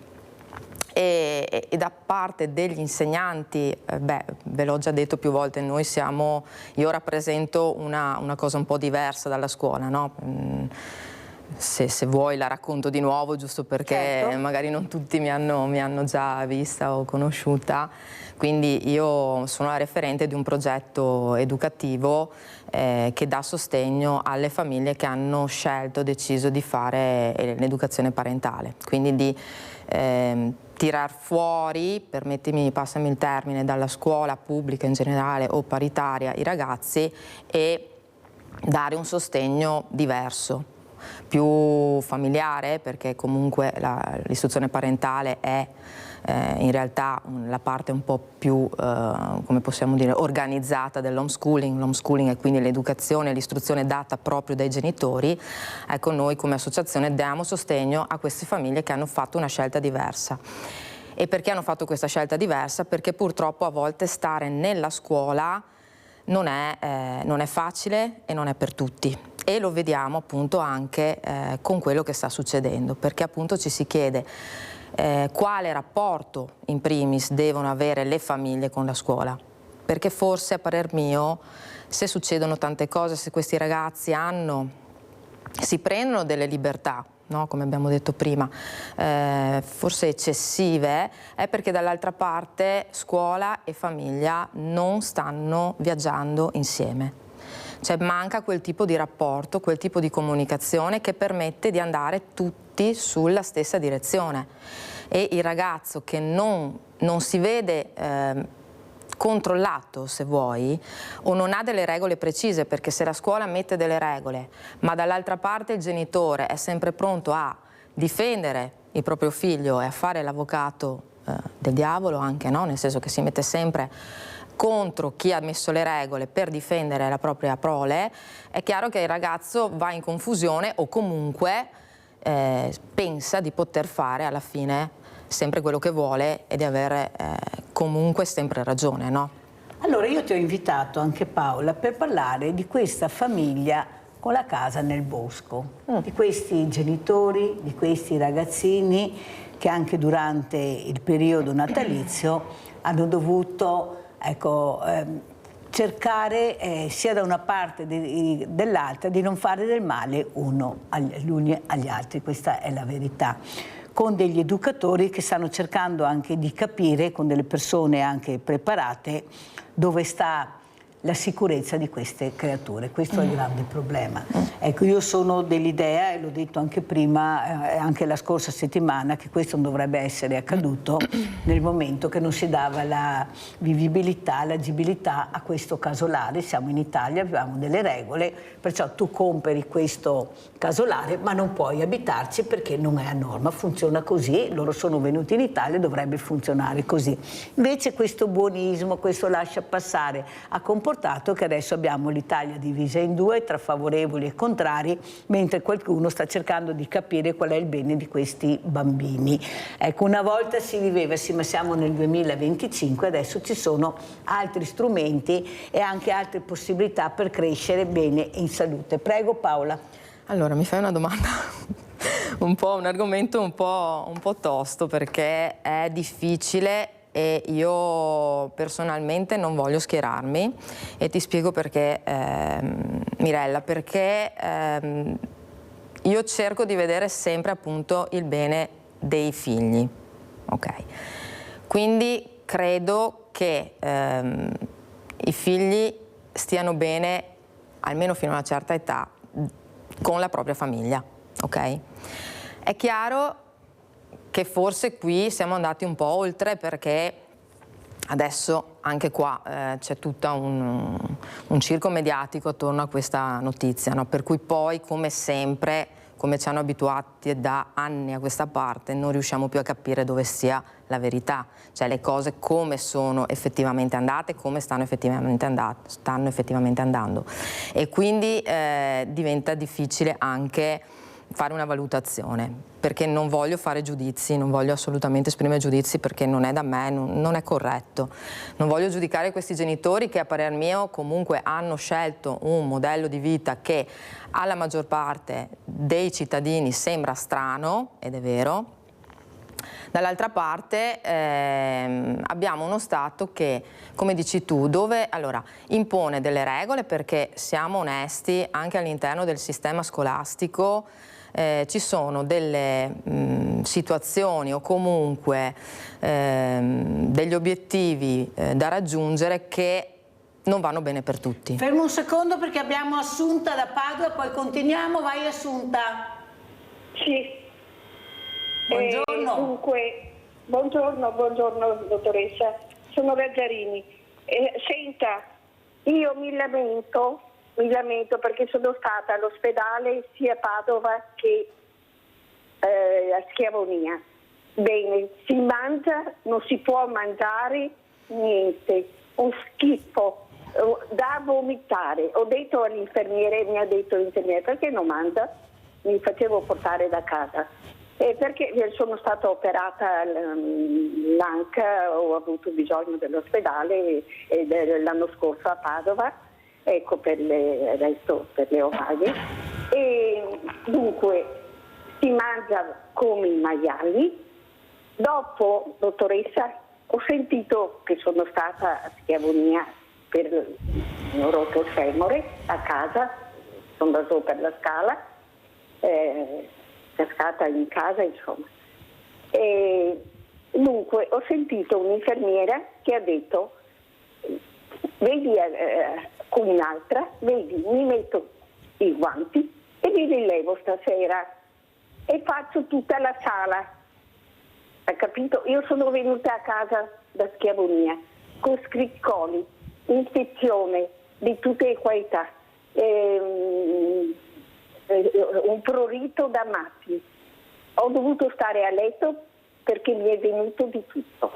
E da parte degli insegnanti, ve l'ho già detto più volte, io rappresento una cosa un po' diversa dalla scuola, no? Se vuoi la racconto di nuovo, giusto perché magari non tutti mi hanno già vista o conosciuta. Quindi io sono la referente di un progetto educativo che dà sostegno alle famiglie che hanno deciso di fare l'educazione parentale, quindi di tirar fuori, passami il termine, dalla scuola pubblica in generale o paritaria i ragazzi e dare un sostegno diverso, più familiare, perché comunque l'istruzione parentale è in realtà la parte un po' più, come possiamo dire, organizzata dell'homeschooling. L'homeschooling è quindi l'educazione e l'istruzione data proprio dai genitori. Ecco, noi come associazione diamo sostegno a queste famiglie che hanno fatto una scelta diversa. E perché hanno fatto questa scelta diversa? Perché purtroppo a volte stare nella scuola non è facile e non è per tutti. E lo vediamo appunto anche con quello che sta succedendo, perché appunto ci si chiede quale rapporto in primis devono avere le famiglie con la scuola, perché forse a parer mio, se succedono tante cose, se questi ragazzi si prendono delle libertà, no? Come abbiamo detto prima, forse eccessive, è perché dall'altra parte scuola e famiglia non stanno viaggiando insieme. Cioè manca quel tipo di rapporto, quel tipo di comunicazione che permette di andare tutti sulla stessa direzione. E il ragazzo che non si vede controllato, se vuoi, o non ha delle regole precise, perché se la scuola mette delle regole, ma dall'altra parte il genitore è sempre pronto a difendere il proprio figlio e a fare l'avvocato del diavolo anche, no? Nel senso che si mette sempre contro chi ha messo le regole per difendere la propria prole, è chiaro che il ragazzo va in confusione o comunque pensa di poter fare alla fine sempre quello che vuole e di avere comunque sempre ragione, no? Allora io ti ho invitato anche, Paola, per parlare di questa famiglia con la casa nel bosco, di questi genitori, di questi ragazzini che anche durante il periodo natalizio hanno dovuto, ecco, cercare sia da una parte dell'altra di non fare del male gli uni agli altri, questa è la verità, con degli educatori che stanno cercando anche di capire, con delle persone anche preparate, dove sta la sicurezza di queste creature. Questo è il grande problema. Ecco, io sono dell'idea, e l'ho detto anche prima, anche la scorsa settimana, che questo non dovrebbe essere accaduto nel momento che non si dava la vivibilità, l'agibilità a questo casolare. Siamo in Italia, abbiamo delle regole, perciò tu compri questo casolare ma non puoi abitarci perché non è a norma, funziona così, loro sono venuti in Italia, dovrebbe funzionare così. Invece questo buonismo, questo lascia passare ha comportato che adesso abbiamo l'Italia divisa in due tra favorevoli e contrari, mentre qualcuno sta cercando di capire qual è il bene di questi bambini. Ecco, una volta si viveva, sì, ma siamo nel 2025, adesso ci sono altri strumenti e anche altre possibilità per crescere bene e in salute. Prego Paola. Allora, mi fai una domanda, un argomento un po' tosto, perché è difficile e io personalmente non voglio schierarmi, e ti spiego perché, Mirella, perché io cerco di vedere sempre appunto il bene dei figli, ok? Quindi credo che i figli stiano bene, almeno fino a una certa età, con la propria famiglia, ok? È chiaro che forse qui siamo andati un po' oltre, perché adesso anche qua c'è tutto un circo mediatico attorno a questa notizia, no? Per cui poi, come sempre, come ci hanno abituati da anni a questa parte, non riusciamo più a capire dove sia la verità, cioè le cose come sono effettivamente andate, come stanno effettivamente andando, e quindi diventa difficile anche fare una valutazione, perché non voglio fare giudizi, non voglio assolutamente esprimere giudizi, perché non è da me, non è corretto. Non voglio giudicare questi genitori che, a parer mio, comunque hanno scelto un modello di vita che alla maggior parte dei cittadini sembra strano, ed è vero. Dall'altra parte abbiamo uno Stato che, come dici tu, dove allora impone delle regole, perché siamo onesti, anche all'interno del sistema scolastico ci sono delle situazioni o comunque degli obiettivi da raggiungere che non vanno bene per tutti. Fermo un secondo perché abbiamo Assunta da Padova, poi continuiamo. Vai Assunta. Sì. Buongiorno. Dunque, buongiorno dottoressa, sono Gazzarini. Senta, io mi lamento perché sono stata all'ospedale sia a Padova che a Schiavonia. Bene, si mangia, non si può mangiare niente, un schifo, da vomitare. Ho detto all'infermiere, mi ha detto l'infermiere, perché non mangia? Mi facevo portare da casa. Perché sono stata operata l'anca, ho avuto bisogno dell'ospedale l'anno scorso a Padova, ecco, adesso per le ovaie. E dunque si mangia come i maiali. Dopo, dottoressa, ho sentito che sono stata a Schiavonia mi ho rotto il femore a casa, sono andato su per la scala, cascata in casa, insomma. E dunque ho sentito un'infermiera che ha detto: vedi con un'altra, vedi, mi metto i guanti e mi rilevo stasera e faccio tutta la sala, hai capito? Io sono venuta a casa da Schiavonia con scricchioli, infezione di tutte le qualità, un prurito da matti. Ho dovuto stare a letto perché mi è venuto di tutto.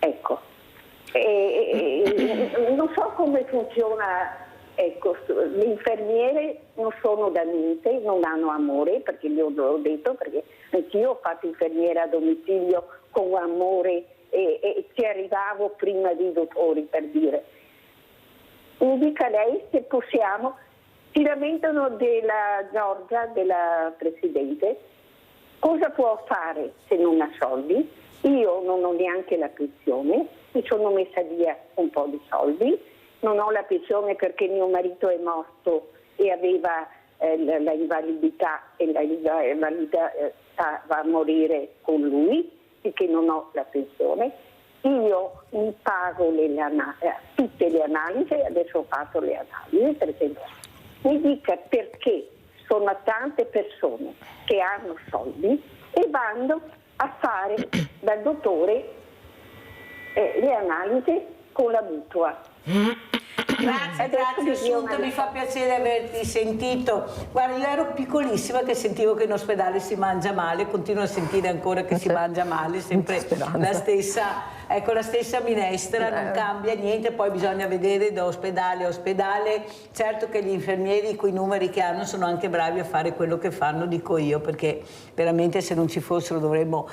Ecco. Non so come funziona, ecco, le infermiere non sono da niente, non hanno amore, perché gli ho detto, perché anch'io ho fatto infermiera a domicilio con amore e ci arrivavo prima dei dottori, per dire. Mi dica lei se possiamo, si lamentano della Giorgia, della Presidente, cosa può fare se non ha soldi? Io non ho neanche la pensione, mi sono messa via un po' di soldi, non ho la pensione perché mio marito è morto e aveva la invalidità e la invalidità va a morire con lui, perché non ho la pensione. Io mi pago tutte le analisi, adesso ho fatto le analisi, per esempio. Mi dica perché sono tante persone che hanno soldi e vanno a fare dal dottore le analisi con la mutua. Grazie Assunta, mi fa piacere averti sentito. Guarda, io ero piccolissima che sentivo che in ospedale si mangia male, continuo a sentire ancora che si mangia male, sempre la stessa minestra, non cambia niente, poi bisogna vedere da ospedale a ospedale. Certo che gli infermieri con i numeri che hanno sono anche bravi a fare quello che fanno, dico io, perché veramente se non ci fossero dovremmo,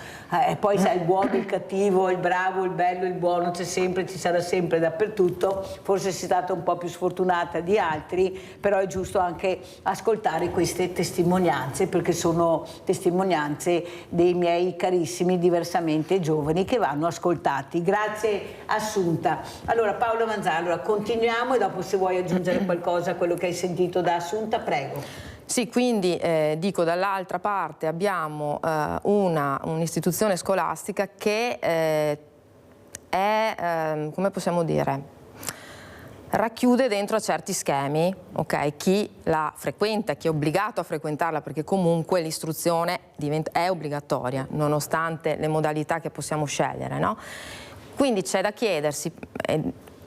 poi sai, il buono, il cattivo, il bravo, il bello, il buono c'è sempre, ci sarà sempre dappertutto. Forse si stata un po' più sfortunata di altri, però è giusto anche ascoltare queste testimonianze, perché sono testimonianze dei miei carissimi diversamente giovani che vanno ascoltati. Grazie Assunta. Allora Paola Manzano, continuiamo e dopo se vuoi aggiungere qualcosa a quello che hai sentito da Assunta, prego. Sì, quindi dico, dall'altra parte abbiamo un'istituzione scolastica che è, come possiamo dire, racchiude dentro certi schemi, ok? Chi la frequenta, chi è obbligato a frequentarla, perché comunque l'istruzione è obbligatoria, nonostante le modalità che possiamo scegliere, no? Quindi c'è da chiedersi,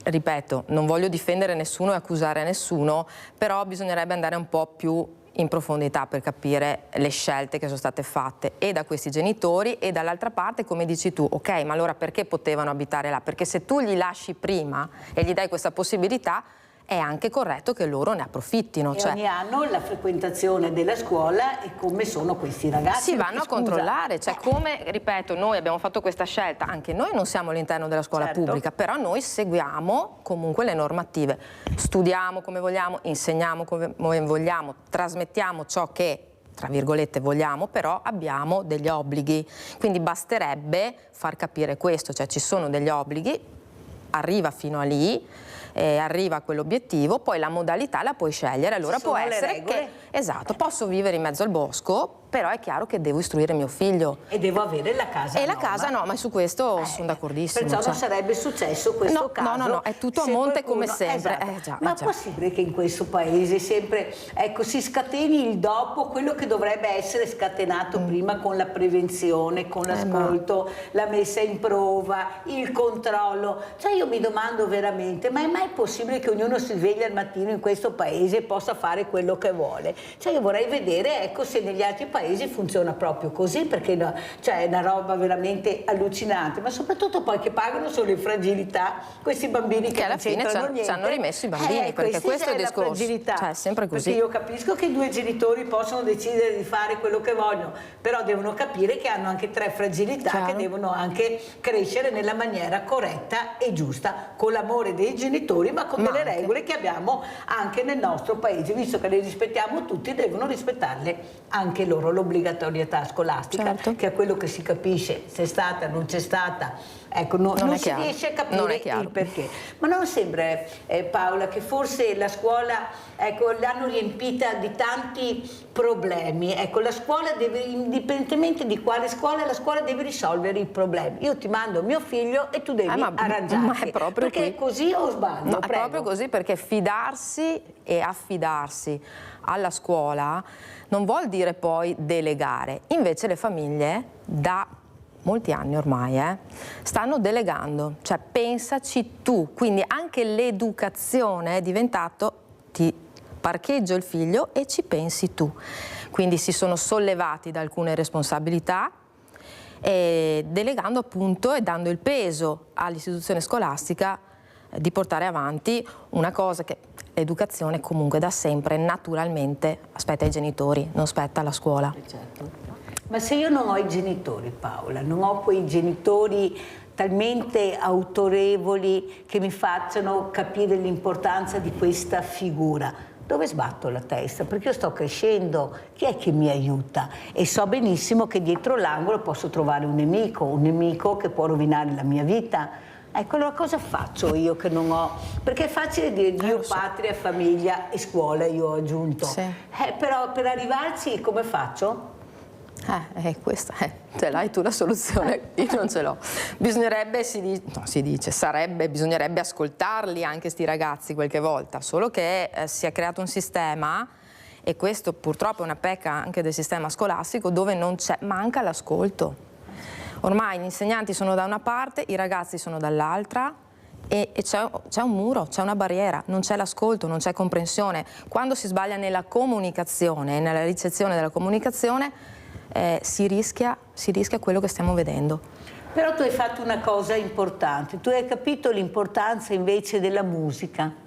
ripeto, non voglio difendere nessuno e accusare nessuno, però bisognerebbe andare un po' più in profondità per capire le scelte che sono state fatte e da questi genitori e dall'altra parte, come dici tu, ok, ma allora perché potevano abitare là? Perché se tu li lasci prima e gli dai questa possibilità, è anche corretto che loro ne approfittino. E ogni anno la frequentazione della scuola e come sono questi ragazzi. Si vanno a controllare, cioè come, ripeto, noi abbiamo fatto questa scelta, anche noi non siamo all'interno della scuola pubblica, però noi seguiamo comunque le normative, studiamo come vogliamo, insegniamo come vogliamo, trasmettiamo ciò che tra virgolette vogliamo, però abbiamo degli obblighi, quindi basterebbe far capire questo, cioè ci sono degli obblighi, arriva fino a lì, arriva a quell'obiettivo, poi la modalità la puoi scegliere, allora può essere che, esatto, posso vivere in mezzo al bosco, però è chiaro che devo istruire mio figlio. E devo avere la casa E la casa no, ma su questo sono d'accordissimo. Perciò non sarebbe successo questo caso. No, è tutto a monte come sempre. Esatto. Ma è possibile che in questo paese sempre, ecco, si scateni il dopo, quello che dovrebbe essere scatenato prima con la prevenzione, con l'ascolto, la messa in prova, il controllo. Cioè io mi domando veramente, ma è mai possibile che ognuno si sveglia al mattino in questo paese e possa fare quello che vuole? Cioè io vorrei vedere, ecco, se negli altri paesi funziona proprio così, perché cioè, è una roba veramente allucinante, ma soprattutto poi che pagano solo in fragilità questi bambini che alla fine ci hanno rimesso i bambini, perché questo è il discorso, cioè è sempre così. Perché io capisco che due genitori possono decidere di fare quello che vogliono, però devono capire che hanno anche tre fragilità che devono anche crescere nella maniera corretta e giusta, con l'amore dei genitori, ma con delle regole che abbiamo anche nel nostro paese, visto che le rispettiamo tutti, devono rispettarle anche loro. L'obbligatorietà scolastica, che è quello che si capisce, se è stata, non c'è stata, ecco, non si riesce a capire il perché. Ma non sembra, Paola, che forse la scuola, ecco, l'hanno riempita di tanti problemi, ecco, la scuola deve, indipendentemente di quale scuola, la scuola deve risolvere i problemi. Io ti mando mio figlio e tu devi arrangiarti, ma è proprio perché è così o sbaglio? sbaglio? No, è proprio così, perché fidarsi e affidarsi alla scuola non vuol dire poi delegare. Invece le famiglie da molti anni ormai stanno delegando, cioè pensaci tu, quindi anche l'educazione è diventato ti parcheggio il figlio e ci pensi tu. Quindi si sono sollevati da alcune responsabilità, delegando appunto e dando il peso all'istituzione scolastica di portare avanti una cosa che l'educazione comunque da sempre naturalmente aspetta ai genitori, non spetta alla scuola. Certo. Ma se io non ho i genitori, Paola, non ho quei genitori talmente autorevoli che mi facciano capire l'importanza di questa figura, dove sbatto la testa? Perché io sto crescendo, chi è che mi aiuta? E so benissimo che dietro l'angolo posso trovare un nemico che può rovinare la mia vita. Ecco, allora cosa faccio io che non ho? Perché è facile dire Dio, patria, famiglia e scuola, io ho aggiunto. Sì. Però per arrivarci come faccio? Questa ce l'hai tu la soluzione, io non ce l'ho. Bisognerebbe, bisognerebbe ascoltarli anche sti ragazzi qualche volta, solo che si è creato un sistema, e questo purtroppo è una pecca anche del sistema scolastico, dove manca l'ascolto. Ormai gli insegnanti sono da una parte, i ragazzi sono dall'altra, e c'è un muro, c'è una barriera, non c'è l'ascolto, non c'è comprensione. Quando si sbaglia nella comunicazione, nella ricezione della comunicazione, si rischia quello che stiamo vedendo. Però tu hai fatto una cosa importante, tu hai capito l'importanza invece della musica,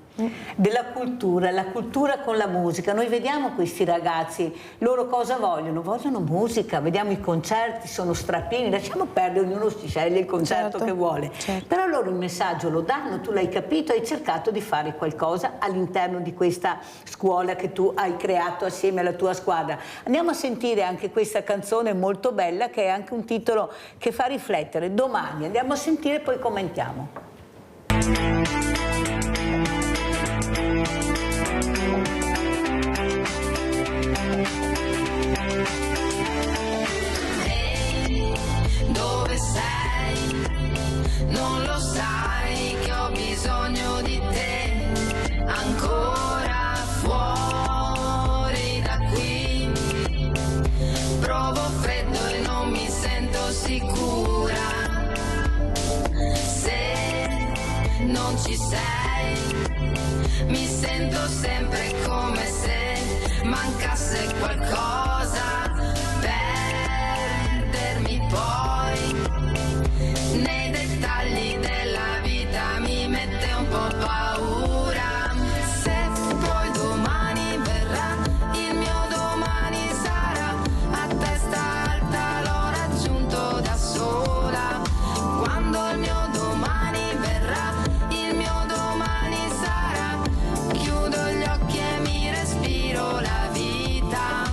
della cultura, la cultura con la musica. Noi vediamo questi ragazzi, loro cosa vogliono? Vogliono musica, vediamo i concerti, sono strapieni, lasciamo perdere, ognuno si sceglie il concerto che vuole. Però loro il messaggio lo danno, tu l'hai capito, hai cercato di fare qualcosa all'interno di questa scuola che tu hai creato assieme alla tua squadra. Andiamo a sentire anche questa canzone molto bella, che è anche un titolo che fa riflettere. Domani andiamo a sentire e poi commentiamo. Dove sei? Non lo sai che ho bisogno di te, ancora fuori da qui. Provo freddo e non mi sento sicura. Se non ci sei, mi sento sempre come se mancasse qualcosa. Perdermi poi nei dettagli della vita mi mette un po' paura. Se poi domani verrà, il mio domani sarà a testa alta, l'ho raggiunto da sola. Quando il mio domani verrà, il mio domani sarà, chiudo gli occhi e mi respiro la vita.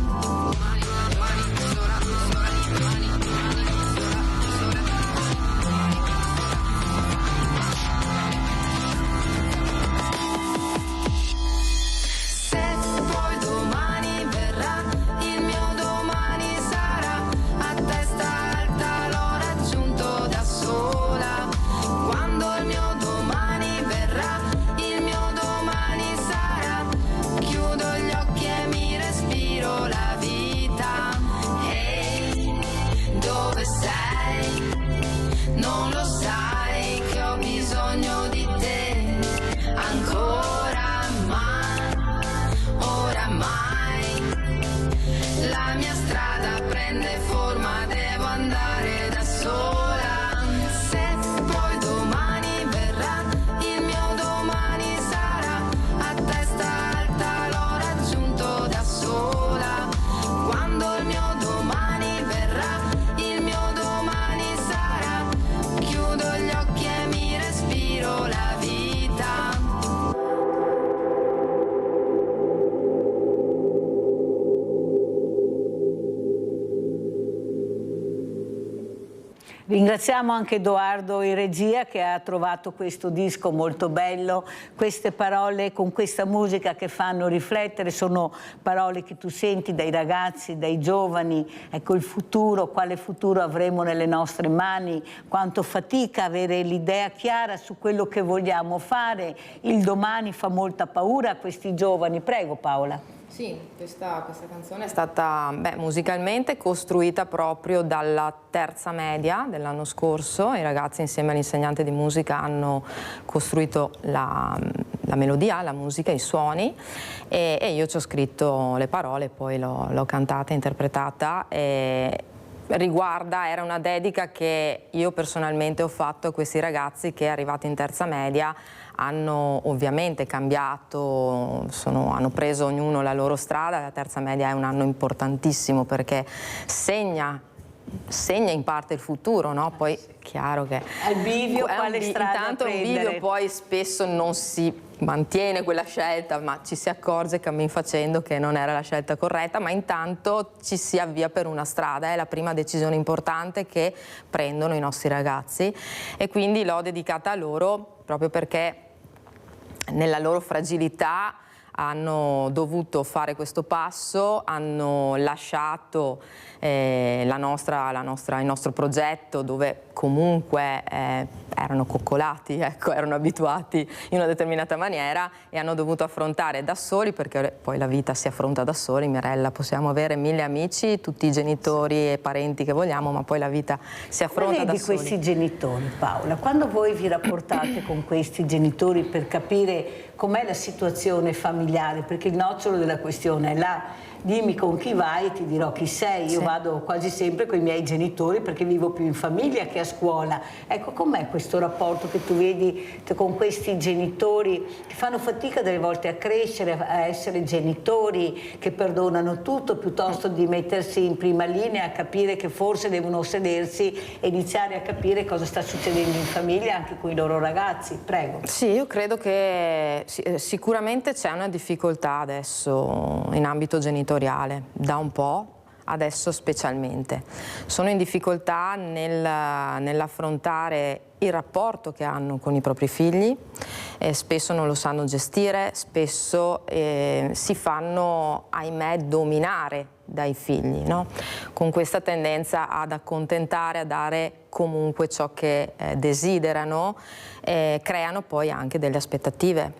Non lo sai che ho bisogno di te, ancora mai, oramai. La mia strada prende forma, devo andare da sola. Se poi domani verrà, il mio domani sarà a testa alta, l'ho raggiunto da sola. Quando il mio domani verrà, il mio domani sarà, chiudo Ringraziamo anche Edoardo in regia che ha trovato questo disco molto bello, queste parole con questa musica che fanno riflettere, sono parole che tu senti dai ragazzi, dai giovani, ecco il futuro, quale futuro avremo nelle nostre mani, quanto fatica avere l'idea chiara su quello che vogliamo fare, il domani fa molta paura a questi giovani. Prego Paola. Sì, questa canzone è stata musicalmente costruita proprio dalla terza media dell'anno scorso. I ragazzi insieme all'insegnante di musica hanno costruito la melodia, la musica, i suoni e io ci ho scritto le parole, poi l'ho cantata, interpretata. Era una dedica che io personalmente ho fatto a questi ragazzi che arrivati in terza media hanno ovviamente cambiato, hanno preso ognuno la loro strada. La terza media è un anno importantissimo perché segna in parte il futuro, no? Poi chiaro che al bivio quale strada intanto un bivio, poi spesso non si mantiene quella scelta, ma ci si accorge cammin facendo che non era la scelta corretta, ma intanto ci si avvia per una strada, è la prima decisione importante che prendono i nostri ragazzi e quindi l'ho dedicata a loro proprio perché nella loro fragilità hanno dovuto fare questo passo, hanno lasciato il nostro progetto dove comunque erano coccolati, ecco, erano abituati in una determinata maniera e hanno dovuto affrontare da soli, perché poi la vita si affronta da soli, Mirella, possiamo avere 1000 amici, tutti i genitori e parenti che vogliamo, ma poi la vita si affronta da soli. Come vedi questi genitori, Paola? Quando voi vi rapportate con questi genitori per capire com'è la situazione familiare, perché il nocciolo della questione è là, dimmi con chi vai e ti dirò chi sei. Io vado quasi sempre con i miei genitori perché vivo più in famiglia che a scuola. Ecco, com'è questo rapporto che tu vedi con questi genitori che fanno fatica delle volte a crescere, a essere genitori, che perdonano tutto piuttosto di mettersi in prima linea, a capire che forse devono sedersi e iniziare a capire cosa sta succedendo in famiglia anche con i loro ragazzi? Prego. Sì, io credo che sicuramente c'è una difficoltà adesso in ambito genitoriale, da un po', adesso specialmente. Sono in difficoltà nell'affrontare il rapporto che hanno con i propri figli, spesso non lo sanno gestire, spesso si fanno, ahimè, dominare dai figli, no? Con questa tendenza ad accontentare, a dare comunque ciò che desiderano, creano poi anche delle aspettative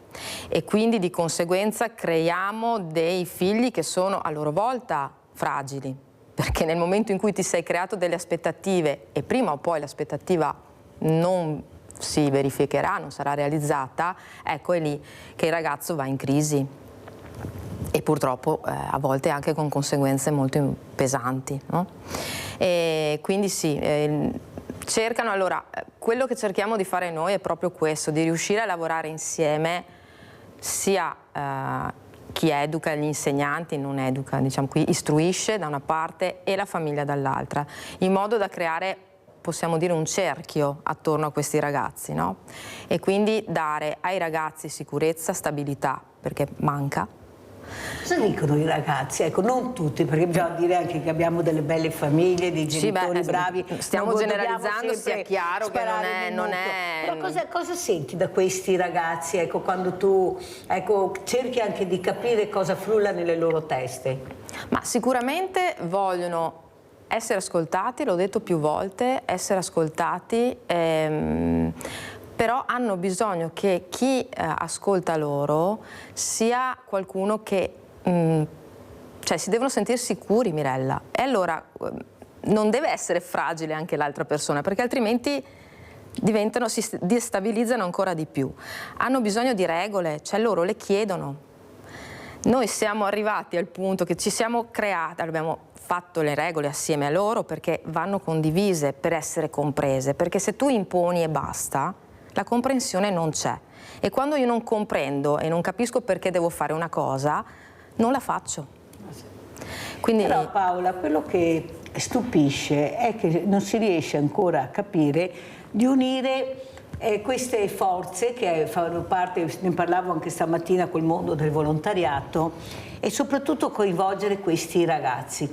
e quindi di conseguenza creiamo dei figli che sono a loro volta fragili, perché nel momento in cui ti sei creato delle aspettative e prima o poi l'aspettativa non si verificherà, non sarà realizzata, ecco è lì che il ragazzo va in crisi e purtroppo a volte anche con conseguenze molto pesanti, no? E quindi sì, cercano, allora quello che cerchiamo di fare noi è proprio questo, di riuscire a lavorare insieme sia chi educa, gli insegnanti, non educa, diciamo qui istruisce da una parte e la famiglia dall'altra, in modo da creare, possiamo dire, un cerchio attorno a questi ragazzi, no? E quindi dare ai ragazzi sicurezza, stabilità, perché manca. Cosa dicono i ragazzi? Ecco, non tutti, perché bisogna dire anche che abbiamo delle belle famiglie, dei genitori bravi. Stiamo generalizzando, sia chiaro che non è... Però cosa senti da questi ragazzi, ecco, quando tu cerchi anche di capire cosa frulla nelle loro teste? Ma sicuramente vogliono essere ascoltati, l'ho detto più volte, essere ascoltati, però hanno bisogno che chi ascolta loro sia qualcuno che, cioè si devono sentire sicuri, Mirella, e allora non deve essere fragile anche l'altra persona, perché altrimenti si destabilizzano ancora di più. Hanno bisogno di regole, cioè loro le chiedono. Noi siamo arrivati al punto che ci siamo creati, abbiamo fatto le regole assieme a loro perché vanno condivise per essere comprese, perché se tu imponi e basta, la comprensione non c'è. E quando io non comprendo e non capisco perché devo fare una cosa, non la faccio. Quindi... Però Paola, quello che stupisce è che non si riesce ancora a capire di unire queste forze che fanno parte, ne parlavo anche stamattina col mondo del volontariato, e soprattutto coinvolgere questi ragazzi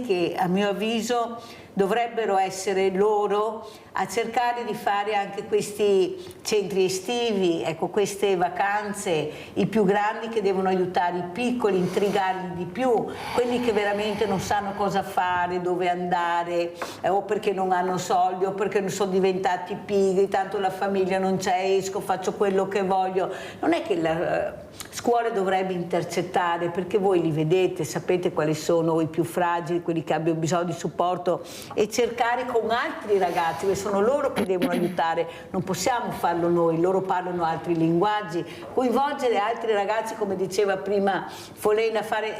che a mio avviso dovrebbero essere loro a cercare di fare anche questi centri estivi, ecco, queste vacanze, i più grandi che devono aiutare i piccoli, intrigarli di più, quelli che veramente non sanno cosa fare, dove andare, o perché non hanno soldi o perché non sono diventati pigri, tanto la famiglia non c'è, esco, faccio quello che voglio. Non è che la scuola dovrebbe intercettare, perché voi li vedete, sapete quali sono i più fragili, quelli che abbiano bisogno di supporto, e cercare con altri ragazzi, che sono loro che devono aiutare, non possiamo farlo noi, loro parlano altri linguaggi, coinvolgere altri ragazzi, come diceva prima Folena, fare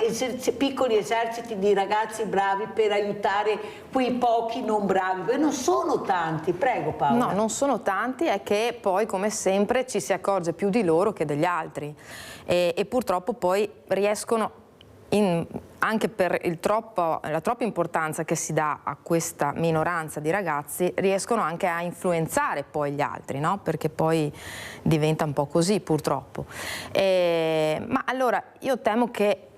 piccoli eserciti di ragazzi bravi per aiutare quei pochi non bravi, perché non sono tanti. Prego Paola. No, non sono tanti, è che poi come sempre ci si accorge più di loro che degli altri e purtroppo poi riescono anche per la troppa importanza che si dà a questa minoranza di ragazzi, riescono anche a influenzare poi gli altri, no? Perché poi diventa un po' così purtroppo. Ma allora io temo che,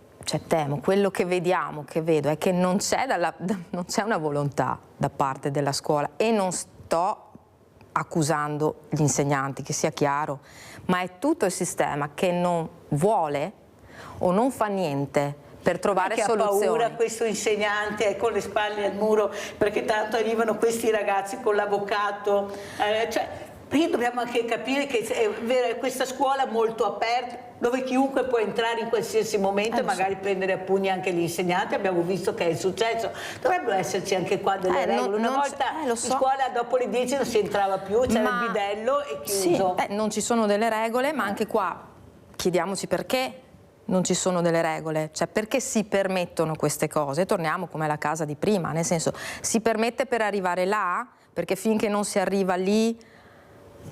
quello che vedo è che non c'è una volontà da parte della scuola, e non sto accusando gli insegnanti, che sia chiaro, ma è tutto il sistema che non vuole o non fa niente per trovare soluzioni. Ha paura questo insegnante, è con le spalle al muro, perché tanto arrivano questi ragazzi con l'avvocato, perché dobbiamo anche capire che è questa scuola molto aperta, dove chiunque può entrare in qualsiasi momento e magari prendere a pugni anche gli insegnanti. Abbiamo visto che è successo. Dovrebbero esserci anche qua delle regole. Una volta in scuola dopo le 10 non si entrava più, c'era il bidello e chiuso. Sì, non ci sono delle regole, ma anche qua chiediamoci perché non ci sono delle regole, cioè perché si permettono queste cose. Torniamo come la casa di prima, nel senso, si permette per arrivare là, perché finché non si arriva lì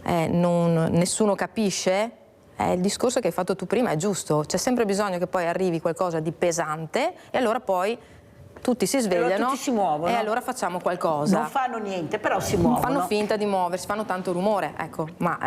nessuno capisce. Il discorso che hai fatto tu prima è giusto, c'è sempre bisogno che poi arrivi qualcosa di pesante e allora poi tutti si svegliano, tutti si muovono, e allora facciamo qualcosa. Non fanno niente, però si muovono. Fanno finta di muoversi, fanno tanto rumore, ecco, ma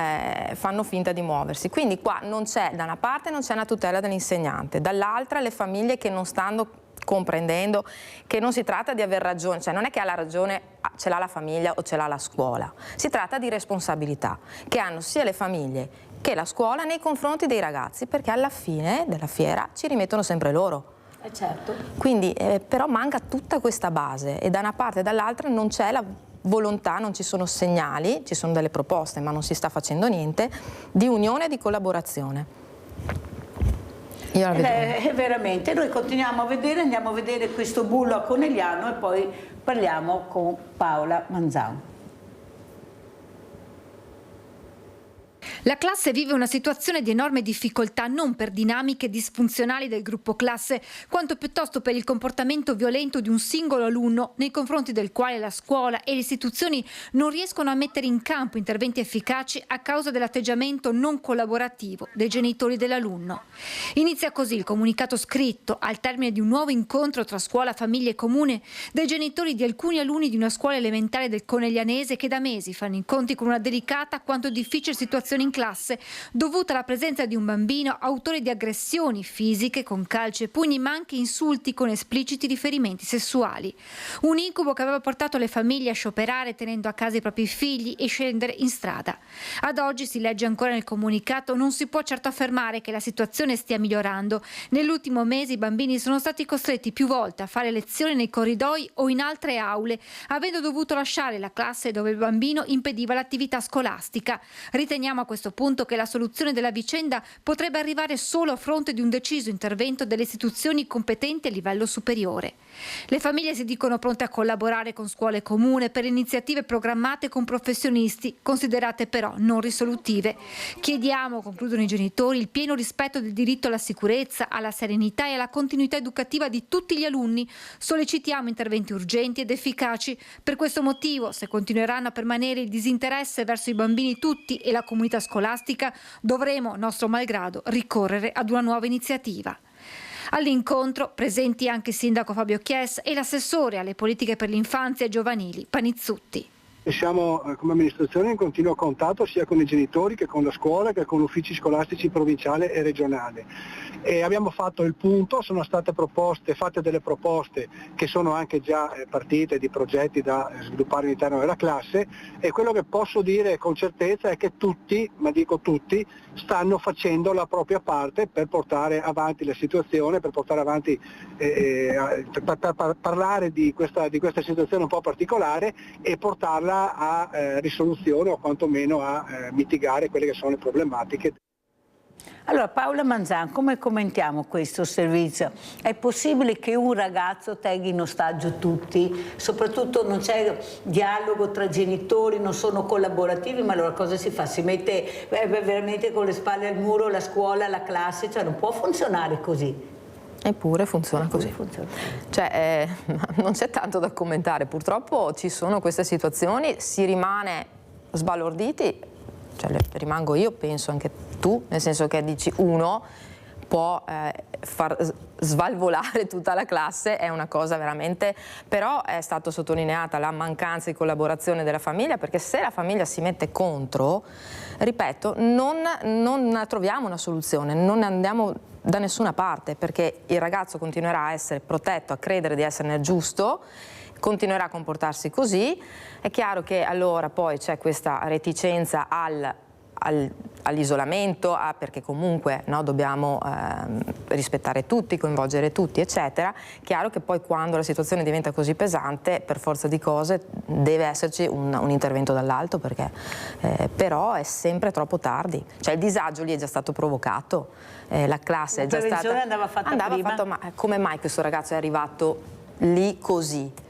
fanno finta di muoversi. Quindi qua non c'è, da una parte non c'è una tutela dell'insegnante, dall'altra le famiglie che non stanno comprendendo che non si tratta di aver ragione, cioè non è che ha la ragione, ce l'ha la famiglia o ce l'ha la scuola, si tratta di responsabilità che hanno sia le famiglie che la scuola nei confronti dei ragazzi, perché alla fine della fiera ci rimettono sempre loro. Certo. Quindi però manca tutta questa base, e da una parte e dall'altra non c'è la volontà, non ci sono segnali, ci sono delle proposte ma non si sta facendo niente di unione e di collaborazione. Io la vedo. Veramente, noi continuiamo a vedere, andiamo a vedere questo bullo a Conegliano e poi parliamo con Paola Manzano. La classe vive una situazione di enorme difficoltà non per dinamiche disfunzionali del gruppo classe, quanto piuttosto per il comportamento violento di un singolo alunno nei confronti del quale la scuola e le istituzioni non riescono a mettere in campo interventi efficaci a causa dell'atteggiamento non collaborativo dei genitori dell'alunno. Inizia così il comunicato scritto al termine di un nuovo incontro tra scuola, famiglia e comune dei genitori di alcuni alunni di una scuola elementare del Coneglianese che da mesi fanno i conti con una delicata quanto difficile situazione in classe dovuta alla presenza di un bambino autore di aggressioni fisiche con calci e pugni, ma anche insulti con espliciti riferimenti sessuali. Un incubo che aveva portato le famiglie a scioperare tenendo a casa i propri figli e scendere in strada. Ad oggi, si legge ancora nel comunicato, non si può certo affermare che la situazione stia migliorando. Nell'ultimo mese i bambini sono stati costretti più volte a fare lezioni nei corridoi o in altre aule, avendo dovuto lasciare la classe dove il bambino impediva l'attività scolastica. Riteniamo a questo punto che la soluzione della vicenda potrebbe arrivare solo a fronte di un deciso intervento delle istituzioni competenti a livello superiore. Le famiglie si dicono pronte a collaborare con scuole comune per iniziative programmate con professionisti, considerate però non risolutive. Chiediamo, concludono i genitori, il pieno rispetto del diritto alla sicurezza, alla serenità e alla continuità educativa di tutti gli alunni. Sollecitiamo interventi urgenti ed efficaci. Per questo motivo, se continueranno a permanere il disinteresse verso i bambini tutti e la comunità scolastica, dovremo, nostro malgrado, ricorrere ad una nuova iniziativa. All'incontro presenti anche il sindaco Fabio Chies e l'assessore alle politiche per l'infanzia e giovanili Panizzutti. Siamo come amministrazione in continuo contatto sia con i genitori che con la scuola che con uffici scolastici provinciale e regionale. e abbiamo fatto il punto, sono state fatte delle proposte che sono anche già partite di progetti da sviluppare all'interno della classe, e quello che posso dire con certezza è che tutti, ma dico tutti, stanno facendo la propria parte per portare avanti la situazione, per portare avanti, per parlare di questa situazione un po' particolare e portarla a risoluzione o quantomeno a mitigare quelle che sono le problematiche. Allora Paola Manzan, come commentiamo questo servizio? È possibile che un ragazzo tenga in ostaggio tutti? Soprattutto non c'è dialogo tra genitori, non sono collaborativi, ma allora cosa si fa? Si mette veramente con le spalle al muro la scuola, la classe? Cioè non può funzionare così. Eppure funziona così. Cioè, non c'è tanto da commentare, purtroppo ci sono queste situazioni, si rimane sbalorditi, cioè rimango io, penso anche tu, nel senso che dici uno può far svalvolare tutta la classe, è una cosa veramente, però è stata sottolineata la mancanza di collaborazione della famiglia, perché se la famiglia si mette contro, ripeto, non troviamo una soluzione, non andiamo da nessuna parte, perché il ragazzo continuerà a essere protetto, a credere di essere nel giusto, continuerà a comportarsi così. È chiaro che allora poi c'è questa reticenza all'isolamento, perché comunque no, dobbiamo rispettare tutti, coinvolgere tutti, eccetera. Chiaro che poi quando la situazione diventa così pesante, per forza di cose deve esserci un intervento dall'alto, perché però è sempre troppo tardi. Cioè il disagio lì è già stato provocato, la classe è già stata... andava fatta prima. Ma come mai questo ragazzo è arrivato lì così?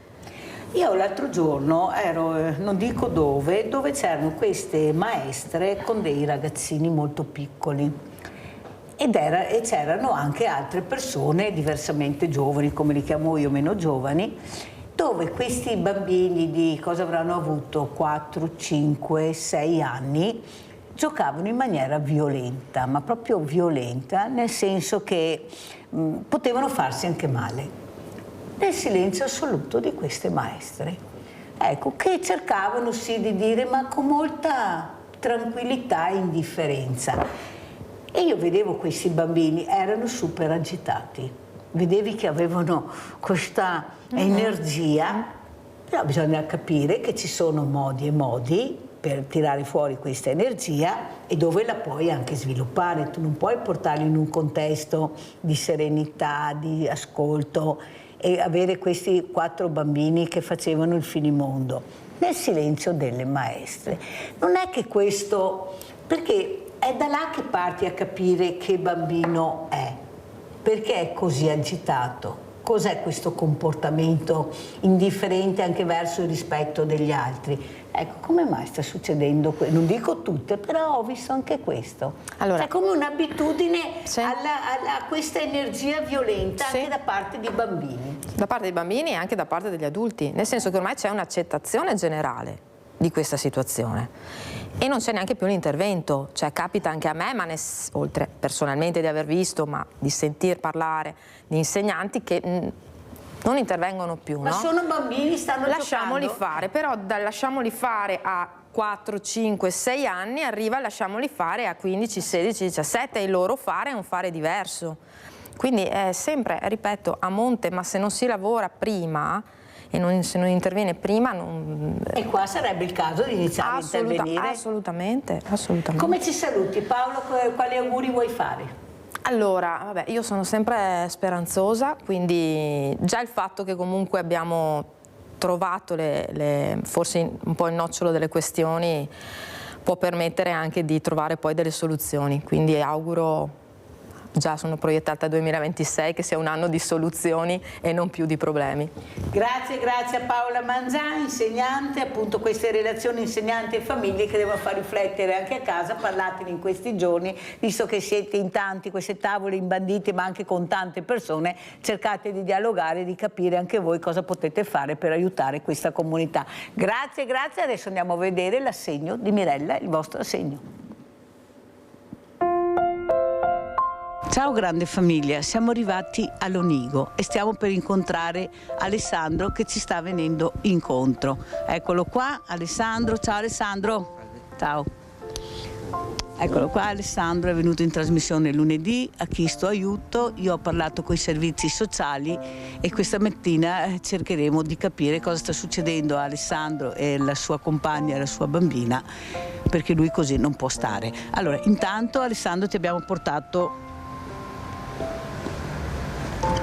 Io l'altro giorno ero, non dico dove c'erano queste maestre con dei ragazzini molto piccoli e c'erano anche altre persone diversamente giovani, come li chiamo io, meno giovani, dove questi bambini di cosa avranno avuto 4, 5, 6 anni giocavano in maniera violenta, ma proprio violenta, nel senso che potevano farsi anche male. Nel silenzio assoluto di queste maestre, ecco, che cercavano sì di dire, ma con molta tranquillità e indifferenza. E io vedevo questi bambini, erano super agitati, vedevi che avevano questa energia, però bisogna capire che ci sono modi e modi per tirare fuori questa energia e dove la puoi anche sviluppare. Tu non puoi portarli in un contesto di serenità, di ascolto, e avere questi 4 bambini che facevano il finimondo nel silenzio delle maestre. Non è che questo, perché è da là che parti a capire che bambino è, perché è così agitato, cos'è questo comportamento indifferente anche verso il rispetto degli altri. Ecco, come mai sta succedendo questo? Non dico tutte, però ho visto anche questo. Allora, c'è come un'abitudine a questa energia violenta anche da parte dei bambini. Da parte dei bambini e anche da parte degli adulti, nel senso che ormai c'è un'accettazione generale di questa situazione e non c'è neanche più l'intervento. Cioè capita anche a me, ma oltre personalmente di aver visto, ma di sentir parlare di insegnanti che non intervengono più. Ma no? sono bambini, stanno lasciamoli giocando. fare, però dal lasciamoli fare a 4, 5, 6 anni arriva lasciamoli fare a 15, 16, 17 e il loro fare è un fare diverso. Quindi è sempre, ripeto, a monte, ma se non si lavora prima e se non interviene prima non... E qua sarebbe il caso di iniziare a intervenire. Assolutamente. Come ci saluti Paolo? Quali auguri vuoi fare? Allora, vabbè, io sono sempre speranzosa, quindi già il fatto che comunque abbiamo trovato forse un po' il nocciolo delle questioni può permettere anche di trovare poi delle soluzioni, quindi auguro, già sono proiettata al 2026, che sia un anno di soluzioni e non più di problemi. Grazie a Paola Manzan, insegnante, appunto queste relazioni insegnanti e famiglie che devono far riflettere anche a casa, parlatene in questi giorni, visto che siete in tanti, queste tavole imbandite ma anche con tante persone, cercate di dialogare e di capire anche voi cosa potete fare per aiutare questa comunità. Grazie, adesso andiamo a vedere l'assegno di Mirella, il vostro assegno. Ciao grande famiglia, siamo arrivati a Lonigo e stiamo per incontrare Alessandro che ci sta venendo incontro. Eccolo qua, Alessandro. Ciao Alessandro. Ciao. Eccolo qua, Alessandro è venuto in trasmissione lunedì, ha chiesto aiuto, io ho parlato con i servizi sociali e questa mattina cercheremo di capire cosa sta succedendo a Alessandro e alla sua compagna e alla sua bambina, perché lui così non può stare. Allora, intanto Alessandro ti abbiamo portato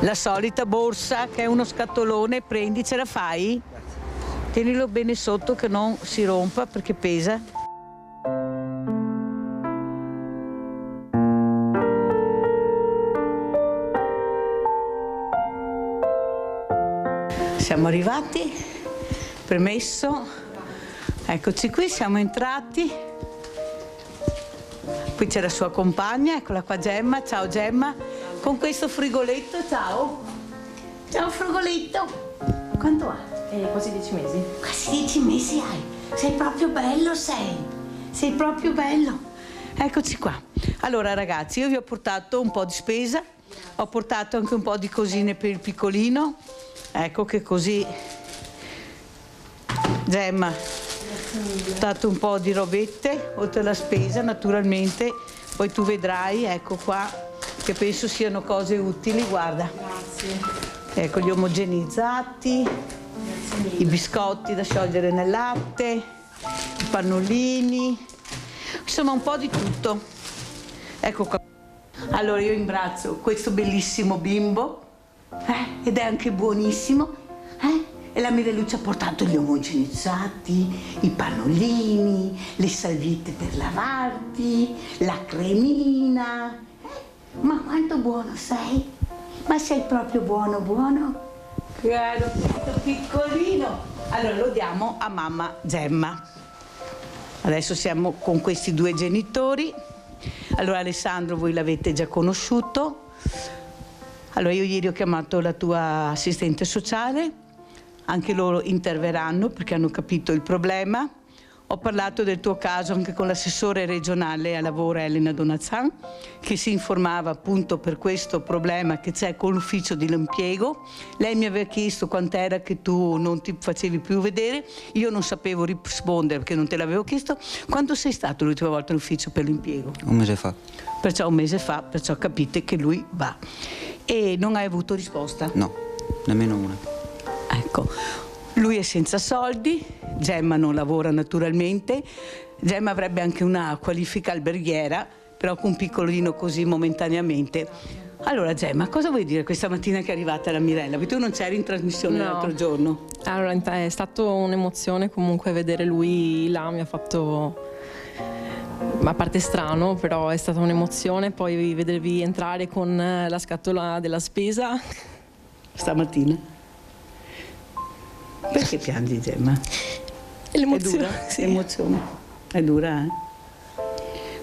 la solita borsa che è uno scatolone, prendi, ce la fai? Tienilo bene sotto che non si rompa perché pesa. Siamo arrivati, permesso, eccoci qui, siamo entrati. Qui c'è la sua compagna, eccola qua Gemma, ciao Gemma, con questo frigoletto, ciao. Ciao frigoletto, quanto ha? Quasi 10 mesi. Quasi 10 mesi hai, sei proprio bello sei proprio bello. Eccoci qua. Allora ragazzi, io vi ho portato un po' di spesa, ho portato anche un po' di cosine per il piccolino, ecco che così Gemma ho dato un po' di robette, oltre alla spesa naturalmente, poi tu vedrai, ecco qua, che penso siano cose utili, guarda. Grazie. Ecco gli omogenizzati, i biscotti da sciogliere nel latte, i pannolini, insomma un po' di tutto. Ecco qua. Allora io imbraccio questo bellissimo bimbo, ed è anche buonissimo, e la Mirelluccia ha portato gli omogenizzati, i pannolini, le salviette per lavarti, la cremina. Ma quanto buono sei? Ma sei proprio buono, buono? Caro piccolino. Allora lo diamo a mamma Gemma. Adesso siamo con questi due genitori. Allora Alessandro voi l'avete già conosciuto. Allora io ieri ho chiamato la tua assistente sociale, anche loro interverranno perché hanno capito il problema. Ho parlato del tuo caso anche con l'assessore regionale a lavoro Elena Donazan, che si informava appunto per questo problema che c'è con l'ufficio dell'impiego. Lei mi aveva chiesto quant'era che tu non ti facevi più vedere, io non sapevo rispondere perché non te l'avevo chiesto. Quando sei stato l'ultima volta all'ufficio per l'impiego? Un mese fa. Perciò un mese fa, perciò capite che lui va. E non hai avuto risposta? No, nemmeno una. Ecco. Lui è senza soldi, Gemma non lavora naturalmente, Gemma avrebbe anche una qualifica alberghiera, però con un piccolino così momentaneamente. Allora Gemma, cosa vuoi dire questa mattina che è arrivata la Mirella? Perché tu non c'eri in trasmissione l'altro giorno. Allora è stato un'emozione comunque vedere lui là, mi ha fatto, a parte strano, però è stata un'emozione, poi vedervi entrare con la scatola della spesa. Stamattina. Perché piangi Gemma? L'emozione. È dura? Sì. L'emozione. È dura, eh?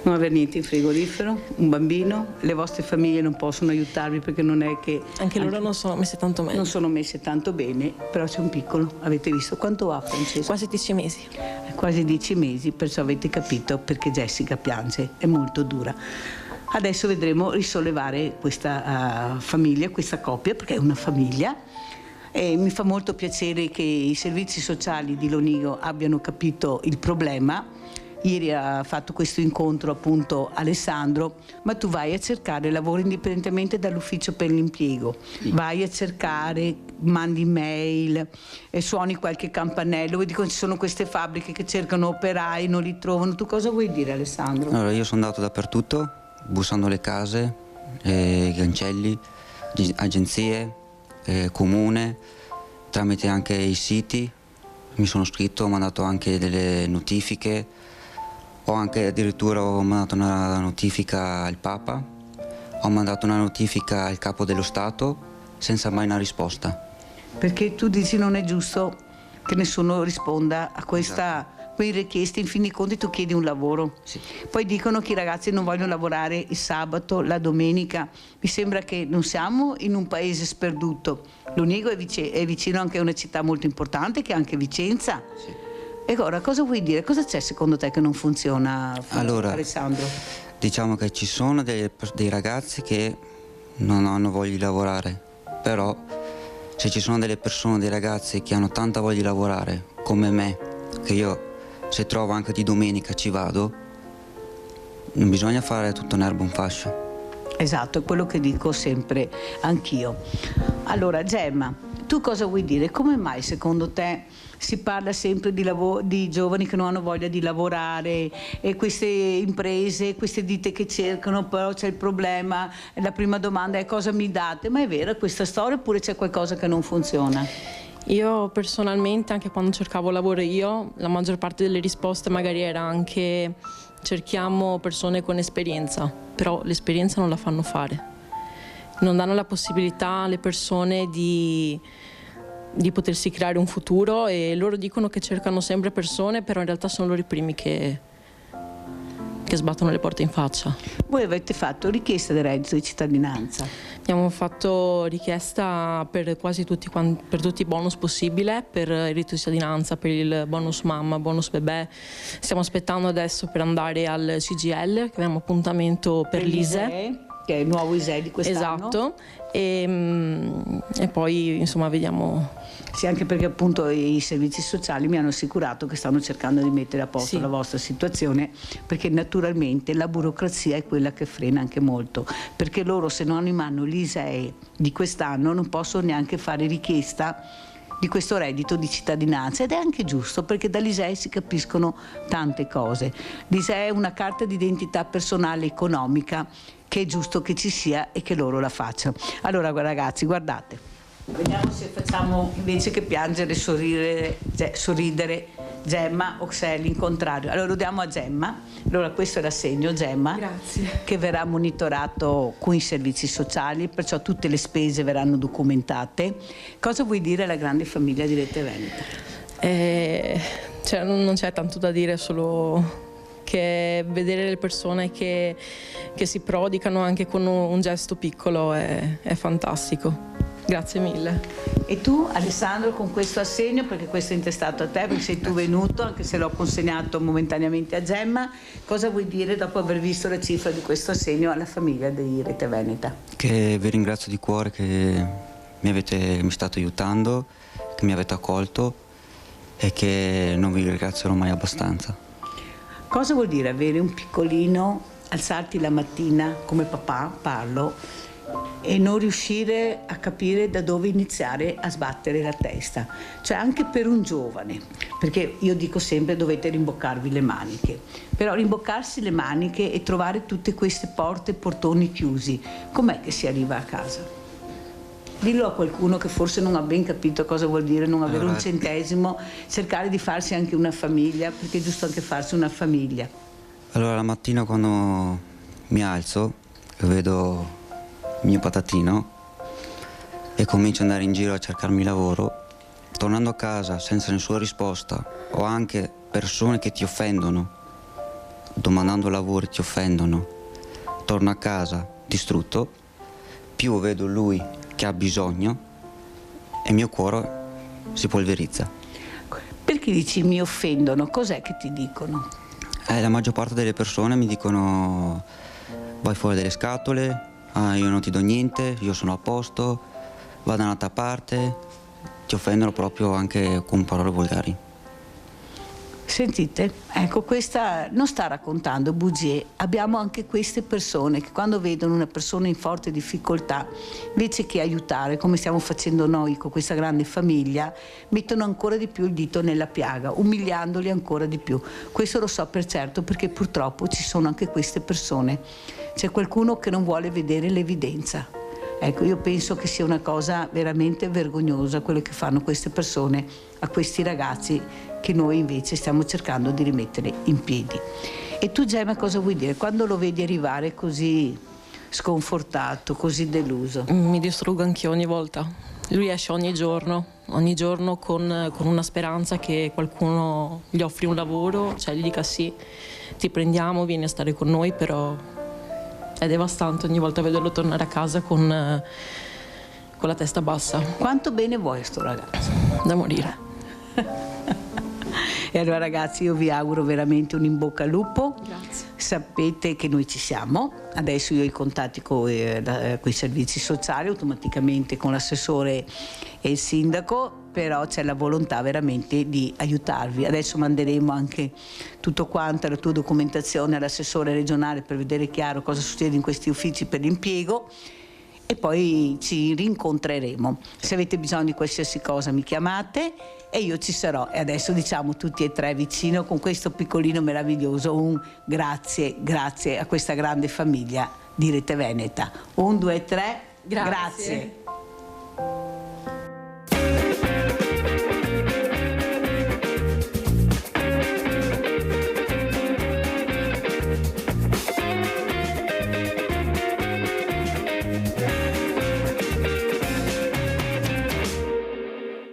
Non avere niente in frigorifero, un bambino, le vostre famiglie non possono aiutarvi perché non è che... Anche loro non sono messe tanto bene. Non sono messe tanto bene, però c'è un piccolo, avete visto. Quanto ha Francesco? Quasi 10 mesi. Quasi 10 mesi, perciò avete capito perché Jessica piange, è molto dura. Adesso vedremo risollevare questa famiglia, questa coppia, perché è una famiglia. E mi fa molto piacere che i servizi sociali di Lonigo abbiano capito il problema. Ieri ha fatto questo incontro appunto Alessandro, ma tu vai a cercare lavoro indipendentemente dall'ufficio per l'impiego. Vai a cercare, mandi mail, suoni qualche campanello, vedi che ci sono queste fabbriche che cercano operai, non li trovano. Tu cosa vuoi dire Alessandro? Allora io sono andato dappertutto, bussando le case, i cancelli, agenzie, comune, tramite anche i siti, mi sono iscritto, ho mandato anche delle notifiche, ho anche addirittura mandato una notifica al Papa, ho mandato una notifica al Capo dello Stato senza mai una risposta. Perché tu dici non è giusto che nessuno risponda a questa... quei richieste, in fin dei conti tu chiedi un lavoro. Sì. Poi dicono che i ragazzi non vogliono lavorare il sabato, la domenica. Mi sembra che non siamo in un paese sperduto. Lonigo è vicino anche a una città molto importante che è anche Vicenza. Sì. E ora cosa vuoi dire? Cosa c'è secondo te che non funziona, allora, Alessandro? Diciamo che ci sono dei ragazzi che non hanno voglia di lavorare, però se ci sono delle persone, dei ragazzi che hanno tanta voglia di lavorare, come me, che io se trovo anche di domenica ci vado, non bisogna fare tutto un erbo un fascio. Esatto, è quello che dico sempre anch'io. Allora, Gemma, tu cosa vuoi dire? Come mai secondo te si parla sempre di giovani che non hanno voglia di lavorare e queste imprese, queste ditte che cercano, però c'è il problema, la prima domanda è cosa mi date? Ma è vera questa storia oppure c'è qualcosa che non funziona? Io personalmente, anche quando cercavo lavoro io, la maggior parte delle risposte magari era anche cerchiamo persone con esperienza, però l'esperienza non la fanno fare. Non danno la possibilità alle persone di potersi creare un futuro e loro dicono che cercano sempre persone, però in realtà sono loro i primi che sbattono le porte in faccia. Voi avete fatto richiesta del reddito di cittadinanza? Abbiamo fatto richiesta per quasi tutti i bonus possibile, per il reddito di cittadinanza, per il bonus mamma, bonus bebè. Stiamo aspettando adesso per andare al CGL, che abbiamo appuntamento per l'ISEE. Che è il nuovo ISEE di quest'anno. Esatto, e poi insomma vediamo. Sì, anche perché appunto i servizi sociali mi hanno assicurato che stanno cercando di mettere a posto la vostra situazione, perché naturalmente la burocrazia è quella che frena anche molto, perché loro se non in mano l'ISEE di quest'anno non possono neanche fare richiesta di questo reddito di cittadinanza, ed è anche giusto perché dall'ISEE si capiscono tante cose. L'ISEE è una carta di identità personale economica che è giusto che ci sia e che loro la facciano. Allora ragazzi, guardate, vediamo se facciamo invece che piangere sorridere Gemma o se è l'incontrario. Allora lo diamo a Gemma. Allora questo è l'assegno, Gemma. Grazie. Che verrà monitorato con i servizi sociali, perciò tutte le spese verranno documentate. Cosa vuoi dire alla grande famiglia di Rete Veneta? Non c'è tanto da dire, solo che vedere le persone che si prodigano anche con un gesto piccolo è fantastico. Grazie mille. E tu Alessandro con questo assegno, perché questo è intestato a te, perché sei tu venuto, anche se l'ho consegnato momentaneamente a Gemma, cosa vuoi dire dopo aver visto la cifra di questo assegno alla famiglia di Rete Veneta? Che vi ringrazio di cuore che mi state aiutando, che mi avete accolto e che non vi ringrazierò mai abbastanza. Cosa vuol dire avere un piccolino, alzarti la mattina come papà, parlo, e non riuscire a capire da dove iniziare a sbattere la testa? Cioè anche per un giovane, perché io dico sempre dovete rimboccarvi le maniche, però rimboccarsi le maniche e trovare tutte queste porte e portoni chiusi, com'è che si arriva a casa? Dillo a qualcuno che forse non ha ben capito cosa vuol dire non avere un centesimo, cercare di farsi anche una famiglia, perché è giusto anche farsi una famiglia. Allora la mattina quando mi alzo e vedo il mio patatino e comincio ad andare in giro a cercarmi lavoro, tornando a casa senza nessuna risposta, o anche persone che ti offendono, domandando lavoro ti offendono, torno a casa distrutto, più vedo lui che ha bisogno e il mio cuore si polverizza. Perché dici mi offendono? Cos'è che ti dicono? La maggior parte delle persone mi dicono vai fuori dalle scatole, io non ti do niente, io sono a posto, va da un'altra parte, ti offendono proprio anche con parole volgari. Sentite, ecco, questa non sta raccontando bugie, abbiamo anche queste persone che quando vedono una persona in forte difficoltà, invece che aiutare, come stiamo facendo noi con questa grande famiglia, mettono ancora di più il dito nella piaga, umiliandoli ancora di più. Questo lo so per certo perché purtroppo ci sono anche queste persone. C'è qualcuno che non vuole vedere l'evidenza. Ecco, io penso che sia una cosa veramente vergognosa quello che fanno queste persone a questi ragazzi che noi invece stiamo cercando di rimettere in piedi. E tu Gemma cosa vuoi dire? Quando lo vedi arrivare così sconfortato, così deluso? Mi distruggo anch'io ogni volta. Lui esce ogni giorno con una speranza che qualcuno gli offri un lavoro, cioè gli dica sì, ti prendiamo, vieni a stare con noi, però è devastante ogni volta vederlo tornare a casa con la testa bassa. Quanto bene vuoi sto ragazzo? Da morire. E allora ragazzi io vi auguro veramente un in bocca al lupo. Grazie. Sapete che noi ci siamo, adesso io ho i contatti con i servizi sociali, automaticamente con l'assessore e il sindaco. però c'è la volontà veramente di aiutarvi. Adesso manderemo anche tutto quanto, la tua documentazione all'assessore regionale per vedere chiaro cosa succede in questi uffici per l'impiego e poi ci rincontreremo. Se avete bisogno di qualsiasi cosa mi chiamate e io ci sarò. E adesso diciamo tutti e tre vicino con questo piccolino meraviglioso un grazie, grazie a questa grande famiglia di Rete Veneta. 1, 2, 3, grazie.